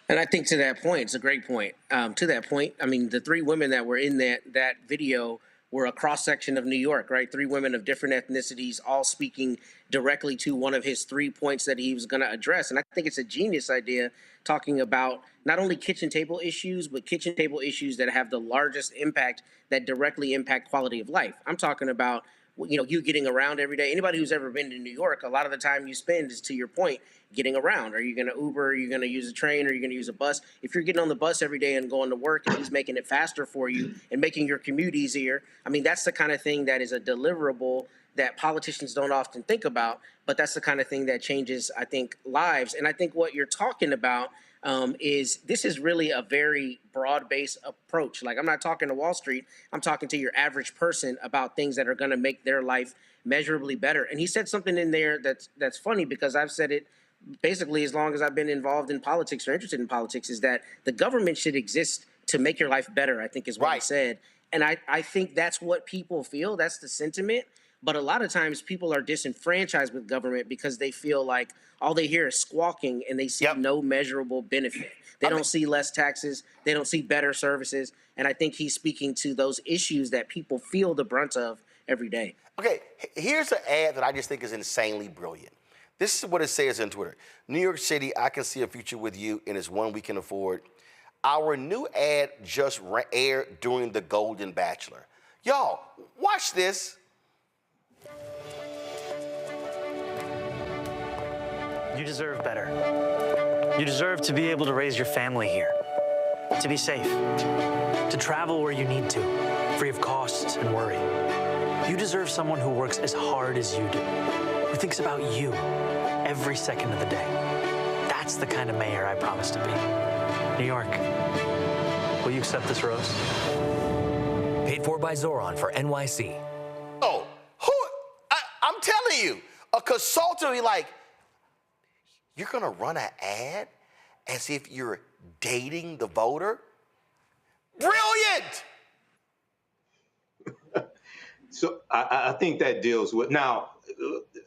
And I think to that point, it's a great point. To that point, I mean, the three women that were in that video were a cross-section of New York, right? Three women of different ethnicities, all speaking directly to one of his 3 points that he was going to address. And I think it's a genius idea, talking about not only kitchen table issues, but kitchen table issues that have the largest impact, that directly impact quality of life. I'm talking about, you know, you getting around every day. Anybody who's ever been to New York, a lot of the time you spend is, to your point, getting around. Are you going to Uber? Are you going to use a train? Are you going to use a bus? If you're getting on the bus every day and going to work and he's making it faster for you and making your commute easier, I mean, that's the kind of thing that is a deliverable that politicians don't often think about, but that's the kind of thing that changes, I think, lives. And I think what you're talking about is this is really a very broad-based approach. Like, I'm not talking to Wall Street. I'm talking to your average person about things that are going to make their life measurably better. And he said something in there that's funny, because I've said it basically as long as I've been involved in politics or interested in politics, is that the government should exist to make your life better, I think is what he said. And I think that's what people feel. That's the sentiment. But a lot of times people are disenfranchised with government because they feel like all they hear is squawking and they see no measurable benefit. They don't see less taxes. They don't see better services. And I think he's speaking to those issues that people feel the brunt of every day. Okay, here's an ad that I just think is insanely brilliant. This is what it says on Twitter. New York City, I can see a future with you, and it's one we can afford. Our new ad just aired during The Golden Bachelor. Y'all, watch this. You deserve better. You deserve to be able to raise your family here, to be safe, to travel where you need to, free of costs and worry. You deserve someone who works as hard as you do, who thinks about you every second of the day. That's the kind of mayor I promise to be. New York, will you accept this rose? Paid for by Zohran for NYC. Oh, I'm telling you, a consultant will be like, you're going to run an ad as if you're dating the voter? Brilliant! So I think that deals with, now,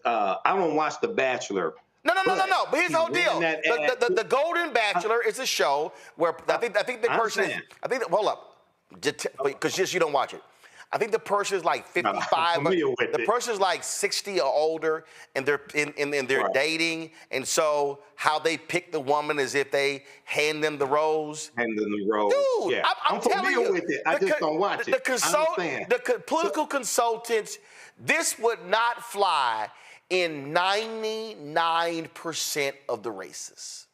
I don't watch The Bachelor. No. But here's the whole deal. The Golden Bachelor is a show where I think the person is, hold up, because just you don't watch it. I think the person is like 55. The person is like 60 or older, and they're they're dating, and so how they pick the woman is if they hand them the rose. Hand them the rose. Dude, yeah. I'm telling you, with it. I just don't watch it. The political consultants, this would not fly in 99% of the races.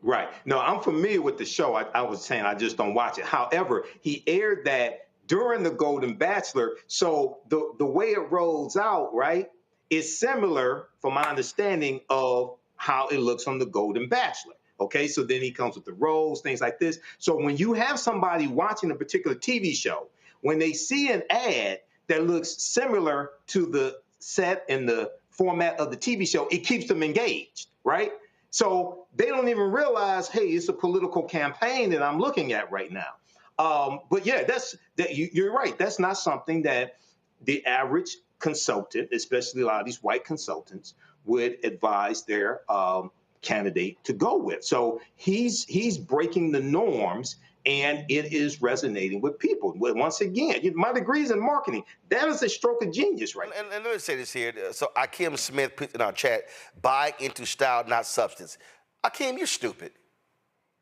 Right. No, I'm familiar with the show. I was saying I just don't watch it. However, he aired that during the Golden Bachelor. So the way it rolls out, right, is similar, from my understanding, of how it looks on the Golden Bachelor. Okay, so then he comes with the rose, things like this. So when you have somebody watching a particular TV show, when they see an ad that looks similar to the set and the format of the TV show, it keeps them engaged, right? So they don't even realize, hey, it's a political campaign that I'm looking at right now. But yeah, you're right. That's not something that the average consultant, especially a lot of these white consultants, would advise their candidate to go with. So he's breaking the norms, and it is resonating with people. Once again, my degree's in marketing. That is a stroke of genius, right? And let me say this here. So Akim Smith put in our chat, buy into style, not substance. Akim, you're stupid.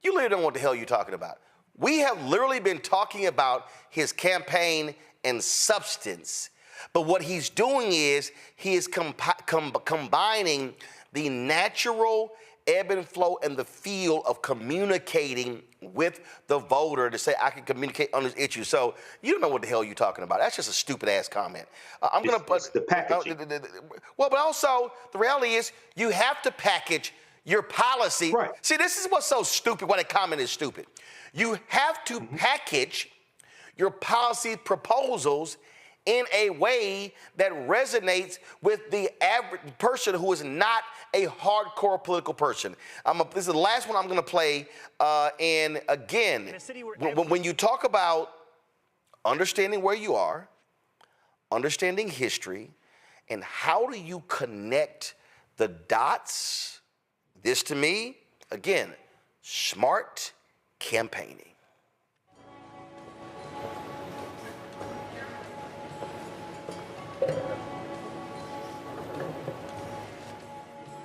You literally don't know what the hell you're talking about. We have literally been talking about his campaign and substance, but what he's doing is he is combining the natural ebb and flow and the feel of communicating with the voter to say, I can communicate on this issue. So you don't know what the hell you're talking about. That's just a stupid ass comment. It's the packaging. Well, but also the reality is you have to package your policy. Right. See, this is what's so stupid, why the comment is stupid. You have to package your policy proposals in a way that resonates with the average person who is not a hardcore political person. This is the last one I'm going to play. And again, when you talk about understanding where you are, understanding history, and how do you connect the dots, this to me, again, smart campaigning.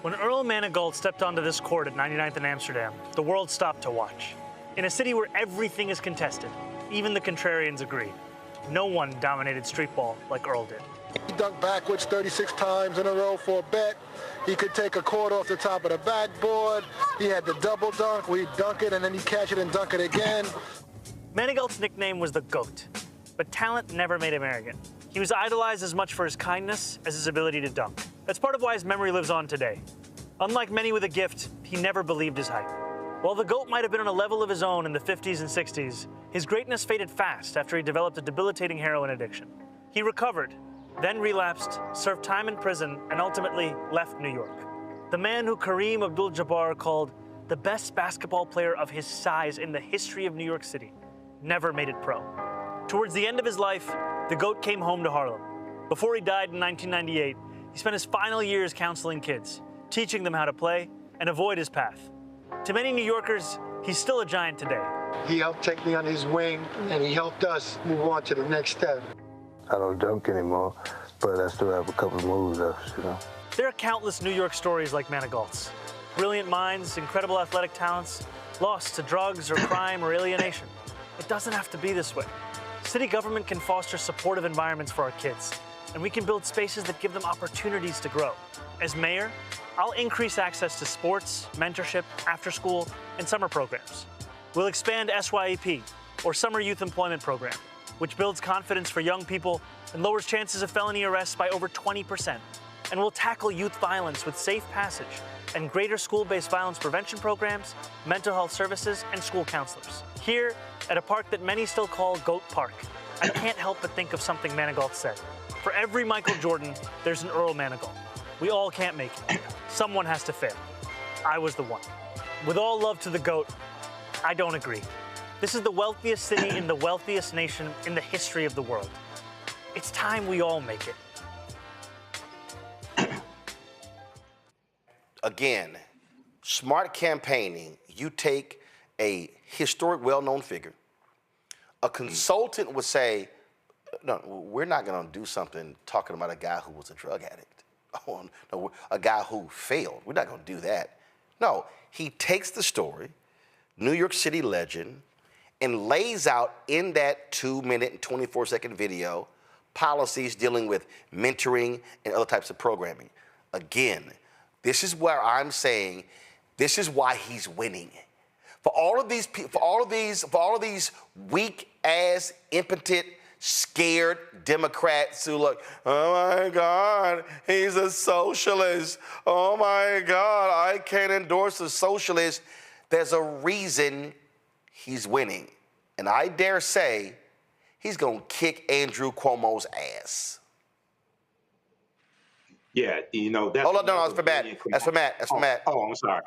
When Earl Manigault stepped onto this court at 99th and Amsterdam, the world stopped to watch. In a city where everything is contested, even the contrarians agree. No one dominated street ball like Earl did. He dunked backwards 36 times in a row for a bet. He could take a quarter off the top of the backboard. He had the double dunk where he'd dunk it and then he'd catch it and dunk it again. Manigault's nickname was the GOAT, but talent never made him arrogant. He was idolized as much for his kindness as his ability to dunk. That's part of why his memory lives on today. Unlike many with a gift, he never believed his hype. While the GOAT might have been on a level of his own in the 50s and 60s, his greatness faded fast after he developed a debilitating heroin addiction. He recovered, then relapsed, served time in prison, and ultimately left New York. The man who Kareem Abdul-Jabbar called the best basketball player of his size in the history of New York City never made it pro. Towards the end of his life, the GOAT came home to Harlem. Before he died in 1998, he spent his final years counseling kids, teaching them how to play and avoid his path. To many New Yorkers, he's still a giant today. He helped take me on his wing, and he helped us move on to the next step. I don't dunk anymore, but I still have a couple of moves left, you know. There are countless New York stories like Manigault's. Brilliant minds, incredible athletic talents, lost to drugs or crime or alienation. It doesn't have to be this way. City government can foster supportive environments for our kids, and we can build spaces that give them opportunities to grow. As mayor, I'll increase access to sports, mentorship, after-school, and summer programs. We'll expand SYEP, or Summer Youth Employment Program, which builds confidence for young people and lowers chances of felony arrests by over 20%. And we'll tackle youth violence with safe passage and greater school-based violence prevention programs, mental health services, and school counselors. Here, at a park that many still call Goat Park, I can't help but think of something Manigault said. For every Michael Jordan, there's an Earl Manigault. We all can't make it. Someone has to fail. I was the one. With all love to the GOAT, I don't agree. This is the wealthiest city in the wealthiest nation in the history of the world. It's time we all make it. Again, smart campaigning, you take a historic, well-known figure. A consultant would say, no, we're not going to do something talking about a guy who was a drug addict. Oh, no, a guy who failed. We're not going to do that. No, he takes the story, New York City legend, and lays out in that 2-minute and 24-second video policies dealing with mentoring and other types of programming. Again, this is where I'm saying this is why he's winning. For all of these weak-ass, impotent, scared Democrats who look, oh my God, he's a socialist. Oh my God, I can't endorse a socialist. There's a reason he's winning. And I dare say he's going to kick Andrew Cuomo's ass. Yeah, you know, that's... Hold on, no, that's for Matt. That's for Matt. That's for Matt. Oh, I'm sorry.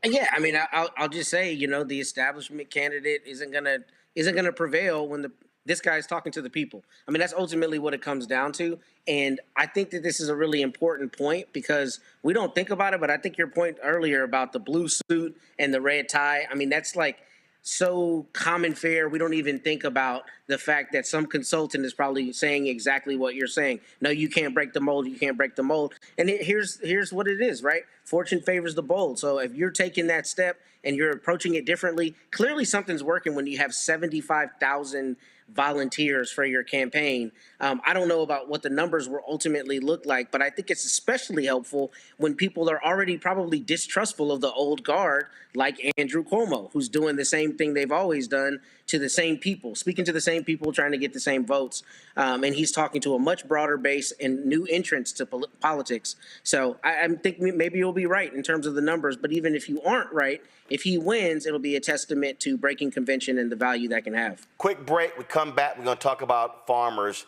Yeah, I mean, I'll just say, you know, the establishment candidate isn't gonna prevail when this guy's talking to the people. I mean, that's ultimately what it comes down to. And I think that this is a really important point because we don't think about it, but I think your point earlier about the blue suit and the red tie, I mean, that's like so common fare. We don't even think about the fact that some consultant is probably saying exactly what you're saying. No, you can't break the mold. You can't break the mold. And here's what it is, right? Fortune favors the bold. So if you're taking that step and you're approaching it differently, clearly something's working when you have 75,000 volunteers for your campaign. I don't know about what the numbers will ultimately look like, but I think it's especially helpful when people are already probably distrustful of the old guard, like Andrew Cuomo, who's doing the same thing they've always done to the same people, speaking to the same people, trying to get the same votes. And he's talking to a much broader base and new entrants to politics. So I think maybe you'll be right in terms of the numbers, but even if you aren't right, if he wins, it'll be a testament to breaking convention and the value that can have. Quick break. We come back. We're going to talk about farmers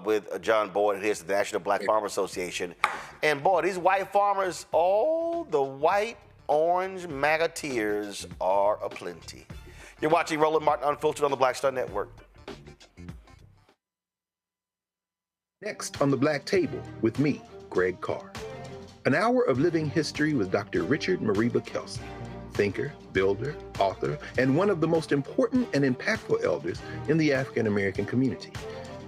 with John Boyd, who is the National Black Farmer Association. And boy, these white farmers, all the white, orange MAGA-tears are aplenty. You're watching Roland Martin Unfiltered on the Black Star Network. Next on The Black Table with me, Greg Carr. An hour of living history with Dr. Richard Mariba Kelsey, thinker, builder, author, and one of the most important and impactful elders in the African American community.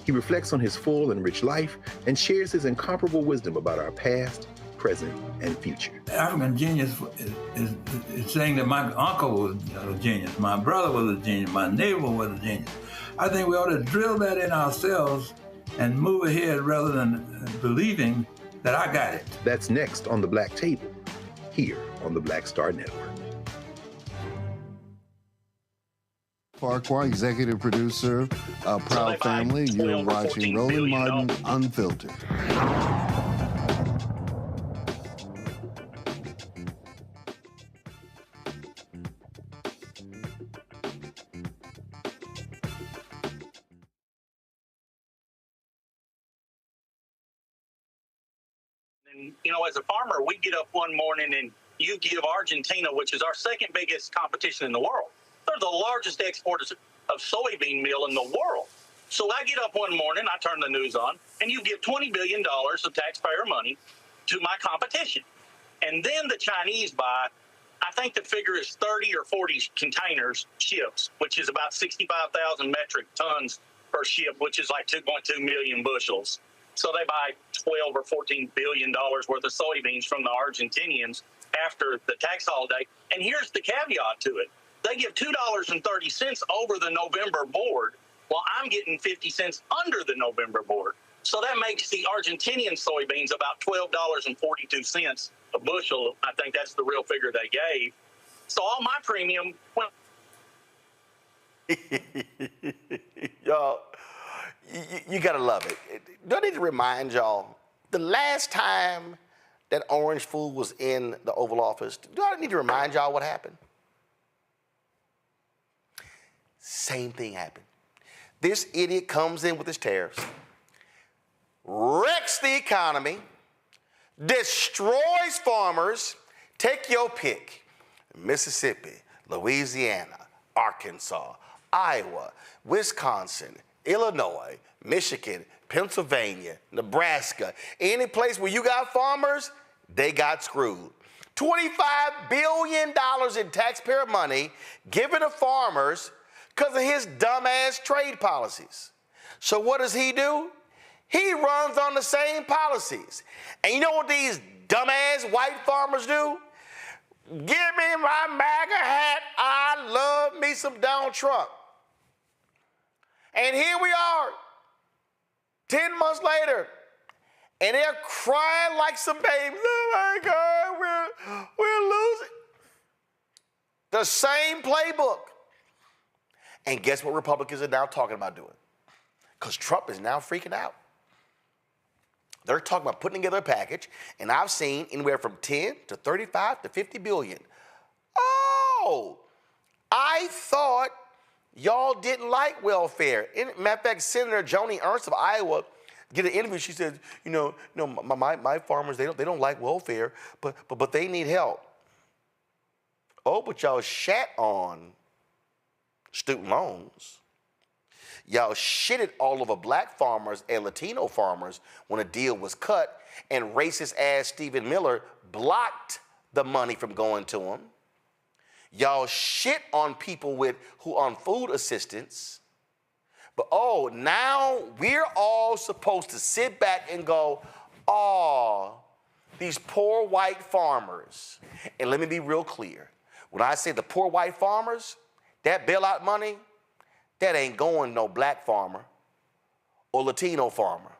He reflects on his full and rich life and shares his incomparable wisdom about our past, present, and future. African genius is saying that my uncle was a genius, my brother was a genius, my neighbor was a genius. I think we ought to drill that in ourselves and move ahead rather than believing that I got it. That's next on The Black Table, here on the Black Star Network. Farquhar, executive producer, Proud Family. You're watching Roland Martin Unfiltered. You know, as a farmer, we get up one morning and you give Argentina, which is our second biggest competition in the world. They're the largest exporters of soybean meal in the world. So I get up one morning, I turn the news on, and you give $20 billion of taxpayer money to my competition. And then the Chinese buy, I think the figure is 30 or 40 containers, ships, which is about 65,000 metric tons per ship, which is like 2.2 million bushels. So they buy 12 or 14 billion dollars worth of soybeans from the Argentinians after the tax holiday. And here's the caveat to it. They give $2.30 over the November board, while I'm getting 50 cents under the November board. So that makes the Argentinian soybeans about $12.42 a bushel. I think that's the real figure they gave. So all my premium went. Y'all, You gotta love it. Do I need to remind y'all, the last time that orange fool was in the Oval Office, do I need to remind y'all what happened? Same thing happened. This idiot comes in with his tariffs, wrecks the economy, destroys farmers. Take your pick. Mississippi, Louisiana, Arkansas, Iowa, Wisconsin, Illinois, Michigan, Pennsylvania, Nebraska. Any place where you got farmers, they got screwed. $25 billion in taxpayer money given to farmers because of his dumbass trade policies. So what does he do? He runs on the same policies. And you know what these dumbass white farmers do? Give me my MAGA hat. I love me some Donald Trump. And here we are, 10 months later, and they're crying like some babies. Oh my God, we're losing. The same playbook. And guess what Republicans are now talking about doing? Because Trump is now freaking out. They're talking about putting together a package, and I've seen anywhere from 10 to 35 to 50 billion. Oh, I thought y'all didn't like welfare. Matter of fact, Senator Joni Ernst of Iowa did an interview. She said, my farmers, they don't like welfare, but they need help. Oh, but y'all shat on student loans. Y'all shitted all over black farmers and Latino farmers when a deal was cut, and racist ass Stephen Miller blocked the money from going to them. Y'all shit on people who on food assistance. But now we're all supposed to sit back and go, these poor white farmers. And let me be real clear. When I say the poor white farmers, that bailout money, that ain't going no black farmer or Latino farmer.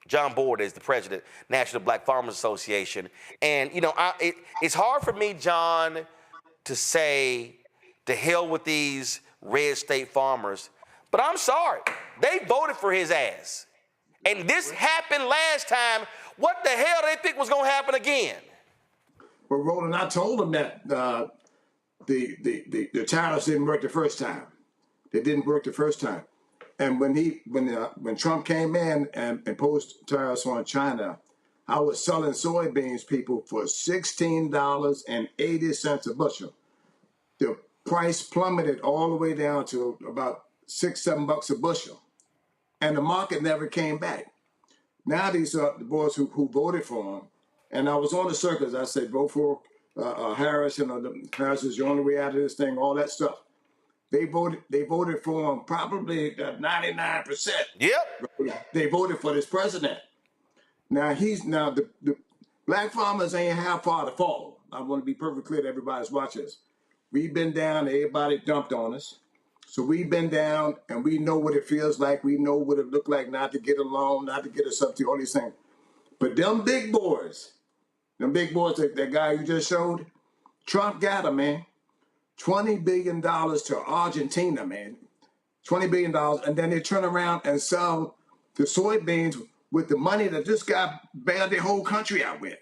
John Board is the president, National Black Farmers Association. And, it's hard for me, John, to say to hell with these red state farmers, but I'm sorry. They voted for his ass. And this happened last time. What the hell they think was going to happen again? Well, Roland, I told them that the tariffs didn't work the first time. They didn't work the first time. And when Trump came in and imposed tariffs on China, I was selling soybeans, people, for $16.80 a bushel. The price plummeted all the way down to about $6-7 a bushel, and the market never came back. Now these are the boys who voted for him, and I was on the circus. I said, vote for Harris. Harris is the only way out of this thing. All that stuff. They voted for him probably 99%. Yep. They voted for this president. Now the black farmers ain't how far to fall. I want to be perfectly clear to everybody that's watching this. We've been down, everybody dumped on us. So we've been down, and we know what it feels like. We know what it looked like not to get a loan, not to get a subsidy, all these things. But them big boys, that guy you just showed, Trump got him, man. $20 billion to Argentina, man. $20 billion, and then they turn around and sell the soybeans with the money that this guy bailed their whole country out with,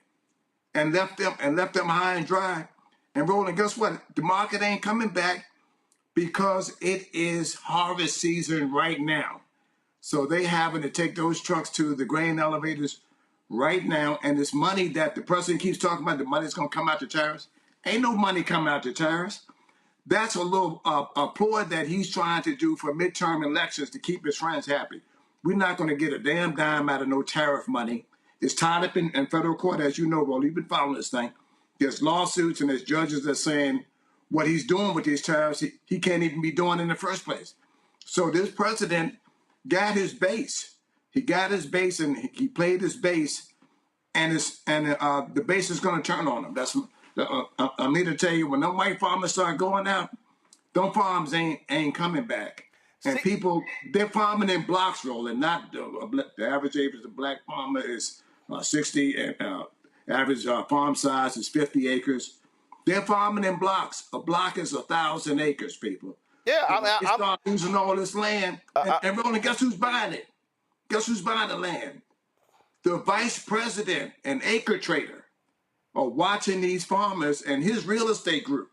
and left them high and dry. And Roland, guess what? The market ain't coming back because it is harvest season right now. So they having to take those trucks to the grain elevators right now. And this money that the president keeps talking about, the money's going to come out to tariffs. Ain't no money coming out to tariffs. That's a little ploy that he's trying to do for midterm elections to keep his friends happy. We're not going to get a damn dime out of no tariff money. It's tied up in federal court, as you know, Roland. You've been following this thing. There's lawsuits and there's judges that are saying what he's doing with these tariffs, he can't even be doing in the first place. So this president got his base. He got his base and he played his base, and the base is going to turn on him. I'm here to tell you, when them white farmers start going out, them farms ain't coming back. And people, they're farming in blocks, Roland. Not the average age of the black farmer is 60, and average farm size is 50 acres. They're farming in blocks. A block is 1,000 acres, people. Yeah, they start losing all this land, and Roland, guess who's buying it? Guess who's buying the land? The vice president and acre trader are watching these farmers, and his real estate group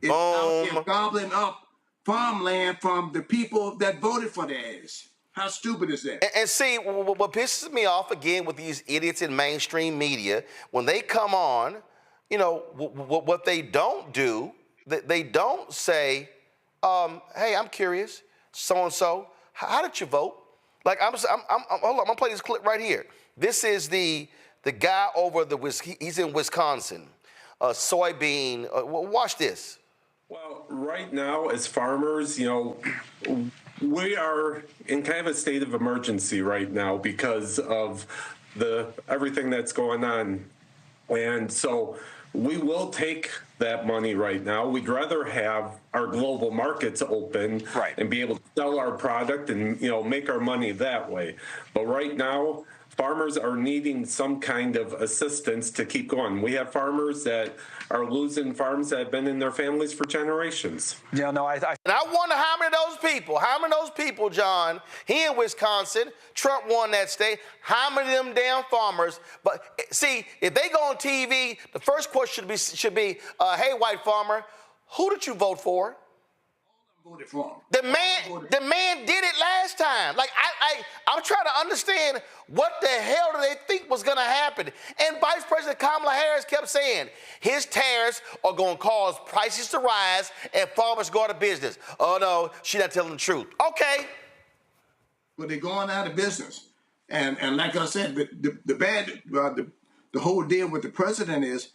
is out there gobbling up farmland from the people that voted for their ass. How stupid is that? And see, what pisses me off again with these idiots in mainstream media, when they come on, you know, what they don't do, they don't say, hey, I'm curious, so-and-so, how did you vote? Like, hold on, I'm gonna play this clip right here. This is the guy over he's in Wisconsin, soybean. Watch this. Well, right now, as farmers, you know, we are in kind of a state of emergency right now because of everything that's going on. And so we will take that money right now. We'd rather have our global markets open and be able to sell our product and, you know, make our money that way. But right now, farmers are needing some kind of assistance to keep going. We have farmers that are losing farms that have been in their families for generations. Yeah, no, and I wonder how many of those people, John, here in Wisconsin, Trump won that state, how many of them damn farmers, but see, if they go on TV, the first question should be, hey, white farmer, who did you vote for? Voted for him. The man did it last time. Like, I'm trying to understand what the hell do they think was going to happen. And Vice President Kamala Harris kept saying his tariffs are going to cause prices to rise and farmers go out of business. Oh, no, she's not telling the truth. Okay. But they're going out of business. And like I said, the whole deal with the president is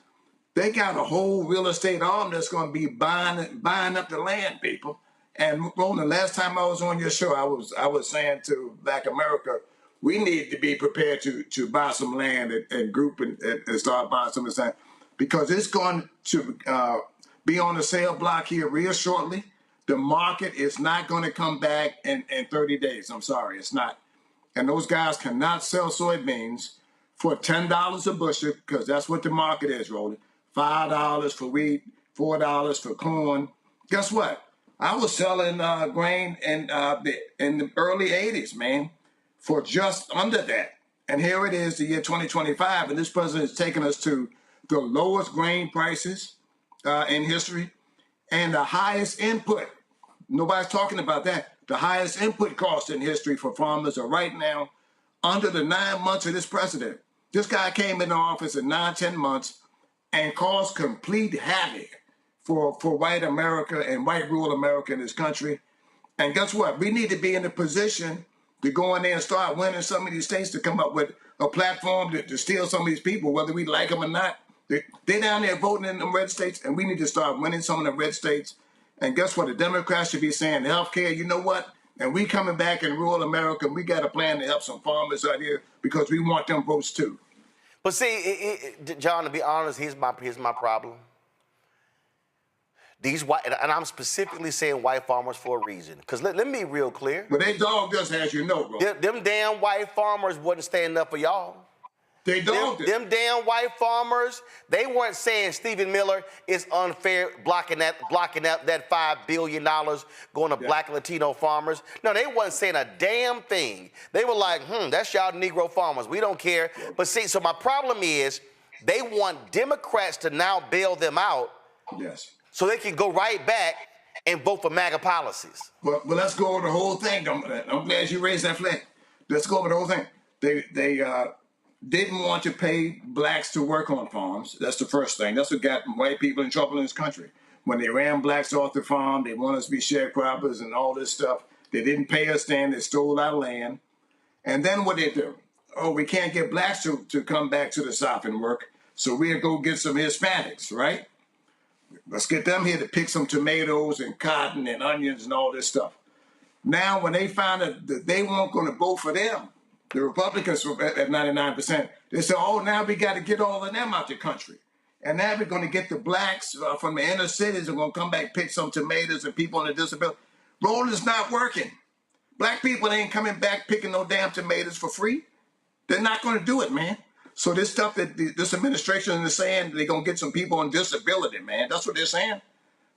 they got a whole real estate arm that's going to be buying up the land, people. And Roland, last time I was on your show, I was saying to Black America, we need to be prepared to buy some land and group and start buying some of this land, because it's going to be on the sale block here real shortly. The market is not going to come back in 30 days. I'm sorry, it's not. And those guys cannot sell soybeans for $10 a bushel, because that's what the market is, Roland. $5 for wheat, $4 for corn. Guess what? I was selling grain in the early 80s, man, for just under that. And here it is, the year 2025, and this president is taking us to the lowest grain prices in history and the highest input. Nobody's talking about that. The highest input costs in history for farmers are right now under the 9 months of this president. This guy came into office in 9-10 months and caused complete havoc for white America and white rural America in this country. And guess what? We need to be in a position to go in there and start winning some of these states, to come up with a platform to steal some of these people, whether we like them or not. They're down there voting in them red states, and we need to start winning some of the red states. And guess what? The Democrats should be saying, health care, you know what? And we coming back in rural America, we got a plan to help some farmers out here because we want them votes too. But see, John, to be honest, here's my problem. These white, and I'm specifically saying white farmers for a reason. Because let me be real clear. But they dogged us, as you know, bro. Them damn white farmers wasn't standing up for y'all. They dogged it. Them damn white farmers, they weren't saying Stephen Miller is unfair, blocking that $5 billion going to black Latino farmers. No, they wasn't saying a damn thing. They were like, that's y'all Negro farmers. We don't care. But see, so my problem is they want Democrats to now bail them out. Yes. So they can go right back and vote for MAGA policies. Well, let's go over the whole thing. I'm glad you raised that flag. Let's go over the whole thing. They didn't want to pay blacks to work on farms. That's the first thing. That's what got white people in trouble in this country. When they ran blacks off the farm, they wanted us to be sharecroppers and all this stuff. They didn't pay us then. They stole our land. And then what they do? Oh, we can't get blacks to come back to the South and work, so we'll go get some Hispanics, right? Let's get them here to pick some tomatoes and cotton and onions and all this stuff. Now, when they found that they weren't going to vote for them, the Republicans were at 99%, they said, oh, now we got to get all of them out the country. And now we're going to get the blacks from the inner cities and going to come back, pick some tomatoes and people on the disability. Roll is not working. Black people ain't coming back picking no damn tomatoes for free. They're not going to do it, man. So this stuff that this administration is saying, they're going to get some people on disability, man. That's what they're saying.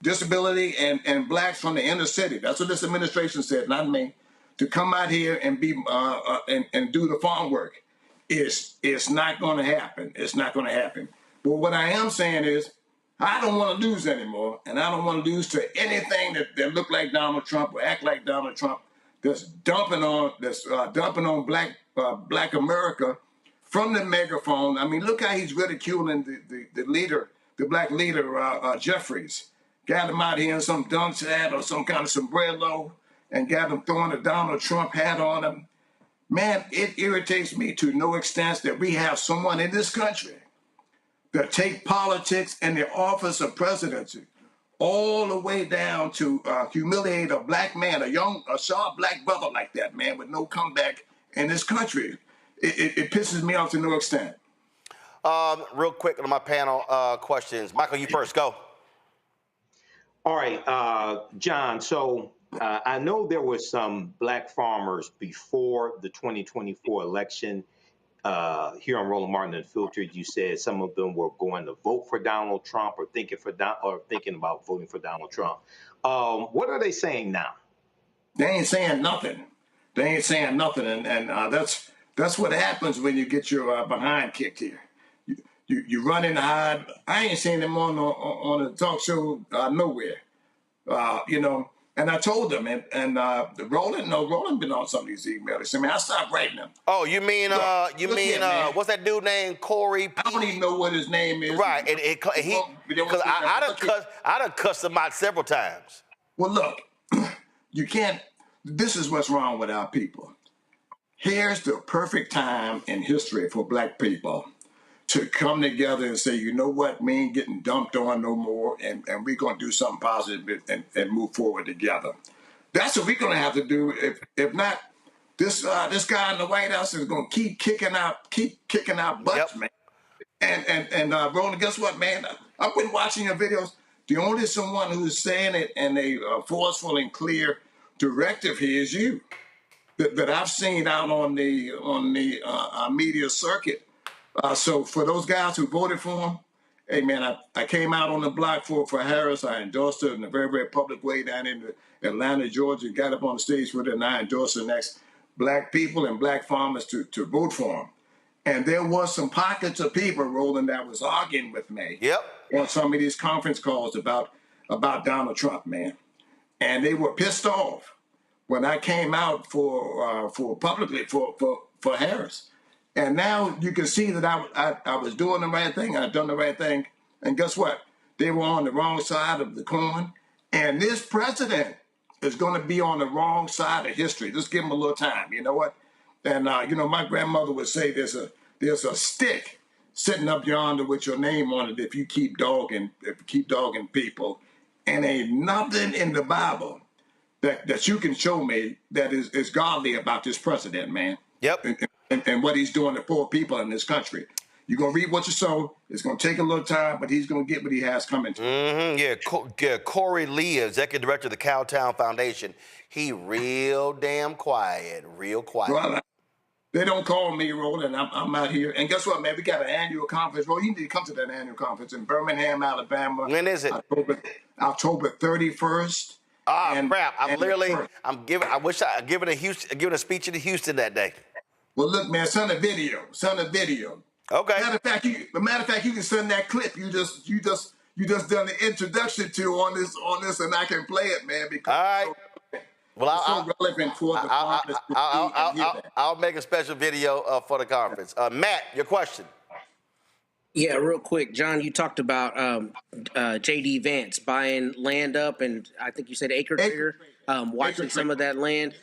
Disability and blacks from the inner city. That's what this administration said, not me. to come out here and be and do the farm work. It's not going to happen. It's not going to happen. But what I am saying is, I don't want to lose anymore, and I don't want to lose to anything that look like Donald Trump or act like Donald Trump. That's dumping on Black America from the megaphone. I mean, look how he's ridiculing the leader, the Black leader, Jeffries. Got him out here in some dunce hat or some kind of sombrero, and got him throwing a Donald Trump hat on him. Man, it irritates me to no extent that we have someone in this country that take politics and the office of presidency all the way down to humiliate a black man, a sharp black brother like that, man, with no comeback in this country. It pisses me off to no extent. Real quick on my panel questions. Michael, you first. Go. All right, John. So I know there were some black farmers before the 2024 election. Here on Roland Martin Unfiltered, you said some of them were going to vote for Donald Trump or thinking about voting for Donald Trump. What are they saying now? They ain't saying nothing. They ain't saying nothing, and that's what happens when you get your behind kicked here. You run and hide. I ain't seen them on a talk show nowhere. And I told them, and Roland been on some of these emails. I mean, I stopped writing them. Oh, you mean what's that dude named Corey? I don't even know what his name is. Right, because I done cussed him out several times. Well, look, you can't. This is what's wrong with our people. Here's the perfect time in history for black people to come together and say, you know what, we ain't getting dumped on no more, and we're going to do something positive and move forward together. That's what we're going to have to do. If not, this guy in the White House is going to keep kicking out butts, man. And Roland, guess what, man? I've been watching your videos. The only someone who's saying it in a forceful and clear directive here is you, that I've seen out on the media circuit. So for those guys who voted for him, hey man, I came out on the block for Harris. I endorsed her in a very, very public way down in Atlanta, Georgia. Got up on the stage with her, and I endorsed the next black people and black farmers to vote for him. And there was some pockets of people, Roland, that was arguing with me on some of these conference calls about Donald Trump, man. And they were pissed off when I came out for publicly for Harris. And now you can see that I was doing the right thing. I've done the right thing. And guess what? They were on the wrong side of the coin. And this president is going to be on the wrong side of history. Just give him a little time. You know what? And, my grandmother would say there's a stick sitting up yonder with your name on it if you keep dogging people. And ain't nothing in the Bible that you can show me that is godly about this president, man. Yep. And what he's doing to poor people in this country. You're going to reap what you sow. It's going to take a little time, but he's going to get what he has coming to him. Yeah, Corey Lee, Executive Director of the Cowtown Foundation. He real damn quiet, Well, they don't call me, Roland. I'm out here. And guess what, man? We got an annual conference. Well, you need to come to that annual conference in Birmingham, Alabama. When is it? October 31st. Crap. I wish I given a speech in Houston that day. Well, look, man, send a video. Okay. Matter of fact, you can send that clip. You just done the introduction to on this, and I can play it, man. Because all right. Well, it's so relevant for the farmers. I'll make a special video for the conference. Matt, your question. Yeah, real quick, John. You talked about J.D. Vance buying land up, and I think you said acre trader, watching some of that land.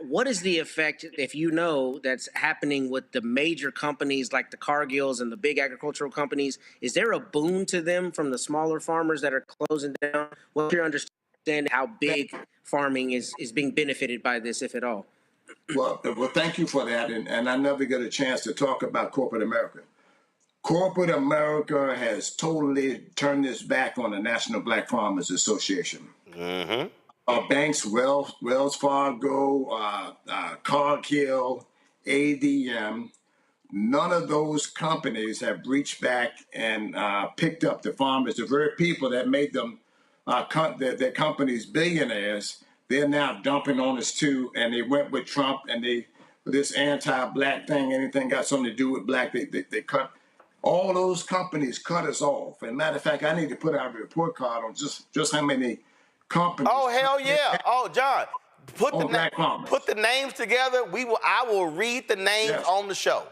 What is the effect, if you know, that's happening with the major companies like the Cargills and the big agricultural companies? Is there a boon to them from the smaller farmers that are closing down? What's your understanding how big farming is being benefited by this, if at all? Well, thank you for that. And I never get a chance to talk about corporate America. Corporate America has totally turned its back on the National Black Farmers Association. Mm-hmm. Banks, Wells Fargo, Cargill, ADM, none of those companies have reached back and picked up the farmers, the very people that made them their companies billionaires. they're now dumping on us too, and they went with Trump, and this anti-black thing, anything got something to do with black, they cut. All those companies cut us off. And matter of fact, I need to put out a report card on just how many companies. Oh, hell yeah. Oh, John, put the names together. I will read the names on the show.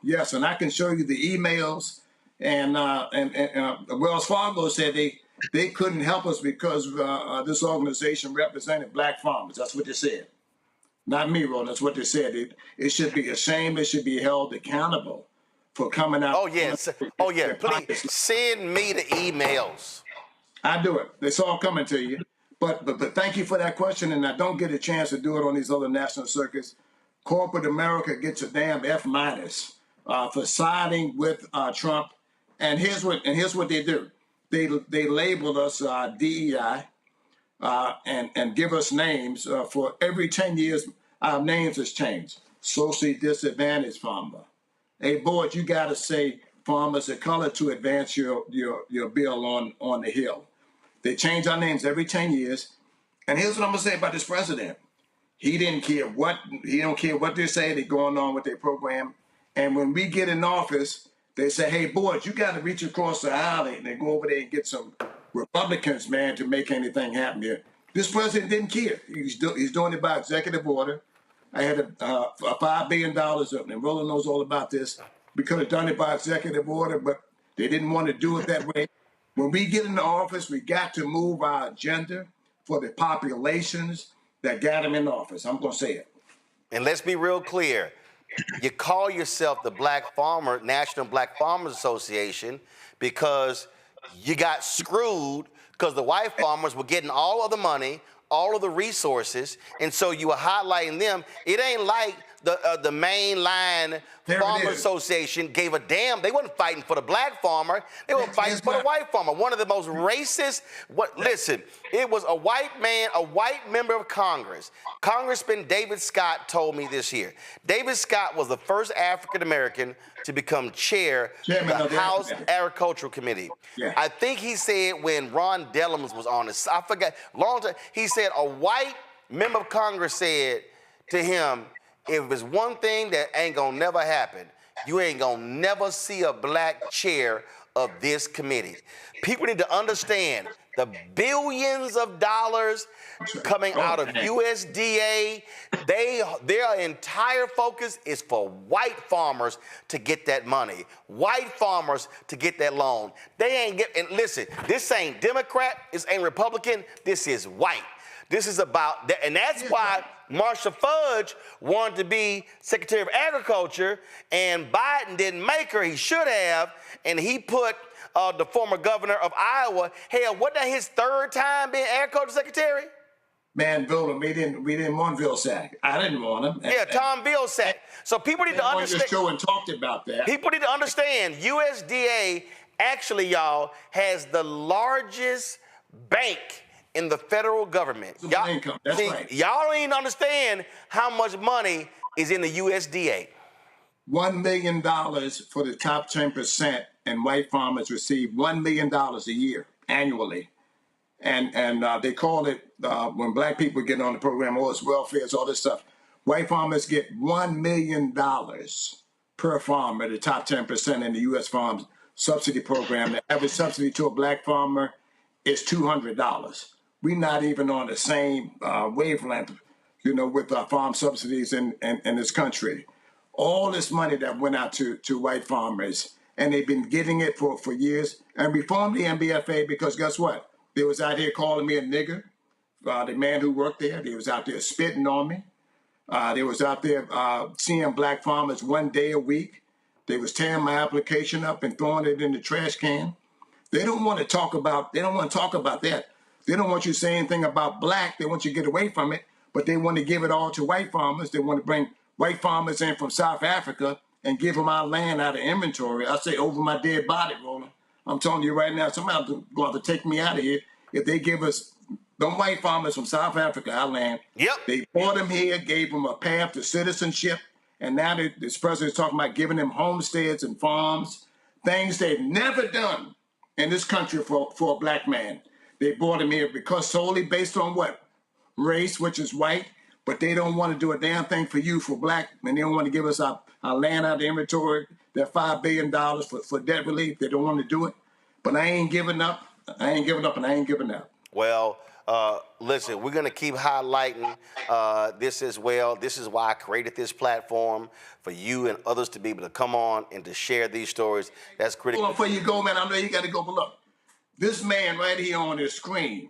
Yes, and I can show you the emails. And Wells Fargo said they couldn't help us because this organization represented black farmers. That's what they said. Not me, Ron. That's what they said. It should be a shame. It should be held accountable for coming out. Oh, yes. Oh, yeah. Please send me the emails. I do it. It's all coming to you. But thank you for that question, and I don't get a chance to do it on these other national circuits. Corporate America gets a damn F- for siding with Trump. And here's what they do. They label us DEI and give us names for every 10 years. Our names has changed. Socially disadvantaged farmer. Hey, boys, you got to say farmers of color to advance your bill on the Hill. They change our names every 10 years. And here's what I'm going to say about this president. He don't care what they say. They're going on with their program. And when we get in office, they say, hey, boys, you got to reach across the aisle and they go over there and get some Republicans, man, to make anything happen here. This president didn't care. He's doing it by executive order. I had a $5 billion up, and Roland knows all about this. We could have done it by executive order, but they didn't want to do it that way. When we get into office, we got to move our agenda for the populations that got them in office. I'm going to say it. And let's be real clear. You call yourself the National Black Farmers Association because you got screwed because the white farmers were getting all of the money, all of the resources, and so you were highlighting them. It ain't like the mainline Farmers Association gave a damn. They wasn't fighting for the black farmer. They were fighting for the white farmer. One of the most racist. Listen, it was a white man, a white member of Congress. Congressman David Scott told me this year. David Scott was the first African American to become chair of the House Agricultural Committee. Yeah. I think he said when Ron Dellums was on this, I forgot, long time, he said a white member of Congress said to him, if there's one thing that ain't gonna never happen, you ain't gonna never see a black chair of this committee. People need to understand the billions of dollars coming out of USDA. Their entire focus is for white farmers to get that money, white farmers to get that loan. They ain't and listen, this ain't Democrat, this ain't Republican, this is white. This is about that, and that's why Marcia Fudge wanted to be Secretary of Agriculture, and Biden didn't make her. He should have, and he put the former governor of Iowa. Hell, wasn't that his third time being Agriculture Secretary? Man, we didn't want Vilsack. I didn't want him. Yeah, Tom Vilsack. So people need to understand. This show and talked about that. People need to understand. USDA actually, y'all, has the largest bank in the federal government. Y'all, income. That's right. Y'all don't even understand how much money is in the USDA. $1 million for the top 10%, and white farmers receive $1 million a year annually. And they call it, when black people get on the program, oh, it's welfare, it's all this stuff. White farmers get $1 million per farmer, the top 10% in the U.S. Farm Subsidy Program. The average subsidy to a black farmer is $200. We're not even on the same wavelength, with our farm subsidies in this country. All this money that went out to white farmers, and they've been getting it for years. And we formed the MBFA because guess what? They was out here calling me a nigger, the man who worked there. They was out there spitting on me. They was out there seeing black farmers one day a week. They was tearing my application up and throwing it in the trash can. They don't want to talk about that. They don't want you to say anything about black. They want you to get away from it, but they want to give it all to white farmers. They want to bring white farmers in from South Africa and give them our land out of inventory. I say over my dead body, Roland. I'm telling you right now, somebody's going to have to take me out of here if they give us them white farmers from South Africa our land. Yep. They brought them here, gave them a path to citizenship, and now this president is talking about giving them homesteads and farms, things they've never done in this country for a black man. They brought him here because solely based on what? race, which is white, but they don't want to do a damn thing for you, for black, and they don't want to give us our land out of the inventory, their $5 billion for debt relief. They don't want to do it. But I ain't giving up. I ain't giving up, and I ain't giving up. Well, listen, we're going to keep highlighting this as well. This is why I created this platform, for you and others to be able to come on and to share these stories. That's critical. Before you go, man, I know you got to go, but look, this man right here on this screen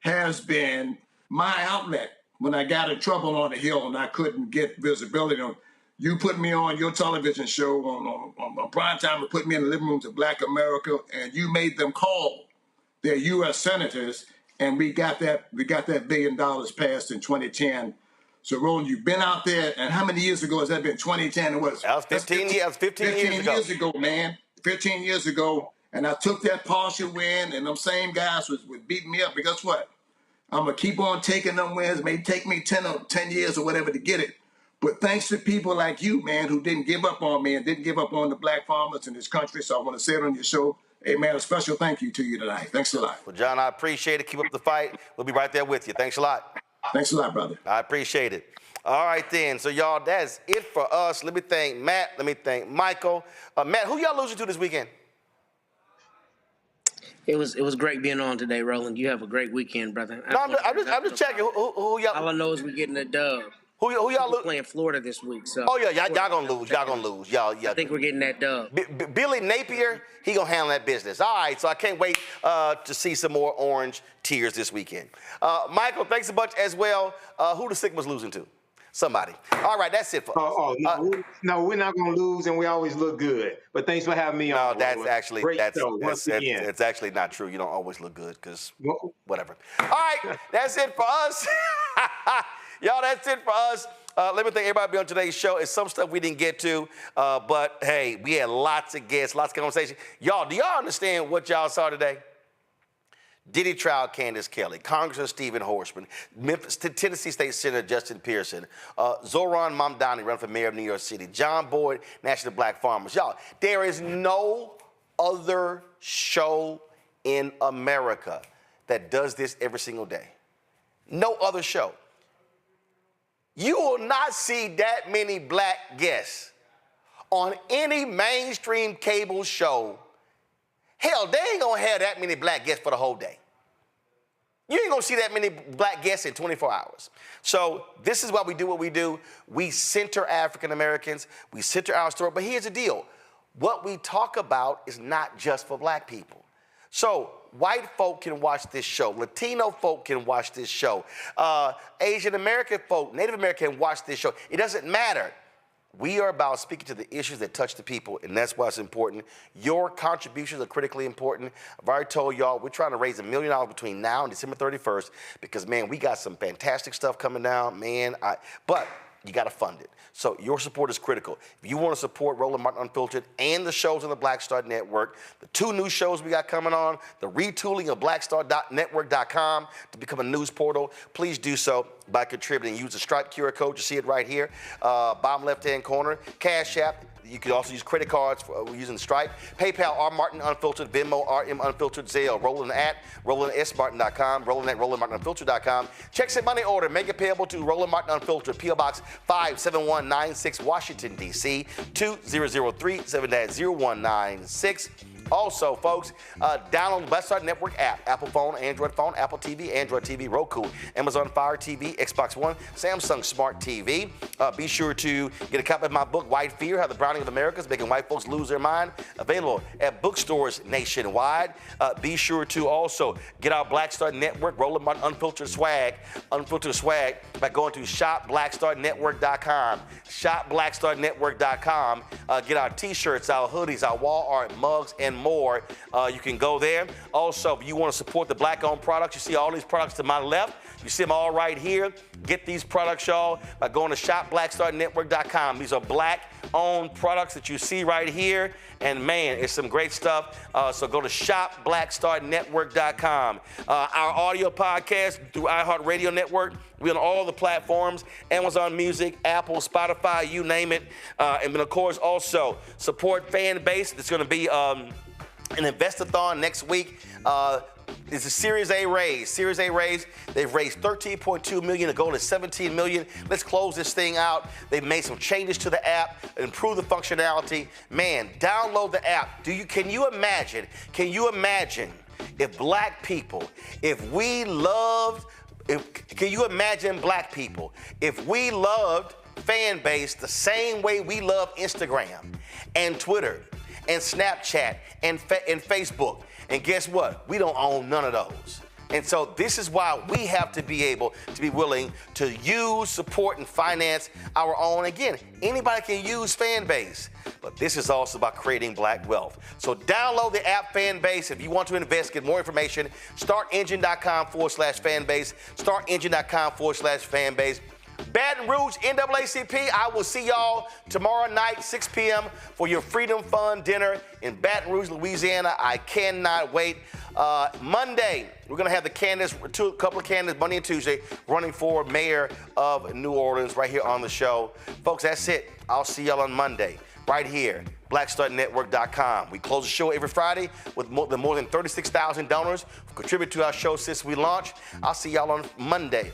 has been my outlet when I got in trouble on the Hill and I couldn't get visibility on. You put me on your television show on prime time and put me in the living rooms of Black America, and you made them call their U.S. senators, and we got that $1 billion passed in 2010. So, Roland, you've been out there, and how many years ago has that been? 2010 it was. That was 15 years. 15 years ago, man. 15 years ago, and I took that partial win, and them same guys was beating me up. But guess what? I'm gonna keep on taking them wins. It may take me 10 years or whatever to get it. But thanks to people like you, man, who didn't give up on me and didn't give up on the black farmers in this country. So I want to say it on your show. Hey, man, a special thank you to you tonight. Thanks a lot. Well, John, I appreciate it. Keep up the fight. We'll be right there with you. Thanks a lot. Thanks a lot, brother. I appreciate it. All right, then. So, y'all, that's it for us. Let me thank Matt. Let me thank Michael. Matt, who y'all losing to this weekend? It was great being on today, Roland. You have a great weekend, brother. No, I'm just checking. Who y'all? All I know is we're getting a dub. Who y'all playing Florida this week? So. Oh yeah, y'all gonna lose. Y'all gonna lose. Y'all. I think we're getting that dub. Billy Napier, he gonna handle that business. All right, so I can't wait to see some more orange tears this weekend. Michael, thanks a bunch as well. Who the Sigmas losing to? Somebody. All right, that's it for us. No, we're not going to lose, and we always look good. But thanks for having me on. No, that's actually once again. It's actually not true. You don't always look good because whatever. All right, that's it for us. Y'all, that's it for us. Let me thank everybody being on today's show. It's some stuff we didn't get to, but hey, we had lots of guests, lots of conversation. Y'all, do y'all understand what y'all saw today? Diddy trial Candace Kelly, Congressman Steven Horsford, Memphis, Tennessee State Senator Justin Pearson, Zohran Mamdani running for mayor of New York City, John Boyd, National Black Farmers. Y'all, there is no other show in America that does this every single day. No other show. You will not see that many black guests on any mainstream cable show. Hell, they ain't gonna have that many black guests for the whole day. You ain't gonna see that many black guests in 24 hours. So this is why we do what we do. We center African Americans, we center our story, but here's the deal. What we talk about is not just for black people. So white folk can watch this show, Latino folk can watch this show, Asian American folk, Native American can watch this show. It doesn't matter. We are about speaking to the issues that touch the people, and that's why it's important. Your contributions are critically important. I've already told y'all we're trying to raise $1 million between now and December 31st because, man, we got some fantastic stuff coming down, man. But you got to fund it. So your support is critical. If you want to support Roland Martin Unfiltered and the shows on the Black Star Network, the 2 new shows we got coming on, the retooling of blackstarnetwork.com to become a news portal, please do so by contributing. Use the Stripe QR code. You see it right here, bottom left-hand corner. Cash App. You can also use credit cards for using Stripe. PayPal, R. Martin Unfiltered. Venmo, RM Unfiltered. Zelle, Roland at RolandSMartin.com. Roland at RolandMartinUnfiltered.com. Check send money order. Make it payable to Roland Martin Unfiltered. P.O. Box 57196, Washington, D.C. 2003 7-0196. Also, folks, download the Black Star Network app. Apple phone, Android TV, Roku, Amazon Fire TV, Xbox One, Samsung Smart TV. Be sure to get a copy of my book, White Fear, How the Browning of America is Making White Folks Lose Their Mind. Available at bookstores nationwide. Be sure to also get our Black Star Network, Roland Martin Unfiltered swag by going to shopblackstarnetwork.com. Shopblackstarnetwork.com. Get our t-shirts, our hoodies, our wall art, mugs, and more. You can go there. Also, if you want to support the black-owned products, you see all these products to my left. You see them all right here. Get these products, y'all, by going to shopblackstarnetwork.com. These are black-owned products that you see right here. And, man, it's some great stuff. So go to shopblackstarnetwork.com. Our audio podcast through iHeartRadio Network. We're on all the platforms, Amazon Music, Apple, Spotify, you name it. And then, of course, also support fan base. It's going to be an Investathon next week. It's a Series A raise. Series A raise. They've raised $13.2 million. The goal is $17 million. Let's close this thing out. They've made some changes to the app, improve the functionality. Man, download the app. Can you imagine if black people, can you imagine black people if we loved fan base the same way we love Instagram and Twitter and Snapchat and Facebook? And guess what? We don't own none of those. And so this is why we have to be able to be willing to use, support, and finance our own. Again, anybody can use fan base, but this is also about creating black wealth. So download the app Fan Base. If you want to invest, get more information, startengine.com/fanbase, startengine.com/fanbase. Baton Rouge, NAACP, I will see y'all tomorrow night, 6 p.m. for your Freedom Fund dinner in Baton Rouge, Louisiana. I cannot wait. Monday, we're going to have the candidates, a couple of candidates, Monday and Tuesday, running for mayor of New Orleans right here on the show. Folks, that's it. I'll see y'all on Monday right here, blackstartnetwork.com. We close the show every Friday with more than 36,000 donors who contribute to our show since we launched. I'll see y'all on Monday.